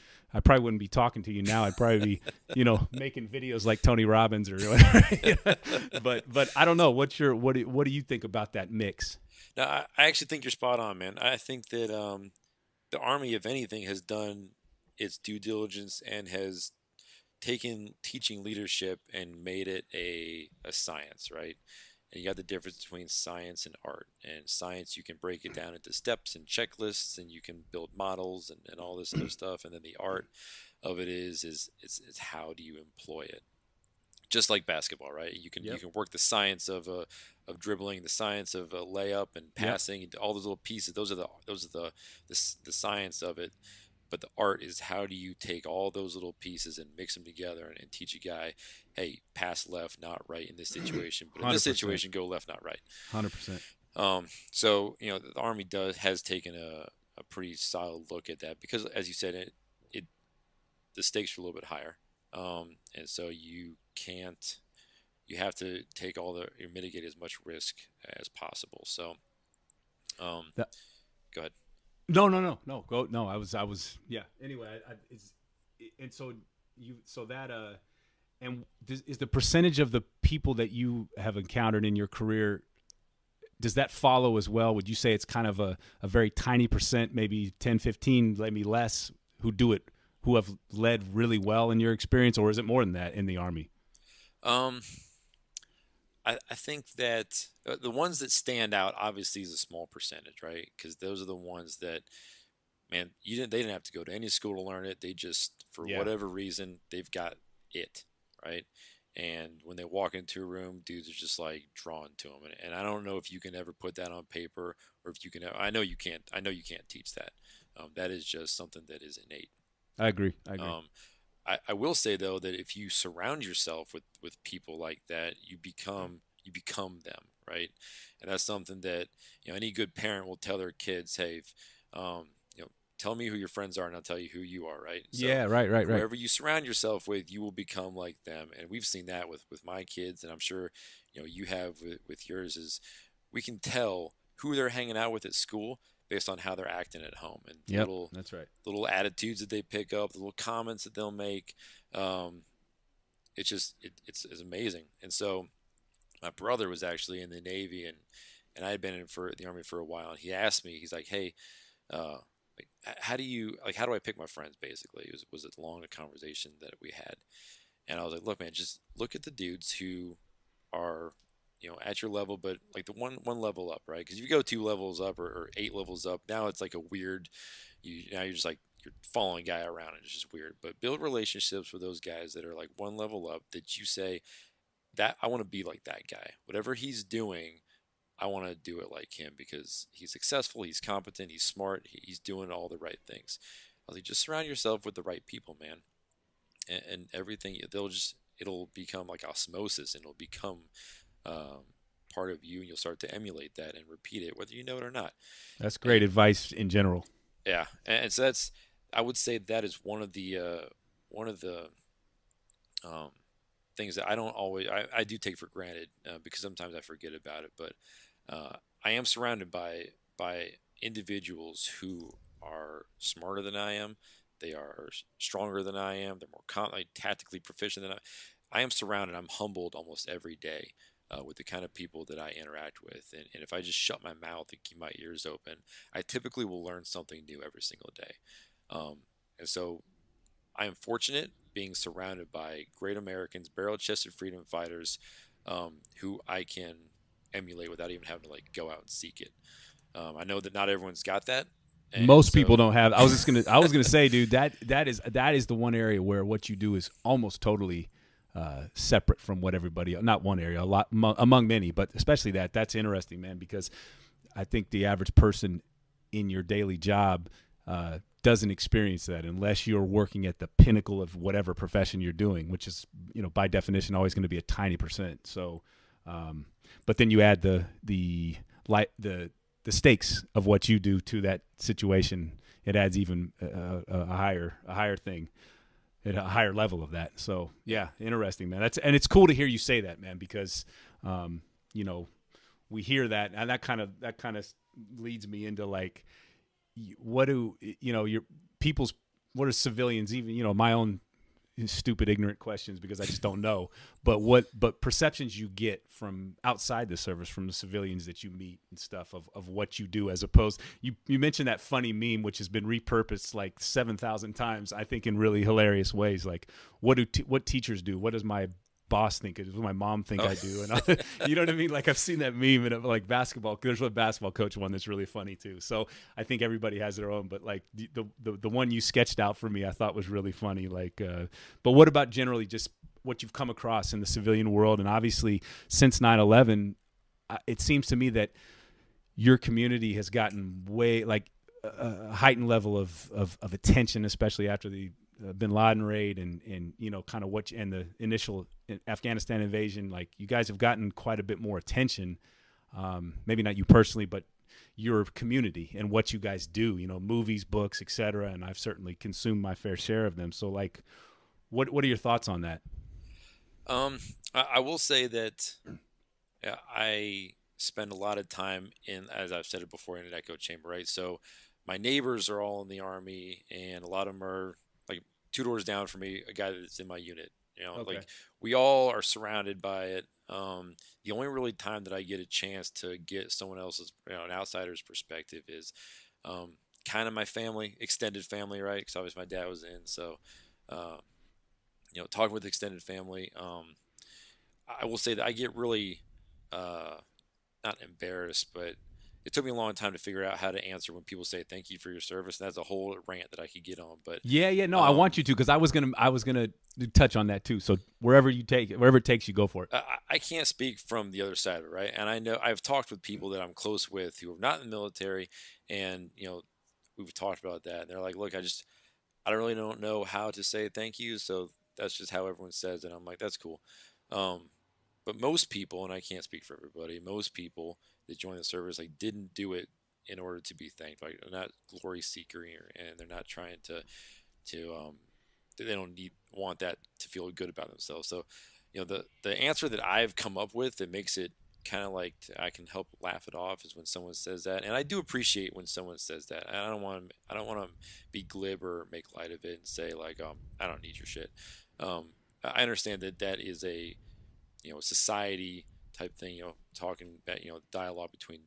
talking to you now. I'd probably be, making videos like Tony Robbins or whatever. But I don't know. What do you think about that mix? No, I actually think you're spot on, man. I think that the Army, if anything, has done its due diligence and has taken teaching leadership and made it a science, right? And you got the difference between science and art. And science, you can break it down into steps and checklists, and you can build models and all this other stuff. And then the art of it is how do you employ it? Just like basketball, right? You can work the science of dribbling, the science of a layup and passing, all those little pieces. Those are the science of it. But the art is, how do you take all those little pieces and mix them together and teach a guy, hey, pass left, not right in this situation, but in 100%. This situation, go left, not right. 100%. So the Army has taken a pretty solid look at that, because, as you said, the stakes are a little bit higher, and so you have to take mitigate as much risk as possible. So, go ahead. No. Go. No, I was. Yeah. Anyway, is the percentage of the people that you have encountered in your career, does that follow as well? Would you say it's kind of a very tiny percent, maybe 10, 15, maybe less, who have led really well in your experience, or is it more than that in the Army? I think that the ones that stand out obviously is a small percentage, right? Because those are the ones that, man, they didn't have to go to any school to learn it. They just, for whatever reason, they've got it, right? And when they walk into a room, dudes are just like drawn to them. And I don't know if you can ever put that on paper, or if you can. I know you can't. I know you can't teach that. That is just something that is innate. I agree. I will say, though, that if you surround yourself with people like that, you become them, right? And that's something that any good parent will tell their kids, hey, tell me who your friends are and I'll tell you who you are, right? So yeah, right. Whoever you surround yourself with, you will become like them. And we've seen that with my kids, and I'm sure you have with yours. Is we can tell who they're hanging out with at school based on how they're acting at home, and Yep, that's right. little attitudes that they pick up, the little comments that they'll make. It's just it's amazing. And so my brother was actually in the Navy, and I had been in for the Army for a while, and he asked me, he's like, hey, like, how do I pick my friends? Basically, it was a long conversation that we had, and I was like, look, man, just look at the dudes who are, at your level, but like the one level up, right? Because if you go 2 levels up or 8 levels up, now it's like a weird, now you're just like, you're following a guy around, and it's just weird. But build relationships with those guys that are like 1 level up, that you say that I want to be like that guy. Whatever he's doing, I want to do it like him, because he's successful, he's competent, he's smart, he's doing all the right things. I was like, just surround yourself with the right people, man, and everything, it'll become like osmosis, and it'll become part of you, and you'll start to emulate that and repeat it, whether you know it or not. That's great advice in general. Yeah, and so I would say that is one of the things that I don't always, I do take for granted, because sometimes I forget about it, but I am surrounded by individuals who are smarter than I am. They are stronger than I am. They're more like, tactically proficient than I am. Surrounded. I'm humbled almost every day with the kind of people that I interact with. And if I just shut my mouth and keep my ears open, I typically will learn something new every single day. And so I am fortunate being surrounded by great Americans, barrel-chested freedom fighters, who I can emulate without even having to like go out and seek it. I know that not everyone's got that. Most people don't have. I was gonna say, dude, that is the one area where what you do is almost totally separate from what everybody. Not one area, a lot among many, but especially that's interesting, man, because I think the average person in your daily job doesn't experience that unless you're working at the pinnacle of whatever profession you're doing, which is, by definition always going to be a tiny percent. So, but then you add the stakes of what you do to that situation. It adds even a higher thing at a higher level of that. So yeah, interesting, man. And it's cool to hear you say that, man, because, we hear that, and that kind of leads me into like, what do your people's, what are civilians, even my own stupid ignorant questions, because I just don't know, but perceptions you get from outside the service, from the civilians that you meet and stuff, of what you do, as opposed, you mentioned that funny meme which has been repurposed like 7,000 times, I think, in really hilarious ways, like what teachers do, what does my boss think, what does my mom think I do, and you know what I mean? Like, I've seen that meme, and like basketball, there's a basketball coach one that's really funny too. So I think everybody has their own, but like the one you sketched out for me, I thought was really funny. Like, but what about generally just what you've come across in the civilian world? And obviously since 9/11, it seems to me that your community has gotten way, like, a heightened level of attention, especially after the Bin Laden raid and kind of and the initial Afghanistan invasion. Like, you guys have gotten quite a bit more attention, maybe not you personally, but your community and what you guys do, movies, books, etc. And I've certainly consumed my fair share of them. So like, what are your thoughts on that? I will say that I spend a lot of time in, as I've said it before, in an echo chamber, right? So my neighbors are all in the Army, and a lot of them are like 2 doors down from me, a guy that's in my unit. Okay. Like, we all are surrounded by it. The only really time that I get a chance to get someone else's, an outsider's perspective is kind of my family, extended family, right? Because obviously my dad was in. So, talking with extended family, I will say that I get really not embarrassed, but it took me a long time to figure out how to answer when people say thank you for your service. And that's a whole rant that I could get on. But no, I want you to, because I was gonna touch on that too. So wherever it takes you, go for it. I can't speak from the other side of it, right? And I know I've talked with people that I'm close with who are not in the military, and we've talked about that. And they're like, look, I don't know how to say thank you, so that's just how everyone says it. I'm like, that's cool. But most people, and I can't speak for everybody, most people that join the service didn't do it in order to be thanked. Like, they're not glory seeker, and they're not trying to they don't want that to feel good about themselves. So, the answer that I've come up with that makes it kind of like I can help laugh it off is when someone says that, and I do appreciate when someone says that. I don't want to be glib or make light of it and say like, I don't need your shit. I understand that is a society type thing, talking about dialogue between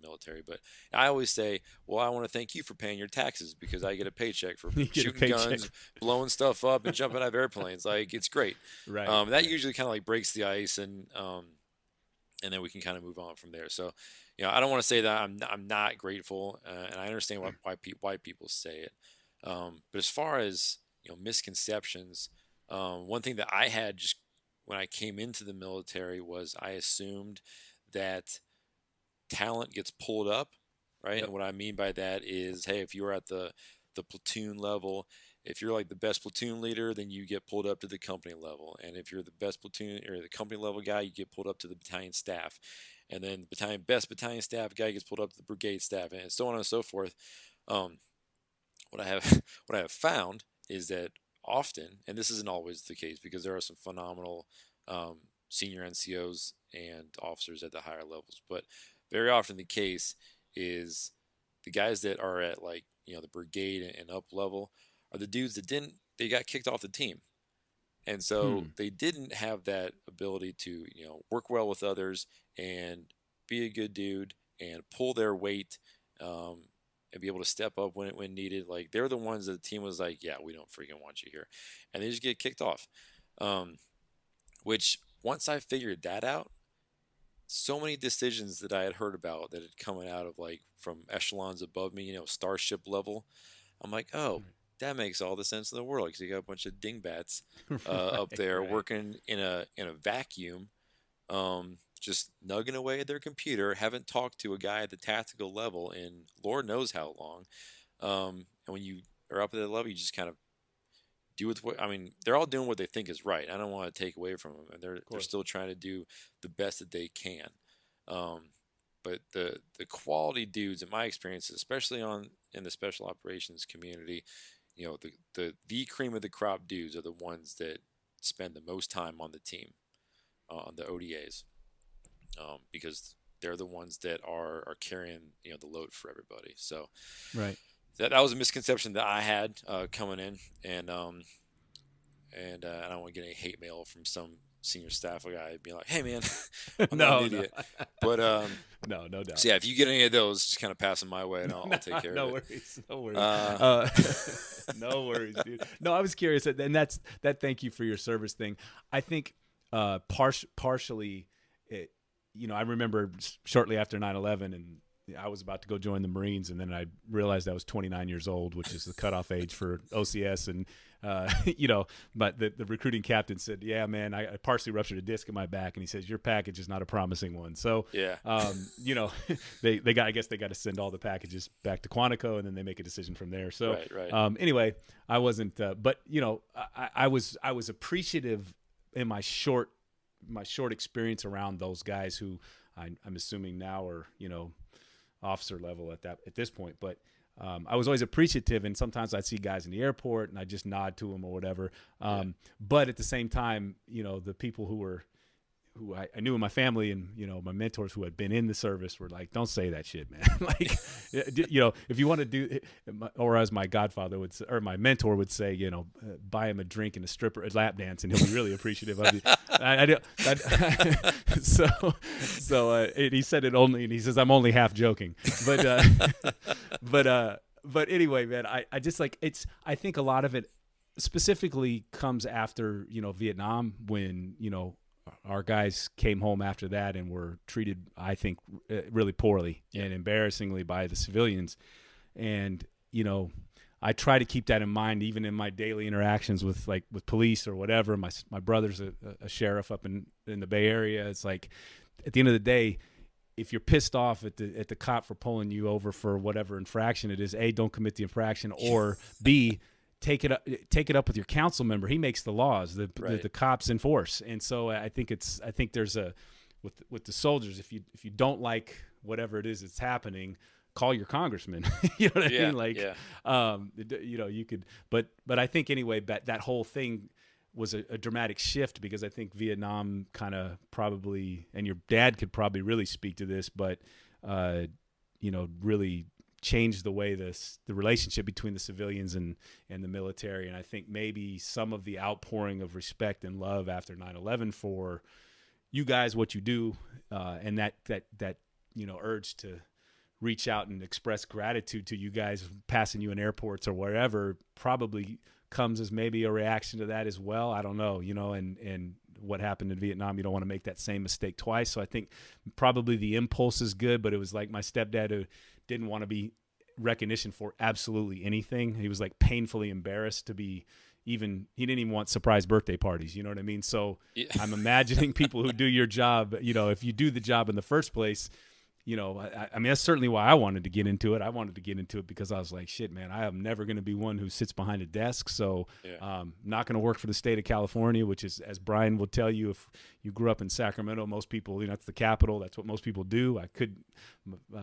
military, but I always say, well, I want to thank you for paying your taxes because I get a paycheck for shooting guns, blowing stuff up, and jumping out of airplanes. Like, it's great. Right. That usually kind of like breaks the ice, and then we can kind of move on from there. So, I don't want to say that I'm not grateful, and I understand why people say it. But as far as misconceptions, one thing that I had just when I came into the military was I assumed that talent gets pulled up, right? Yep. And what I mean by that is, hey, if you're at the platoon level, if you're like the best platoon leader, then you get pulled up to the company level. And if you're the best platoon or the company level guy, you get pulled up to the battalion staff. And then the best battalion staff guy gets pulled up to the brigade staff, and so on and so forth. What I have found is that often, and this isn't always the case because there are some phenomenal senior NCOs and officers at the higher levels, but very often the case is the guys that are at like the brigade and up level are the dudes that they got kicked off the team, and so they didn't have that ability to work well with others and be a good dude and pull their weight and be able to step up when needed. Like, they're the ones that the team was like, yeah, we don't freaking want you here, and they just get kicked off. Which once I figured that out, so many decisions that I had heard about that had coming out of like from echelons above me, starship level, I'm like, oh, that makes all the sense in the world because you got a bunch of dingbats up there working in a vacuum, just nugging away at their computer, haven't talked to a guy at the tactical level in Lord knows how long. And when you are up at that level, you just kind of do with what, they're all doing what they think is right. I don't want to take away from them, and they're still trying to do the best that they can. But the quality dudes, in my experience, especially in the special operations community, the cream of the crop dudes are the ones that spend the most time on the team, on the ODAs, because they're the ones that are carrying the load for everybody. So right. That was a misconception that I had coming in, and I don't want to get any hate mail from some senior staff guy being like, "Hey, man, I'm not an idiot." But no doubt. So yeah, if you get any of those, just kind of pass them my way, and I'll take care of it. No worries. No worries, dude. No, I was curious, and that's that. Thank you for your service thing. I think partially, I remember shortly after 9/11 and I was about to go join the Marines, and then I realized I was 29 years old, which is the cutoff age for OCS. And, but the recruiting captain said, yeah, man, I partially ruptured a disc in my back. And he says, your package is not a promising one. So, yeah, I guess they got to send all the packages back to Quantico, and then they make a decision from there. So, right. Anyway, I wasn't, but I was appreciative in my short experience around those guys who I'm assuming now are, officer level at this point, but I was always appreciative, and sometimes I'd see guys in the airport and I just nod to them or whatever. But at the same time, the people who I knew in my family and my mentors who had been in the service were like, don't say that shit, man. Like, if you want to do, or as my godfather would say, or my mentor would say, buy him a drink and a lap dance, and he'll be really appreciative of you. So he said it only, and he says, I'm only half joking, but anyway, man, I just like, I think a lot of it specifically comes after, Vietnam, when, our guys came home after that and were treated, I think, really poorly and embarrassingly by the civilians. And, I try to keep that in mind, even in my daily interactions with police or whatever. My brother's a sheriff up in the Bay Area. It's like, at the end of the day, if you're pissed off at the cop for pulling you over for whatever infraction it is, A, don't commit the infraction, or B, take it up with your council member. He makes the laws. The cops enforce. And so I think there's with the soldiers, if you don't like whatever it is that's happening, call your congressman. You know what I mean? Like, you could, but I think anyway, that whole thing was a dramatic shift, because I think Vietnam kind of probably, and your dad could probably really speak to this, but really changed the way the relationship between the civilians and the military. And I think maybe some of the outpouring of respect and love after 9/11 for you guys, what you do, and that urge to reach out and express gratitude to you guys passing you in airports or wherever probably comes as maybe a reaction to that as well. I don't know, and what happened in Vietnam, you don't want to make that same mistake twice. So I think probably the impulse is good, but it was like my stepdad who didn't want to be recognition for absolutely anything. He was like painfully embarrassed to be he didn't even want surprise birthday parties. You know what I mean? So yeah. I'm imagining people who do your job, if you do the job in the first place, I mean, that's certainly why I wanted to get into it. I wanted to get into it because I was like, shit, man, I am never going to be one who sits behind a desk. So not going to work for the state of California, which is, as Brian will tell you, if you grew up in Sacramento, most people, that's the capital. That's what most people do. I could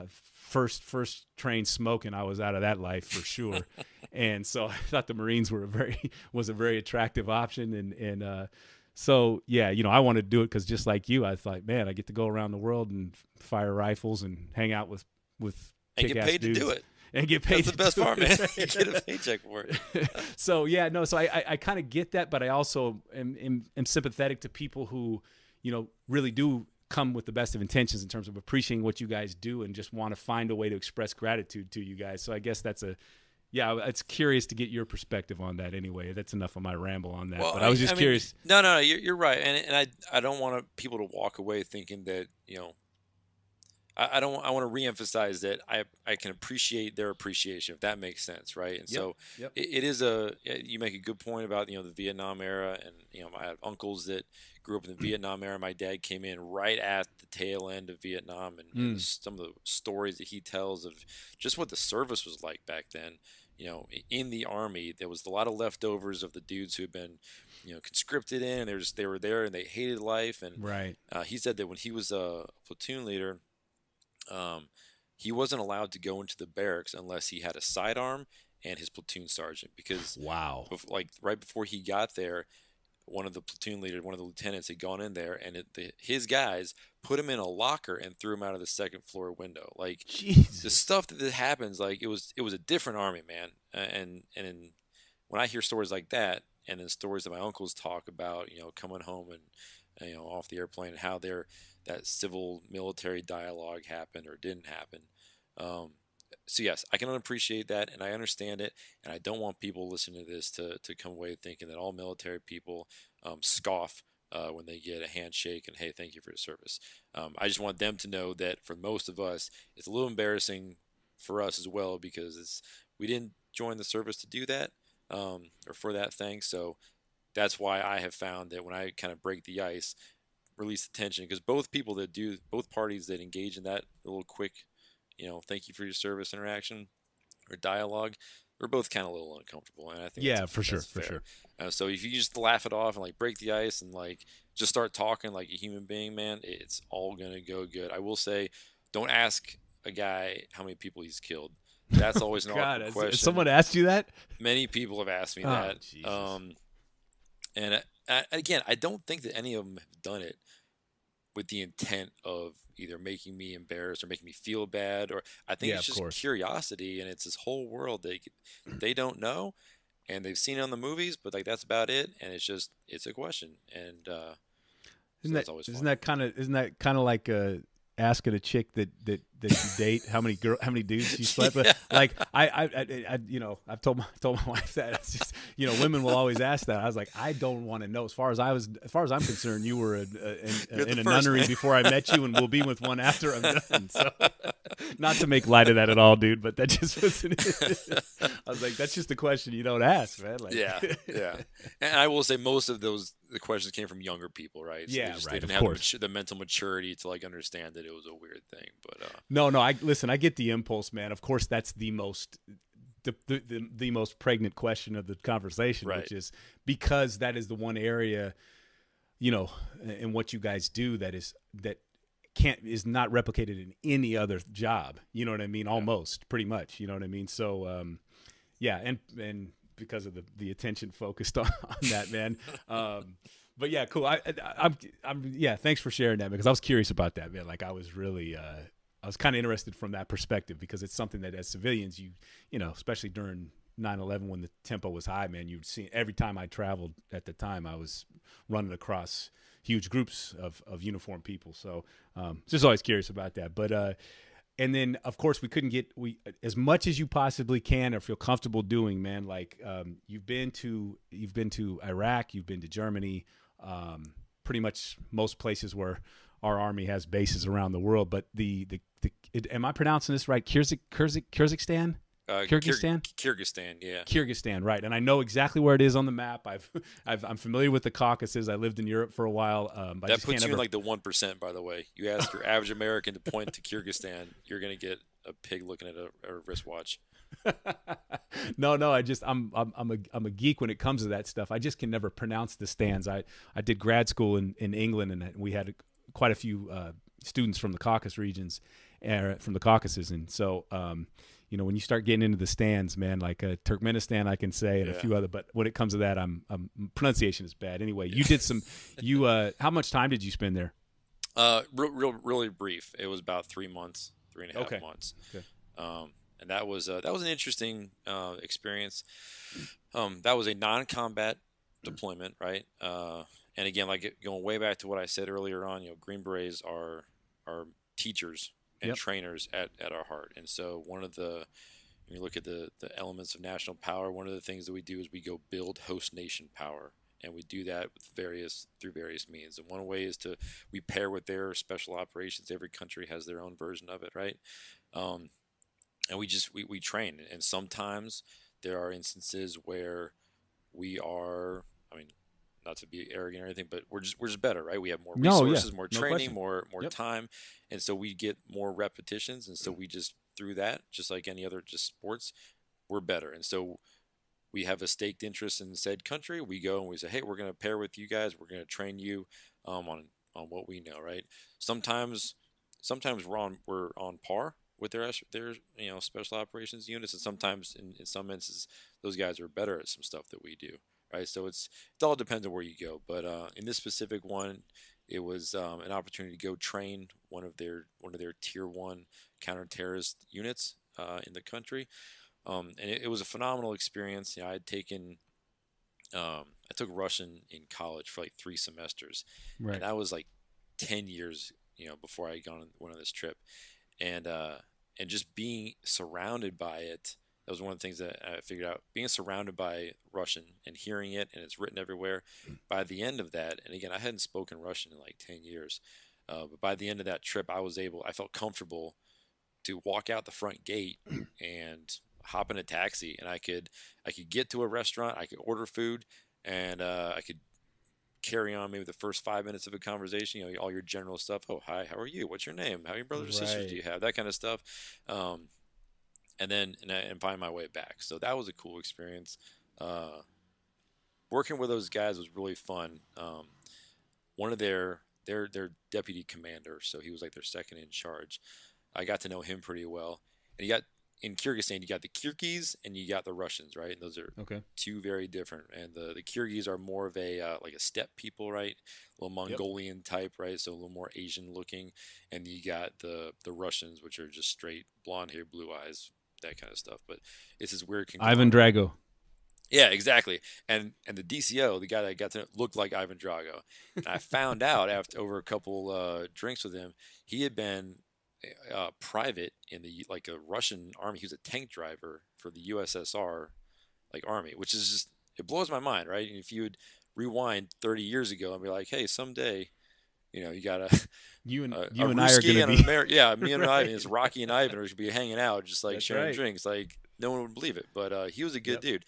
first train smoking. I was out of that life for sure. And so I thought the Marines was a very attractive option. So, yeah, I wanted to do it because just like you, I thought, man, I get to go around the world and fire rifles and hang out with and get paid dudes to do it. And get paid. That's the best part, man. You get a paycheck for it. So, yeah, no, so I kind of get that, but I also am sympathetic to people who, really do come with the best of intentions in terms of appreciating what you guys do and just want to find a way to express gratitude to you guys. So I guess it's curious to get your perspective on that anyway. That's enough of my ramble on that. Well, but I was just curious. No, you're right. And I don't want people to walk away thinking that, I want to reemphasize that I can appreciate their appreciation, if that makes sense. Right. And so it is you make a good point about, the Vietnam era. And, I have uncles that grew up in the Vietnam era. My dad came in right at the tail end of Vietnam, and some of the stories that he tells of just what the service was like back then. In the Army, there was a lot of leftovers of the dudes who had been, conscripted in. They were there and they hated life. And right. He said that when he was a platoon leader, he wasn't allowed to go into the barracks unless he had a sidearm and his platoon sergeant. Because right before he got there, one of the lieutenants had gone in there, and his guys put him in a locker and threw him out of the second floor window. Like, Jesus. The stuff that happens, like it was a different Army, man. And when I hear stories like that, and then stories that my uncles talk about, coming home and off the airplane, and how that civil military dialogue happened or didn't happen. So yes, I can appreciate that, and I understand it, and I don't want people listening to this to come away thinking that all military people scoff when they get a handshake and, hey, thank you for your service. I just want them to know that for most of us, it's a little embarrassing for us as well, because we didn't join the service to do that or for that thing. So that's why I have found that when I kind of break the ice, release the tension, because both parties that engage in that little quick, thank you for your service interaction or dialogue, we're both kind of a little uncomfortable. And I think for sure. So if you just laugh it off and like break the ice and like just start talking like a human being, man, it's all going to go good. I will say, don't ask a guy how many people he's killed. That's always an awkward question. Has someone asked you that? Many people have asked me that. Jesus. And again, I don't think that any of them have done it with the intent of either making me embarrassed or making me feel bad, or I think it's just curiosity, and it's this whole world they don't know, and they've seen it on the movies, but like that's about it, and it's a question, and isn't that kind of like asking a chick that you date how many dudes you slept with? Like I've told my wife that it's just, women will always ask that. I was like, I don't want to know. As far as I'm concerned, you were in a nunnery before I met you, and will be with one after I'm done. So, not to make light of that at all, dude, but that just wasn't it. I was like, that's just a question you don't ask, man. Like, yeah. And I will say most of the questions came from younger people, right? So they didn't have the mental maturity to like understand that it was a weird thing. But no, I get the impulse, man. Of course, that's the most pregnant question of the conversation, right. Which is because that is the one area, in what you guys do that is not replicated in any other job. You know what I mean? Almost, pretty much. You know what I mean? So, and because of the attention focused on that, man. But yeah, cool. Yeah. Thanks for sharing that, because I was curious about that, man. Like I was really, I was kind of interested from that perspective, because it's something that as civilians, you know, especially during 9/11 when the tempo was high, man, you'd see every time I traveled at the time, I was running across huge groups of uniformed people. So just always curious about that. But and then of course we couldn't get as much as you possibly can or feel comfortable doing, man. Like you've been to Iraq, you've been to Germany, pretty much most places where our Army has bases around the world. But am I pronouncing this right? Kyrgyzstan? Kyrgyzstan? Kyrgyzstan, yeah. Kyrgyzstan, right. And I know exactly where it is on the map. I'm familiar with the Caucasus. I lived in Europe for a while. That puts you in like the 1%, by the way. You ask your average American to point to Kyrgyzstan, you're going to get a pig looking at a wristwatch. No, I'm a geek when it comes to that stuff. I just can never pronounce the stands. I did grad school in England, and we had quite a few students from the Caucasus regions, from the Caucasus, and so you know, when you start getting into the stands, man, like Turkmenistan, I can say, and a few other, but when it comes to that, pronunciation is bad. Anyway, you did how much time did you spend there? Really brief. It was about 3 months, 3.5 months. Okay. And that was an interesting experience. That was a non-combat deployment, right? And again, like going way back to what I said earlier on, you know, Green Berets are teachers and trainers at our heart. And so when you look at the elements of national power, one of the things that we do is we go build host nation power. And we do that through various means. And one way is we pair with their special operations. Every country has their own version of it, right? And we train. And sometimes there are instances where we are, I mean, not to be arrogant or anything, but we're just better, right? We have more resources, more training, more time, and so we get more repetitions, and so we just through that, just like any other just sports, we're better, and so we have a staked interest in said country. We go and we say, hey, we're going to pair with you guys. We're going to train you on what we know, right? Sometimes we're on par with their special operations units, and sometimes in some instances those guys are better at some stuff that we do. Right, so it all depends on where you go, but in this specific one, it was an opportunity to go train one of their tier 1 counter-terrorist units in the country, and it was a phenomenal experience. You know, I took Russian in college for like 3 semesters, right. And that was like 10 years, you know, before I went on this trip, and just being surrounded by it. That was one of the things that I figured out, being surrounded by Russian and hearing it, and it's written everywhere. By the end of that, and again, I hadn't spoken Russian in like 10 years, but by the end of that trip, I felt comfortable to walk out the front gate and hop in a taxi, and I could get to a restaurant, I could order food, and I could carry on maybe the first 5 minutes of a conversation, you know, all your general stuff. Oh, hi, how are you? What's your name? How many brothers or sisters do you have? That kind of stuff. And then find my way back. So that was a cool experience. Working with those guys was really fun. One of their deputy commander, so he was like their second in charge. I got to know him pretty well. And in Kyrgyzstan, you got the Kyrgyz and you got the Russians, right? And those are two very different. And the Kyrgyz are more of a like a steppe people, right? A little Mongolian type, right? So a little more Asian looking. And you got the Russians, which are just straight blonde hair, blue eyes, that kind of stuff. But it's this weird Ivan Drago. Yeah, exactly. And the DCO, the guy that I got to know, looked like Ivan Drago. And I found out over a couple drinks with him, he had been private in the a Russian army. He was a tank driver for the USSR army, which is just, it blows my mind, right? And if you would rewind 30 years ago and be like, hey, someday, you know, you got you and I are going to be me and Ivan, it's Rocky and Ivan are going to be hanging out, just like sharing drinks. Like no one would believe it, but he was a good dude.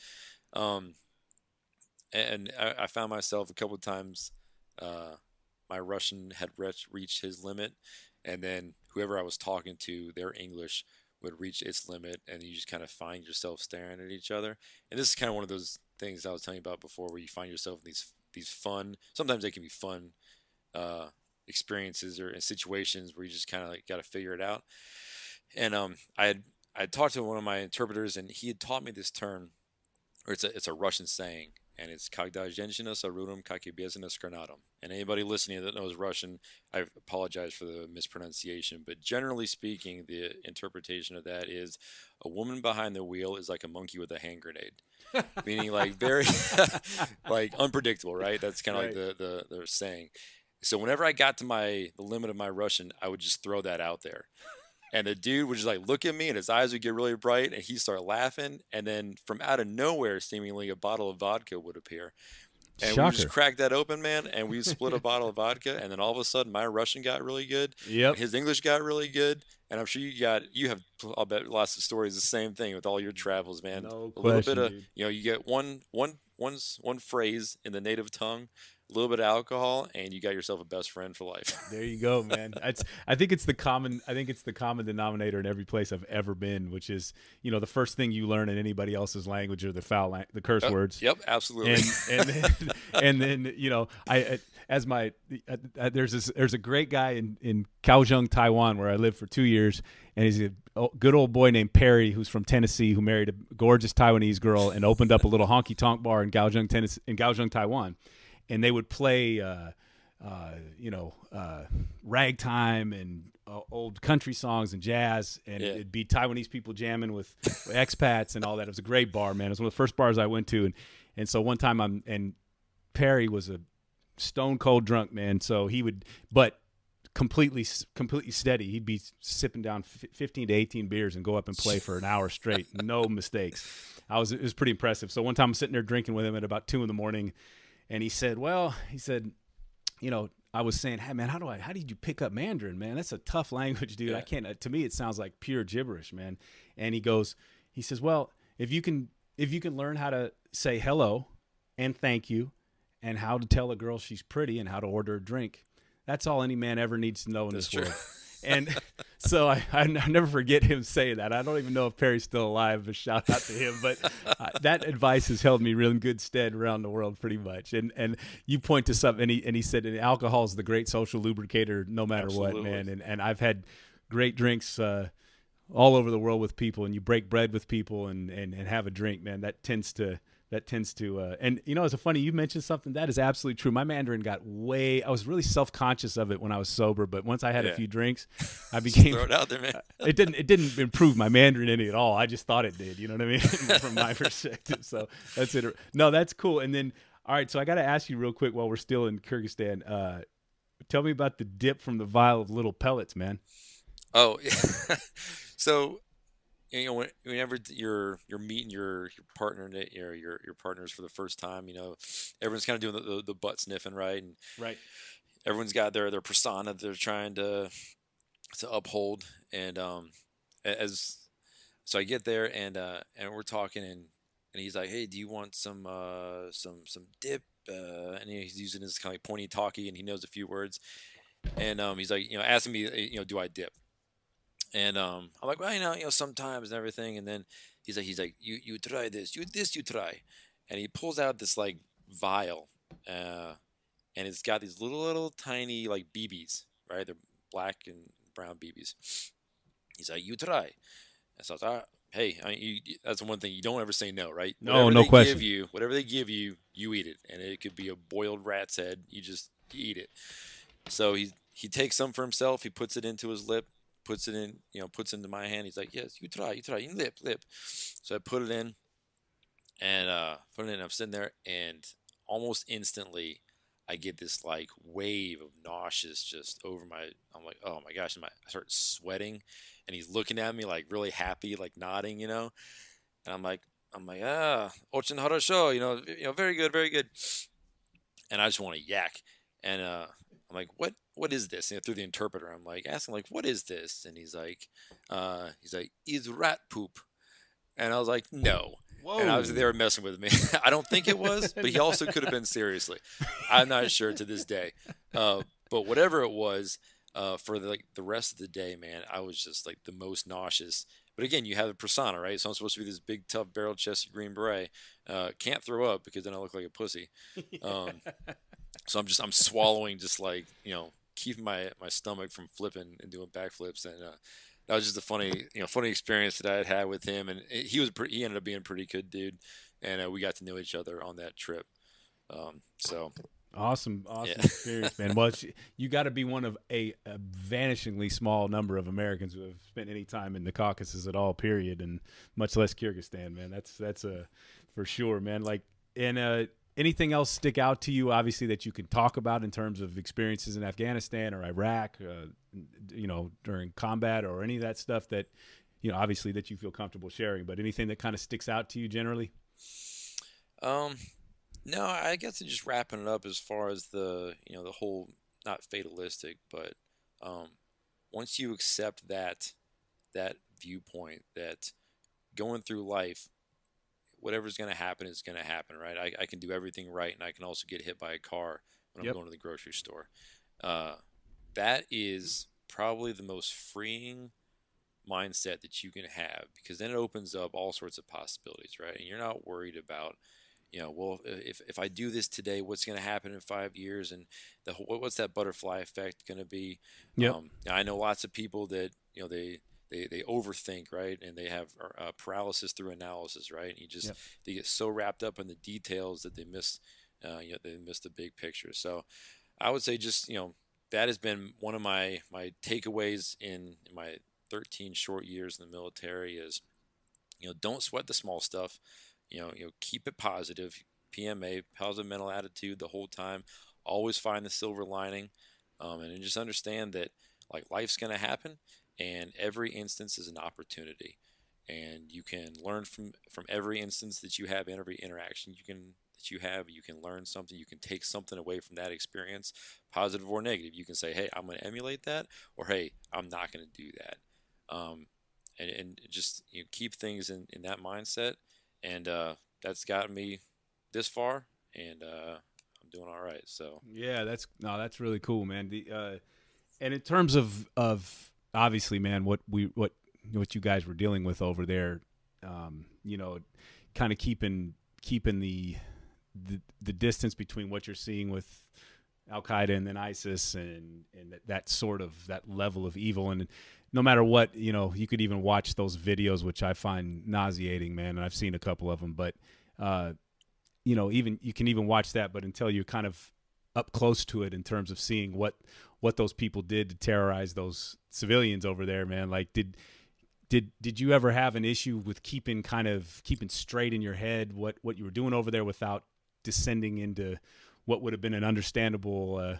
And I found myself a couple of times, my Russian had reached his limit, and then whoever I was talking to, their English would reach its limit, and you just kind of find yourself staring at each other. And this is kind of one of those things I was telling you about before, where you find yourself in these fun, sometimes they can be fun experiences or situations where you just kind of got to figure it out. And I had talked to one of my interpreters, and he had taught me this term or it's a Russian saying, and it's "Когда женщина с оружием, как обязана с гранатом." And anybody listening that knows Russian, I apologize for the mispronunciation, but generally speaking, the interpretation of that is a woman behind the wheel is like a monkey with a hand grenade, meaning like very like unpredictable, right? That's kind of Right. like the saying. So whenever I got to the limit of my Russian, I would just throw that out there. And the dude would just like look at me and his eyes would get really bright and he'd start laughing. And then from out of nowhere, seemingly a bottle of vodka would appear. And we would just Shocker. crack that open, man, and we split a bottle of vodka. And then all of a sudden, my Russian got really good. Yep. His English got really good. And I'm sure you have, I'll bet lots of stories the same thing with all your travels, man. No A little bit question, of, dude. you get one phrase in the native tongue, a little bit of alcohol, and you got yourself a best friend for life. There you go, man. I think it's the common denominator in every place I've ever been, which is, the first thing you learn in anybody else's language are the curse words. Yep, absolutely. And then there's a great guy in Kaohsiung, Taiwan, where I lived for 2 years, and he's a good old boy named Perry, who's from Tennessee, who married a gorgeous Taiwanese girl and opened up a little honky tonk bar in Kaohsiung, Taiwan, and they would play ragtime and old country songs and jazz, and it'd be Taiwanese people jamming with expats and all that. It was a great bar, man. It was one of the first bars I went to, and so one time Perry was a stone cold drunk, man. So he would, but completely steady. He'd be sipping down 15 to 18 beers and go up and play for an hour straight, no mistakes. It was pretty impressive. So one time I'm sitting there drinking with him at about 2 a.m, and he said, I was saying, hey man, how did you pick up Mandarin, man? That's a tough language, dude. Yeah. I can't. To me, it sounds like pure gibberish, man. And he says, well, if you can learn how to say hello and thank you, and how to tell a girl she's pretty and how to order a drink, that's all any man ever needs to know in this world. And so I never forget him saying that. I don't even know if Perry's still alive, but shout out to him. But that advice has held me real in good stead around the world pretty much. And you point to something, and he said alcohol is the great social lubricator no matter Absolutely. what, man. And I've had great drinks all over the world with people, and you break bread with people and have a drink, man. That tends to and it's funny, you mentioned something that is absolutely true. My Mandarin I was really self-conscious of it when I was sober, but once I had a few drinks, I became, throw it out there, man. it didn't improve my Mandarin any at all. I just thought it did, you know what I mean? From my perspective. So that's it. No, that's cool. And then, all right, so I got to ask you real quick while we're still in Kyrgyzstan, tell me about the dip from the vial of little pellets, man. Oh, so whenever you're meeting your partner, your partners for the first time, everyone's kind of doing the butt sniffing, right? And Right. everyone's got their persona that they're trying to uphold, and so I get there and we're talking, and he's like, hey, do you want some dip? And he's using his kind of like pointy talkie, and he knows a few words, and he's like, asking me, do I dip? And I'm like, well, sometimes and everything. And then he's like, you try this, you try. And he pulls out this like vial, and it's got these little tiny like BBs, right? They're black and brown BBs. He's like, you try. And so I thought, hey, that's one thing, you don't ever say no, right? No, no question. Whatever they give you, you eat it, and it could be a boiled rat's head. You eat it. So he takes some for himself. He puts it into his lip. Puts it into my hand. He's like, yes, you try, in lip. So I put it in, and I'm sitting there, and almost instantly, I get this like wave of nauseous just over I'm like, oh my gosh, I start sweating, and he's looking at me like really happy, like nodding, and I'm like, очень хорошо, very good, very good, and I just want to yak, and I'm like, what is this? And through the interpreter, I'm like asking, like, what is this? And he's like, is rat poop? And I was like, no. Whoa. And they were messing with me. I don't think it was, but he also could have been seriously. I'm not sure to this day. But whatever it was, for the rest of the day, man, I was just like the most nauseous. But again, you have a persona, right? So I'm supposed to be this big, tough, barrel-chested Green Beret. Can't throw up because then I look like a pussy. So I'm swallowing, just like, keeping my stomach from flipping and doing backflips. And that was just a funny experience that I had with him, and he ended up being a pretty good dude, and we got to know each other on that trip. So Awesome yeah, experience, man. Well, you got to be one of a vanishingly small number of Americans who have spent any time in the Caucasus at all, period, and much less Kyrgyzstan, man. That's a for sure, man. Like, and anything else stick out to you, obviously, that you can talk about in terms of experiences in Afghanistan or Iraq, during combat or any of that stuff that, obviously that you feel comfortable sharing, but anything that kind of sticks out to you generally? um, no, I guess just wrapping it up as far as the whole, not fatalistic, but um, once you accept that viewpoint that going through life, whatever's going to happen is going to happen, right? I can do everything right, and I can also get hit by a car when I'm Yep. going to the grocery store. Uh, that is probably the most freeing mindset that you can have, because then it opens up all sorts of possibilities, right? And you're not worried about, well, if I do this today, what's going to happen in 5 years, and what's that butterfly effect going to be? Yep. I know lots of people that they overthink, right, and they have paralysis through analysis, right? And Yep. they get so wrapped up in the details that they miss they miss the big picture. So I would say just that has been one of my takeaways in my 13 short years in the military is, don't sweat the small stuff. Keep it positive. PMA, positive mental attitude the whole time. Always find the silver lining, and then just understand that like life's going to happen, and every instance is an opportunity, and you can learn from every instance that you have, and every interaction you have. You can learn something. You can take something away from that experience, positive or negative. You can say, hey, I'm going to emulate that, or hey, I'm not going to do that. And just keep things in that mindset, and that's gotten me this far, and I'm doing all right. So Yeah, that's really cool, man. And in terms of obviously, man, what you guys were dealing with over there, kind of keeping the distance between what you're seeing with Al Qaeda and then ISIS, and that sort of that level of evil. And no matter what, you could even watch those videos, which I find nauseating, man. And I've seen a couple of them, but even you can even watch that, but until you're kind of up close to it in terms of seeing what those people did to terrorize those civilians over there, man. Like, did you ever have an issue with keeping straight in your head what you were doing over there without descending into what would have been an understandable,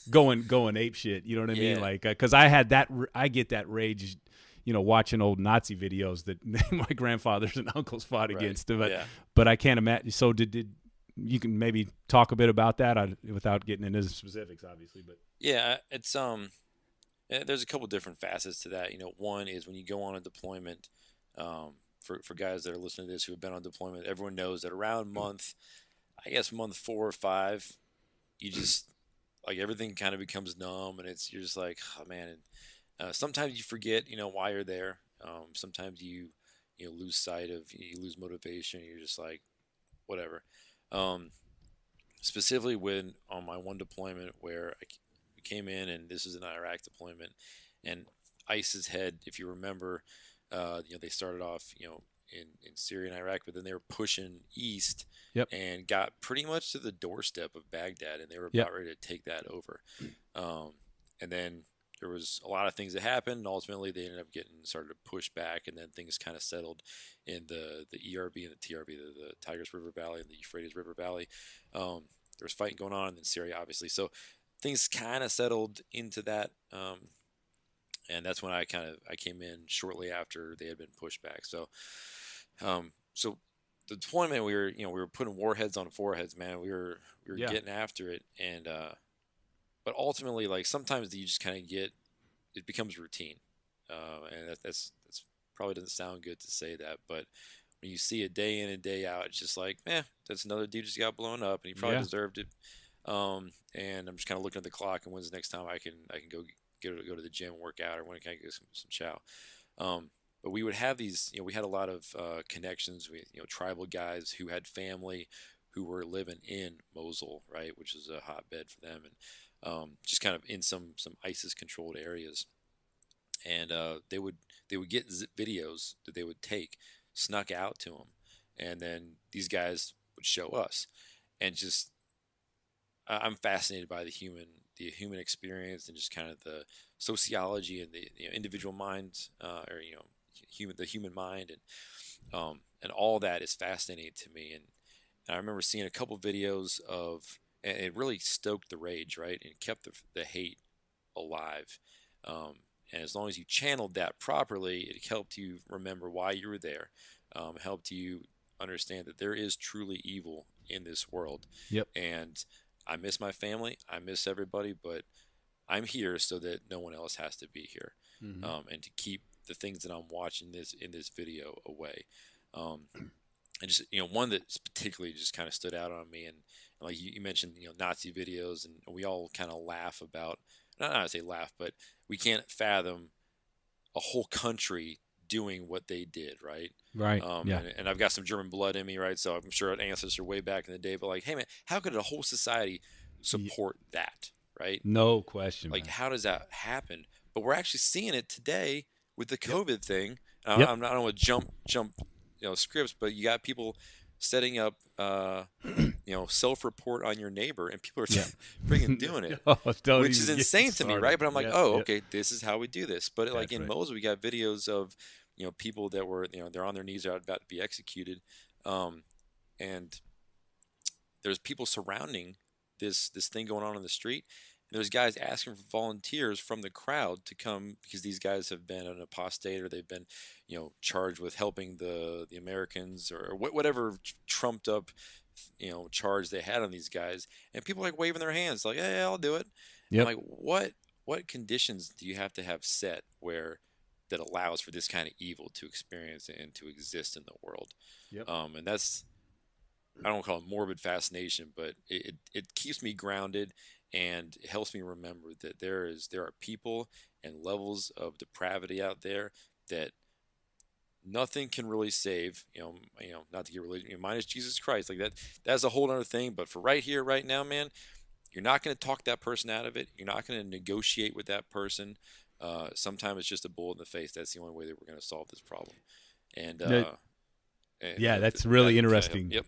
going ape shit? You know what I mean? yeah, Like, because I get that rage, watching old Nazi videos that my grandfathers and uncles fought right, against. yeah. But I can't imagine. So did you can maybe talk a bit about that without getting into specifics, obviously, but Yeah, it's there's a couple different facets to that. One is when you go on a deployment. For guys that are listening to this who have been on deployment, everyone knows that around month 4 or 5, you just like everything kind of becomes numb, and you're just like, oh man. And sometimes you forget, why you're there. Sometimes you lose sight of, you lose motivation. You're just like, whatever. Um, Specifically when on my one deployment where we came in, and this is an Iraq deployment, and ISIS had, if you remember, they started off, in Syria and Iraq, but then they were pushing east yep, and got pretty much to the doorstep of Baghdad, and they were yep, about ready to take that over. And then there was a lot of things that happened, and ultimately they ended up started to push back, and then things kind of settled in the ERB and the TRB, the Tigris River Valley and the Euphrates River Valley. There was fighting going on in Syria, obviously, so things kind of settled into that. And that's when I came in shortly after they had been pushed back. So the deployment, we were putting warheads on foreheads, man. We were yeah, getting after it, and but ultimately, like sometimes you just kind of it becomes routine, and that's probably doesn't sound good to say that, but when you see it day in and day out, it's just like, that's another dude just got blown up, and he probably yeah, deserved it. And I'm just kind of looking at the clock and when's the next time I can go go to the gym and work out, or when can I get some chow. But we would have these, we had a lot of connections with, tribal guys who had family who were living in Mosul, right, which is a hotbed for them, and just kind of in some ISIS controlled areas. and they would get videos that they would take, snuck out to them, and then these guys would show us, and just I'm fascinated by the human experience and just kind of the sociology and the individual mind, or the human mind, and all that is fascinating to me. And I remember seeing a couple videos of, and it really stoked the rage, right, and kept the hate alive. And as long as you channeled that properly, it helped you remember why you were there, helped you understand that there is truly evil in this world. Yep. And I miss my family, I miss everybody, but I'm here so that no one else has to be here, and to keep the things that I'm watching in this video away. And just one that particularly just kind of stood out on me, and like you mentioned, Nazi videos, and we all kind of laugh about, not to say laugh, but we can't fathom a whole country doing what they did, right? Right. Yeah. And I've got some German blood in me, right? So I'm sure an ancestor way back in the day, but like, hey man, how could a whole society support that, right? No question. Like, man. how does that happen? But we're actually seeing it today with the COVID thing. Yep. I don't want to jump scripts, but you got people setting up self-report on your neighbor, and people are freaking doing it, which is insane to me, right? But I'm like, okay, this is how we do this. But like in Mosul, we got videos of people that were they're on their knees, they're about to be executed, and there's people surrounding this thing going on in the street. There's guys asking for volunteers from the crowd to come, because these guys have been an apostate, or they've been, charged with helping the Americans, or whatever trumped up, charge they had on these guys. And people like waving their hands, like, "Hey, I'll do it." Yep. I'm like, what conditions do you have to have set that allows for this kind of evil to experience and to exist in the world? Yep. And that's, I don't call it morbid fascination, but it keeps me grounded. And it helps me remember that there are people and levels of depravity out there that nothing can really save. Not to get religion, minus Jesus Christ. Like that's a whole other thing. But for right here, right now, man, you're not going to talk that person out of it. You're not going to negotiate with that person. Sometimes it's just a bullet in the face. That's the only way that we're going to solve this problem. And that's really interesting. Yep.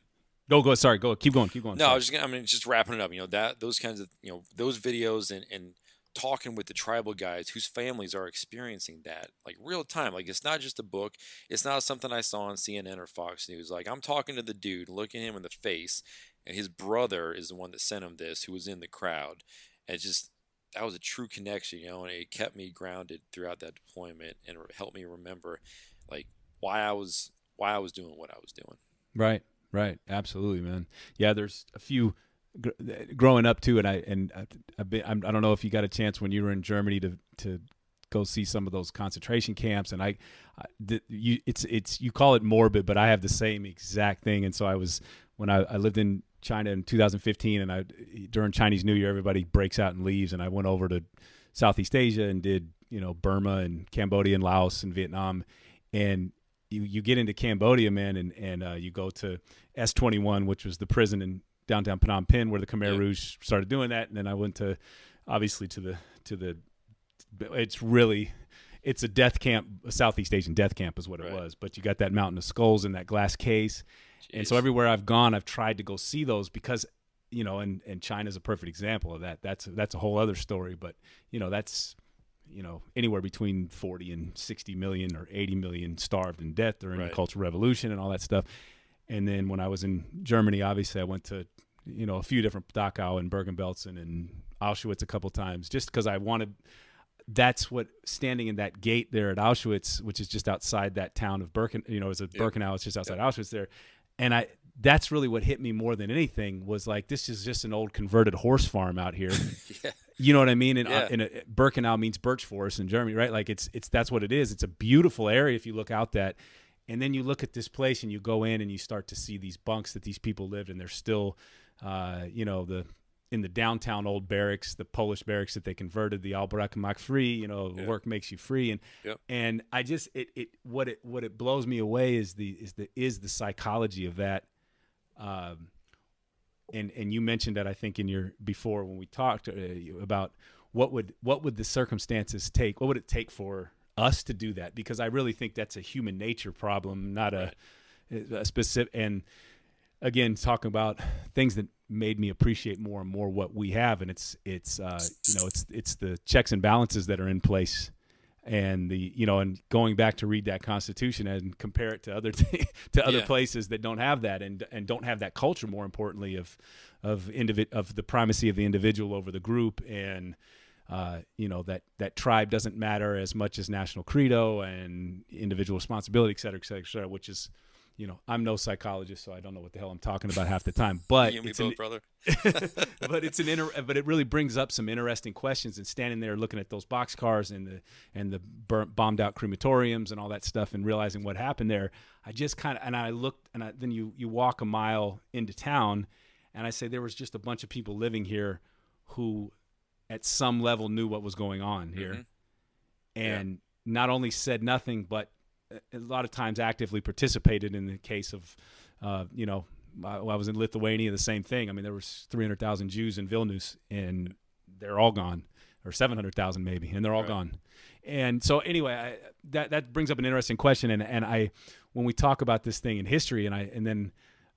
Go. Sorry. Go. Keep going. No, I was just just wrapping it up. That those kinds of those videos and talking with the tribal guys whose families are experiencing that like real time. Like, it's not just a book. It's not something I saw on CNN or Fox News. Like, I'm talking to the dude, looking him in the face, and his brother is the one that sent him this, who was in the crowd. And that was a true connection, and it kept me grounded throughout that deployment, and helped me remember like why I was doing what I was doing. Right. Absolutely, man. Yeah, there's a few growing up too, and I don't know if you got a chance when you were in Germany to go see some of those concentration camps, and you call it morbid, but I have the same exact thing. And so when I lived in China in 2015, and during Chinese New Year, everybody breaks out and leaves, and I went over to Southeast Asia and did Burma and Cambodia and Laos and Vietnam, and you get into Cambodia, man, and you go to S21, which was the prison in downtown Phnom Penh where the Khmer Rouge started doing that. And then I went to the it's a death camp, a Southeast Asian death camp is what it was. But you got that mountain of skulls and that glass case. Jeez. And so everywhere I've gone, I've tried to go see those because, and China's a perfect example of that. That's a whole other story. But, that's, anywhere between 40 and 60 million or 80 million starved in death during the Cultural Revolution and all that stuff. And then when I was in Germany, obviously I went to, a few different Dachau and Bergen-Belsen and Auschwitz a couple times, just because I wanted, that's what, standing in that gate there at Auschwitz, which is just outside that town of Birkenau, it's just outside Auschwitz there. And that's really what hit me more than anything, was like, this is just an old converted horse farm out here. You know what I mean? And Birkenau means birch forest in Germany, right? Like that's what it is. It's a beautiful area if you look out that. And then you look at this place and you go in and you start to see these bunks that these people lived in. They're still, in the downtown old barracks, the Polish barracks that they converted, the Albrecht macht free, work makes you free. And I just, what it blows me away is the psychology of that. And you mentioned that, I think, before when we talked about what would the circumstances take, what would it take for us to do that, because I really think that's a human nature problem, not a specific. And again, talking about things that made me appreciate more and more what we have, and it's the checks and balances that are in place, and and going back to read that Constitution and compare it to other other places that don't have that, and don't have that culture, more importantly, of the primacy of the individual over the group, and that tribe doesn't matter as much as national credo and individual responsibility, et cetera, et cetera, et cetera, which is, I'm no psychologist, so I don't know what the hell I'm talking about half the time. But you and me both, brother. but but it really brings up some interesting questions. And standing there looking at those boxcars and the bombed out crematoriums and all that stuff, and realizing what happened there, I just I looked, and then you walk a mile into town, and I say there was just a bunch of people living here who, at some level, knew what was going on here, and not only said nothing, but a lot of times actively participated. In the case of, I was in Lithuania, the same thing. I mean, there was 300,000 Jews in Vilnius, and they're all gone, or 700,000 maybe, and they're all gone. And so anyway, that brings up an interesting question. And when we talk about this thing in history, and then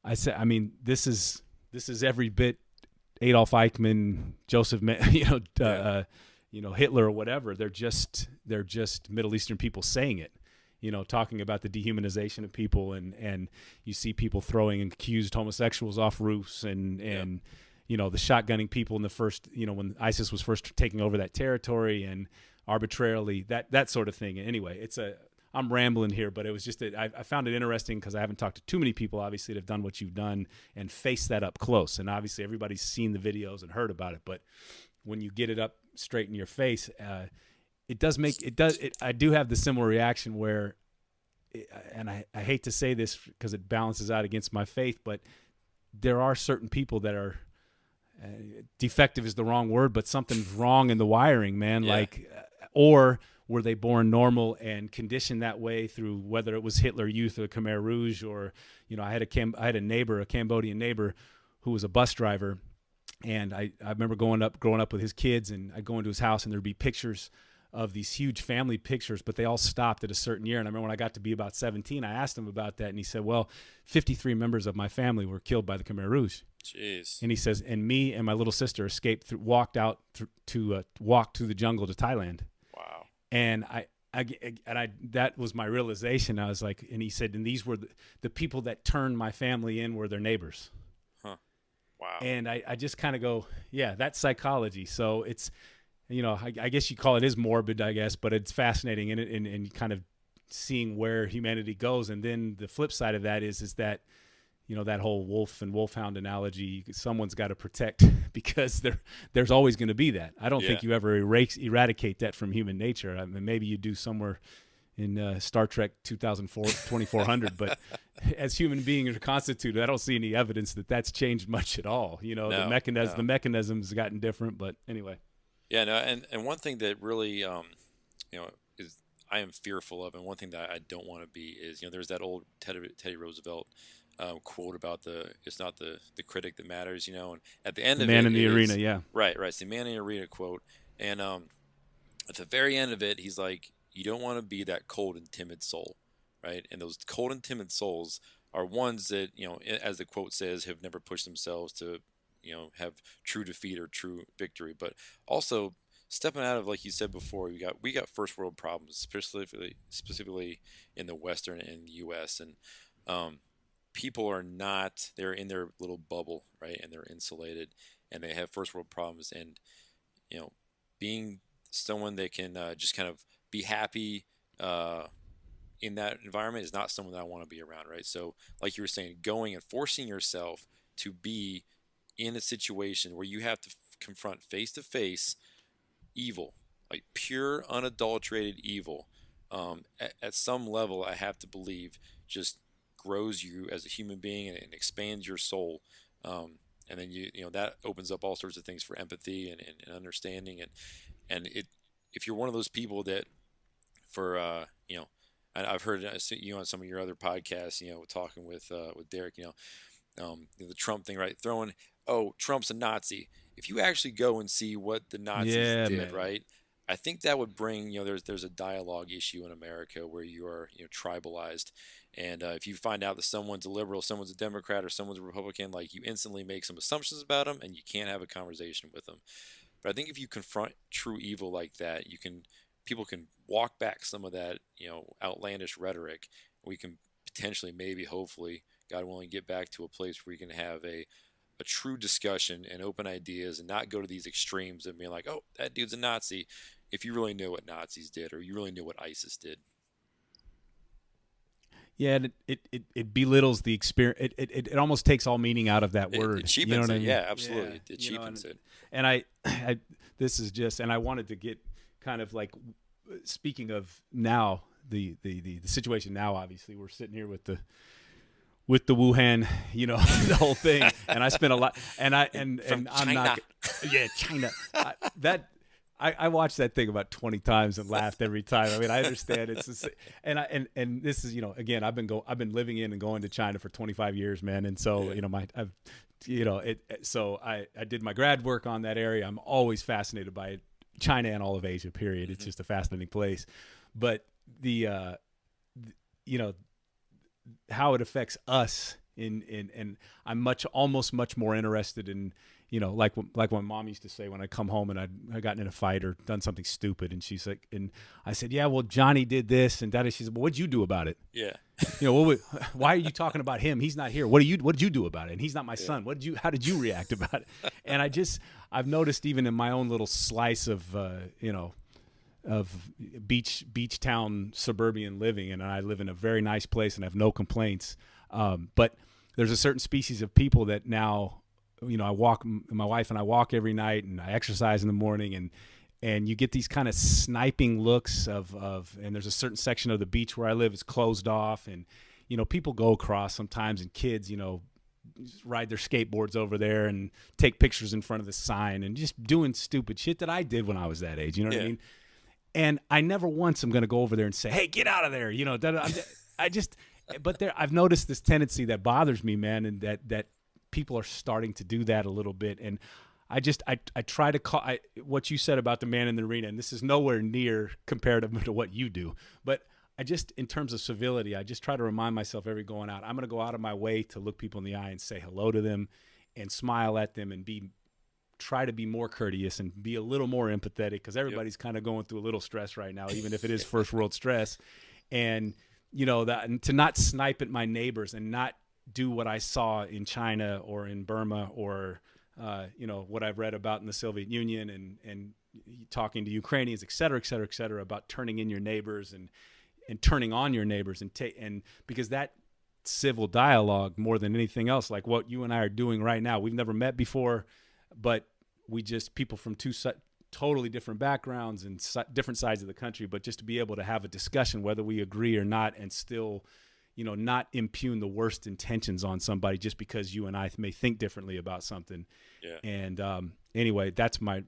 I said, I mean, this is every bit Adolf Eichmann, Joseph, Hitler or whatever. They're just Middle Eastern people saying it. Talking about the dehumanization of people, and you see people throwing accused homosexuals off roofs, and the shotgunning people in the first, when ISIS was first taking over that territory, and arbitrarily that sort of thing. Anyway, I'm rambling here, but it was just I found it interesting because I haven't talked to too many people, obviously, that have done what you've done and faced that up close. And obviously everybody's seen the videos and heard about it, but when you get it up straight in your face, I do have the similar reaction where, and I hate to say this because it balances out against my faith, but there are certain people that are, defective is the wrong word, but something's wrong in the wiring, man. Yeah. Or were they born normal and conditioned that way through, whether it was Hitler Youth or Khmer Rouge, or, I had a Cambodian neighbor who was a bus driver, and I remember growing up with his kids, and I'd go into his house and there'd be pictures of these huge family pictures, but they all stopped at a certain year. And I remember when I got to be about 17, I asked him about that, and he said, well, 53 members of my family were killed by the Khmer Rouge. Jeez. And he says, and me and my little sister escaped, walked through the jungle to Thailand. Wow. And that was my realization. I was like, and he said, and these were the people that turned my family in were their neighbors. Huh. Wow. And I just kind of go, yeah, that's psychology. So it's, I guess you call it is morbid, I guess, but it's fascinating and kind of seeing where humanity goes. And then the flip side of that is that, that whole wolf and wolfhound analogy, someone's got to protect, because there's always going to be that. I don't think you ever eradicate that from human nature. I mean, maybe you do somewhere in Star Trek 2400, but as human beings are constituted, I don't see any evidence that that's changed much at all. The mechanism's gotten different, but anyway. Yeah, no, and one thing that really, is I am fearful of, and one thing that I don't want to be is, there's that old Teddy Roosevelt quote about it's not the critic that matters, and at the end of it, man in the arena, yeah, right, it's the man in the arena quote, and at the very end of it, he's like, you don't want to be that cold and timid soul, right? And those cold and timid souls are ones that, as the quote says, have never pushed themselves to have true defeat or true victory, but also stepping out of, like you said before, we got first world problems, specifically in the Western and the U.S. and people are not, they're in their little bubble, right, and they're insulated, and they have first world problems, and being someone that can just kind of be happy in that environment is not someone that I want to be around, right? So, like you were saying, going and forcing yourself to be in a situation where you have to confront face-to-face evil, like pure, unadulterated evil, at some level, I have to believe, just grows you as a human being and expands your soul. And then that opens up all sorts of things for empathy and understanding. And if you're one of those people that, I've heard you on some of your other podcasts, talking with Derek, the Trump thing, right? Trump's a Nazi. If you actually go and see what the Nazis did, man. Right? I think that would bring, there's a dialogue issue in America where you are, tribalized. And if you find out that someone's a liberal, someone's a Democrat, or someone's a Republican, like you instantly make some assumptions about them and you can't have a conversation with them. But I think if you confront true evil like that, people can walk back some of that, outlandish rhetoric. We can potentially, maybe, hopefully, God willing, get back to a place where you can have a true discussion and open ideas and not go to these extremes of being like, oh, that dude's a Nazi, if you really knew what Nazis did or you really knew what ISIS did. Yeah, and it belittles the experience. It almost takes all meaning out of that word. It cheapens you know what it. I mean? Yeah, absolutely. It cheapens it. And I this is just, and I wanted to get kind of like, speaking of now, the situation now, obviously we're sitting here with the Wuhan, the whole thing, and I spent a lot, and I'm not, China. I watched that thing about 20 times and laughed every time. I mean, I understand and this is, again, I've been living in and going to China for 25 years, man, and so so I did my grad work on that area. I'm always fascinated by it, China and all of Asia. Period. It's just a fascinating place, but how it affects us and I'm almost much more interested in, like when Mom used to say when I come home and I gotten in a fight or done something stupid, and she's like, and I said, yeah, well, Johnny did this and that. She said, well, what'd you do about it? Yeah. Why are you talking about him? He's not here. What did you do about it? And he's not my son. How did you react about it? And I've noticed even in my own little slice of, of beach town suburban living, and I live in a very nice place and have no complaints. But there's a certain species of people that now, my wife and I walk every night and I exercise in the morning, and you get these kind of sniping looks and there's a certain section of the beach where I live is closed off, and, people go across sometimes, and kids, ride their skateboards over there and take pictures in front of the sign and just doing stupid shit that I did when I was that age. You know what I mean? And I never once am going to go over there and say, hey, get out of there. But I've noticed this tendency that bothers me, man, and that people are starting to do that a little bit. And I try to call what you said about the man in the arena, and this is nowhere near comparative to what you do, but in terms of civility, I just try to remind myself every going out, I'm going to go out of my way to look people in the eye and say hello to them and smile at them and try to be more courteous and be a little more empathetic, because everybody's kind of going through a little stress right now, even if it is first world stress. And, and to not snipe at my neighbors and not do what I saw in China or in Burma or, what I've read about in the Soviet Union and talking to Ukrainians, et cetera, about turning in your neighbors and turning on your neighbors and because that civil dialogue, more than anything else, like what you and I are doing right now, we've never met before, but people from two totally different backgrounds and different sides of the country, but just to be able to have a discussion, whether we agree or not, and still, not impugn the worst intentions on somebody just because you and I may think differently about something. Yeah. And anyway,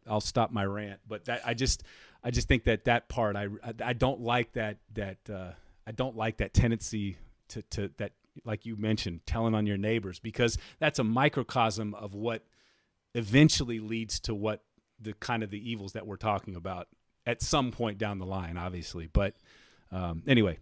I'll stop my rant, but I just think that part, I don't like that I don't like that tendency to that, like you mentioned, telling on your neighbors, because that's a microcosm of what eventually leads to what the kind of the evils that we're talking about at some point down the line, obviously. But anyway,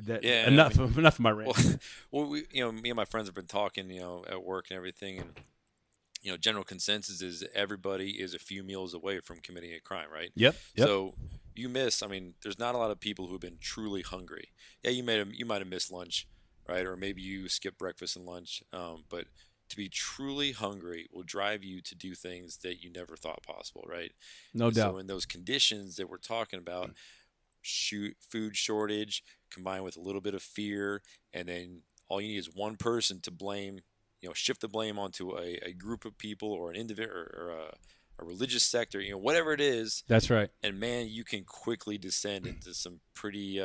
enough of my rant. Well, me and my friends have been talking, at work and everything, and general consensus is everybody is a few meals away from committing a crime, right? Yep. So there's not a lot of people who've been truly hungry. Yeah, you might have missed lunch, right? Or maybe you skipped breakfast and lunch, but to be truly hungry will drive you to do things that you never thought possible, right? No doubt. So in those conditions that we're talking about, food shortage combined with a little bit of fear, and then all you need is one person to blame, shift the blame onto a group of people or an individual or a religious sector, whatever it is. That's right. And man, you can quickly descend into some pretty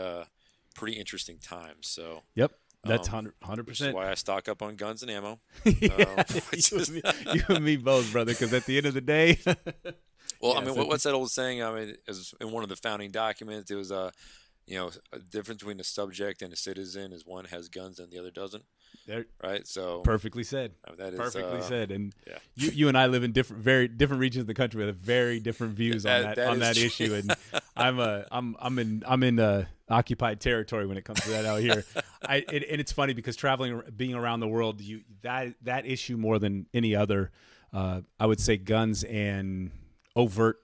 interesting times. So yep. That's 100%. Which is why I stock up on guns and ammo. Yeah, you and me both, brother, because at the end of the day. Well, I mean, what's that old saying? I mean, as in one of the founding documents, it was a difference between a subject and a citizen is one has guns and the other doesn't. right? So perfectly said. That is perfectly said. And yeah. you and I live in very different regions of the country with very different views on that issue. And I'm in occupied territory when it comes to that out here. And it's funny because being around the world, that issue more than any other, I would say guns and overt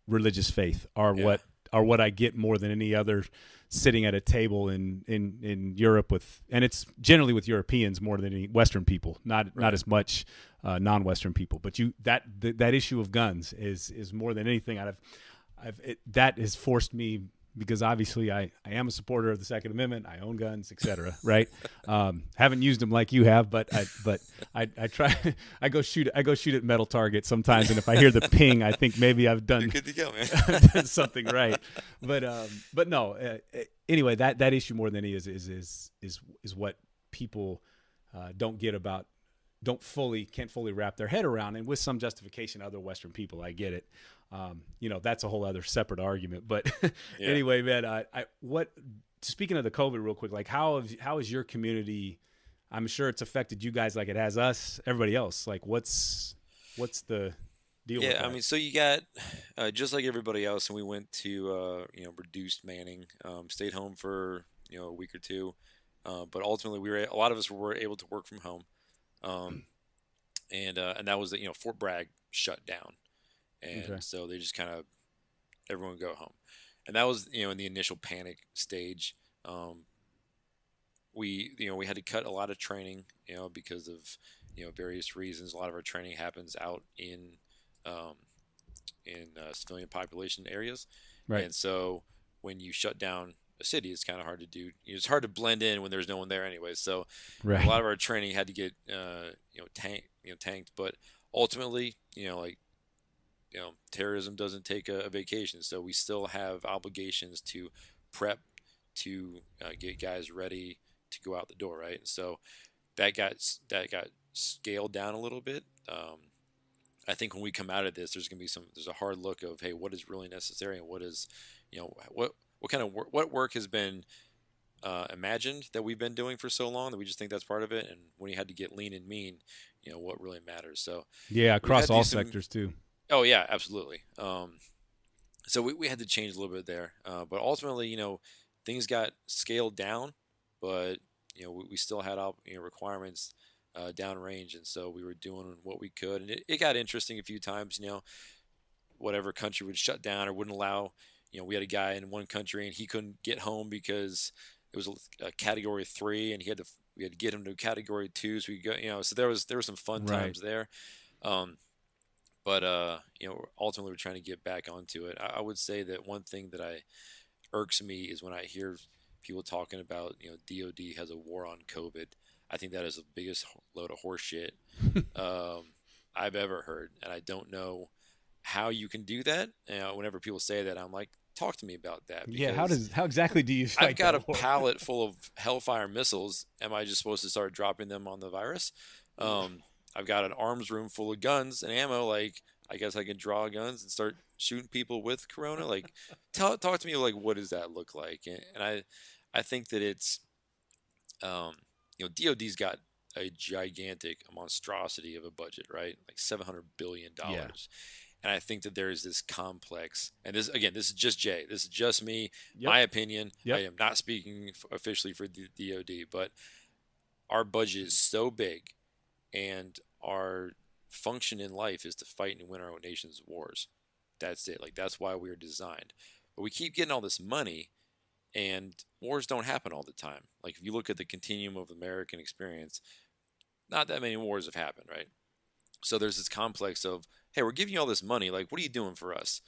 religious faith are what I get more than any other sitting at a table in Europe and it's generally with Europeans more than any Western people, not as much non-Western people. But that issue of guns is more than anything that has forced me, because obviously I am a supporter of the Second Amendment. I own guns, etc. Right? Haven't used them like you have, but I try. I go shoot at metal targets sometimes, and if I hear the ping, I think maybe I've done, you're good to go, man. I've done something right. But no. Anyway, that issue more than any is what people don't get about. Can't fully wrap their head around, and with some justification, other Western people, I get it. That's a whole other separate argument. But anyway, man, speaking of the COVID real quick, like how is your community? I'm sure it's affected you guys like it has us, everybody else. Like what's the deal with that? Yeah, I mean, so you got just like everybody else, and we went to reduced manning, stayed home for a week or two, but ultimately a lot of us were able to work from home, and that was Fort Bragg shut down. And so they just kind of everyone go home, and that was in the initial panic stage. We had to cut a lot of training because of various reasons. A lot of our training happens out in civilian population areas, right? And so when you shut down a city, it's kind of hard to do. It's hard to blend in when there's no one there anyway. So a lot of our training had to get tanked, but ultimately terrorism doesn't take a vacation, so we still have obligations to prep to get guys ready to go out the door, right? And so that got scaled down a little bit. I think when we come out of this, there's a hard look of, hey, what is really necessary, and what is what kind of what work has been imagined that we've been doing for so long that we just think that's part of it, and when you had to get lean and mean, what really matters. So across all sectors too. Oh yeah, absolutely. So we had to change a little bit there, but ultimately, things got scaled down, but we still had requirements downrange, and so we were doing what we could, and it got interesting a few times. Whatever country would shut down or wouldn't allow. We had a guy in one country and he couldn't get home because it was a Category 3, and we had to get him to a Category 2, so we go. So there were some fun times there. But ultimately we're trying to get back onto it. I would say that one thing that irks me is when I hear people talking about, DOD has a war on COVID. I think that is the biggest load of horse shit I've ever heard, and I don't know how you can do that. Whenever people say that, I'm like, talk to me about that. Yeah, how exactly do you fight? I've got a pallet full of Hellfire missiles. Am I just supposed to start dropping them on the virus? I've got an arms room full of guns and ammo. Like, I guess I can draw guns and start shooting people with Corona. Like, talk to me. Like, what does that look like? And I think that it's, DOD's got a gigantic monstrosity of a budget, right? Like $700 billion. Yeah. And I think that there is this complex, and this is just Jay. This is just me, my opinion. Yep. I am not speaking officially for the DOD, but our budget is so big, and our function in life is to fight and win our own nation's wars. That's it. Like, that's why we are designed. But we keep getting all this money, and wars don't happen all the time. Like, if you look at the continuum of the American experience, not that many wars have happened, right? So there's this complex of, hey, we're giving you all this money. Like, what are you doing for us?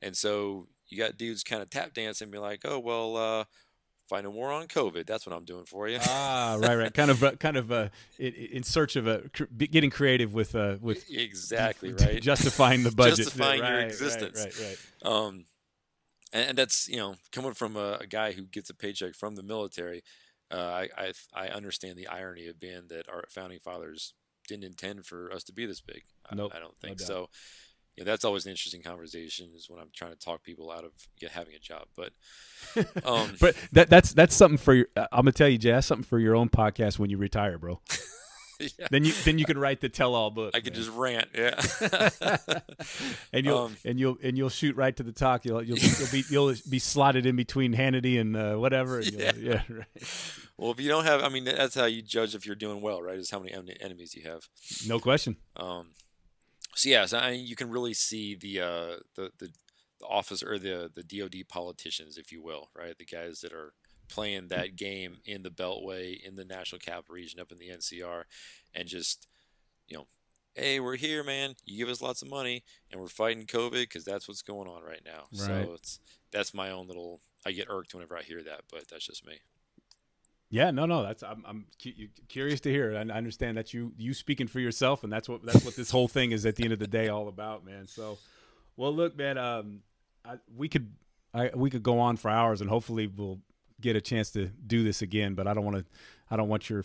And so you got dudes kind of tap dancing and be like, oh, well, fighting a war on COVID. That's what I'm doing for you. Right. Kind of in search of getting creative with exactly right. Justifying the budget, justifying your existence. Right. And that's coming from a guy who gets a paycheck from the military. I understand the irony of being that our founding fathers didn't intend for us to be this big. I don't think so. yeah, that's always an interesting conversation is when I'm trying to talk people out of having a job. But but that's something for your. I'm gonna tell you, Jay, that's something for your own podcast when you retire, bro. yeah. Then you can write the tell-all book. I could just rant, yeah. and you'll shoot right to the talk. You'll be slotted in between Hannity and whatever. And yeah, right. Well, if you don't have, I mean, that's how you judge if you're doing well, right? Is how many enemies you have. No question. So yeah, so you can really see the office or the DoD politicians, if you will, right? The guys that are playing that game in the Beltway, in the National Capital Region, up in the NCR, and just, hey, we're here, man. You give us lots of money, and we're fighting COVID because that's what's going on right now. Right. So that's my own little. I get irked whenever I hear that, but that's just me. Yeah, no. That's I'm curious to hear. I understand that you speaking for yourself, and that's what this whole thing is at the end of the day all about, man. So, well, look, man, we could go on for hours, and hopefully we'll get a chance to do this again. But I don't want your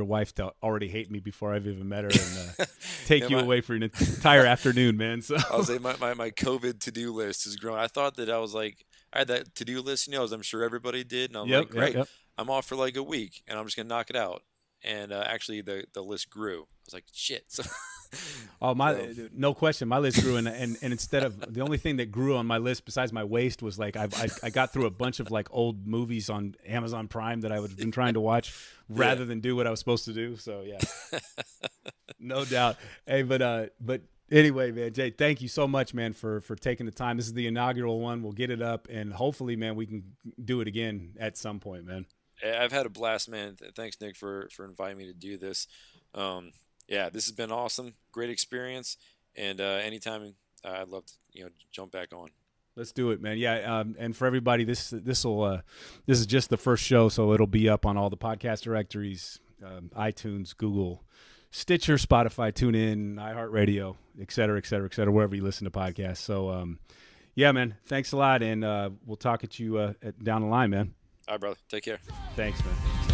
wife to already hate me before I've even met her and take you away for an entire afternoon, man. So I'll say my COVID to-do list is growing. I thought that I had that to-do list, as I'm sure everybody did, and I'm like, great. Yep. I'm off for like a week, and I'm just gonna knock it out. And actually, the list grew. I was like, shit. So, no question, my list grew, and instead of the only thing that grew on my list besides my waist was like I got through a bunch of like old movies on Amazon Prime that I would have been trying to watch rather than do what I was supposed to do. So yeah, no doubt. Hey, but anyway, man, Jay, thank you so much, man, for taking the time. This is the inaugural one. We'll get it up, and hopefully, man, we can do it again at some point, man. I've had a blast, man. Thanks, Nick, for inviting me to do this. Yeah, this has been awesome. Great experience. And anytime I'd love to, jump back on. Let's do it, man. Yeah, and for everybody, this is just the first show, so it'll be up on all the podcast directories, iTunes, Google, Stitcher, Spotify, TuneIn, iHeartRadio, et cetera, wherever you listen to podcasts. So, yeah, man, thanks a lot, and we'll talk at you down the line, man. All right, brother. Take care. Thanks, man.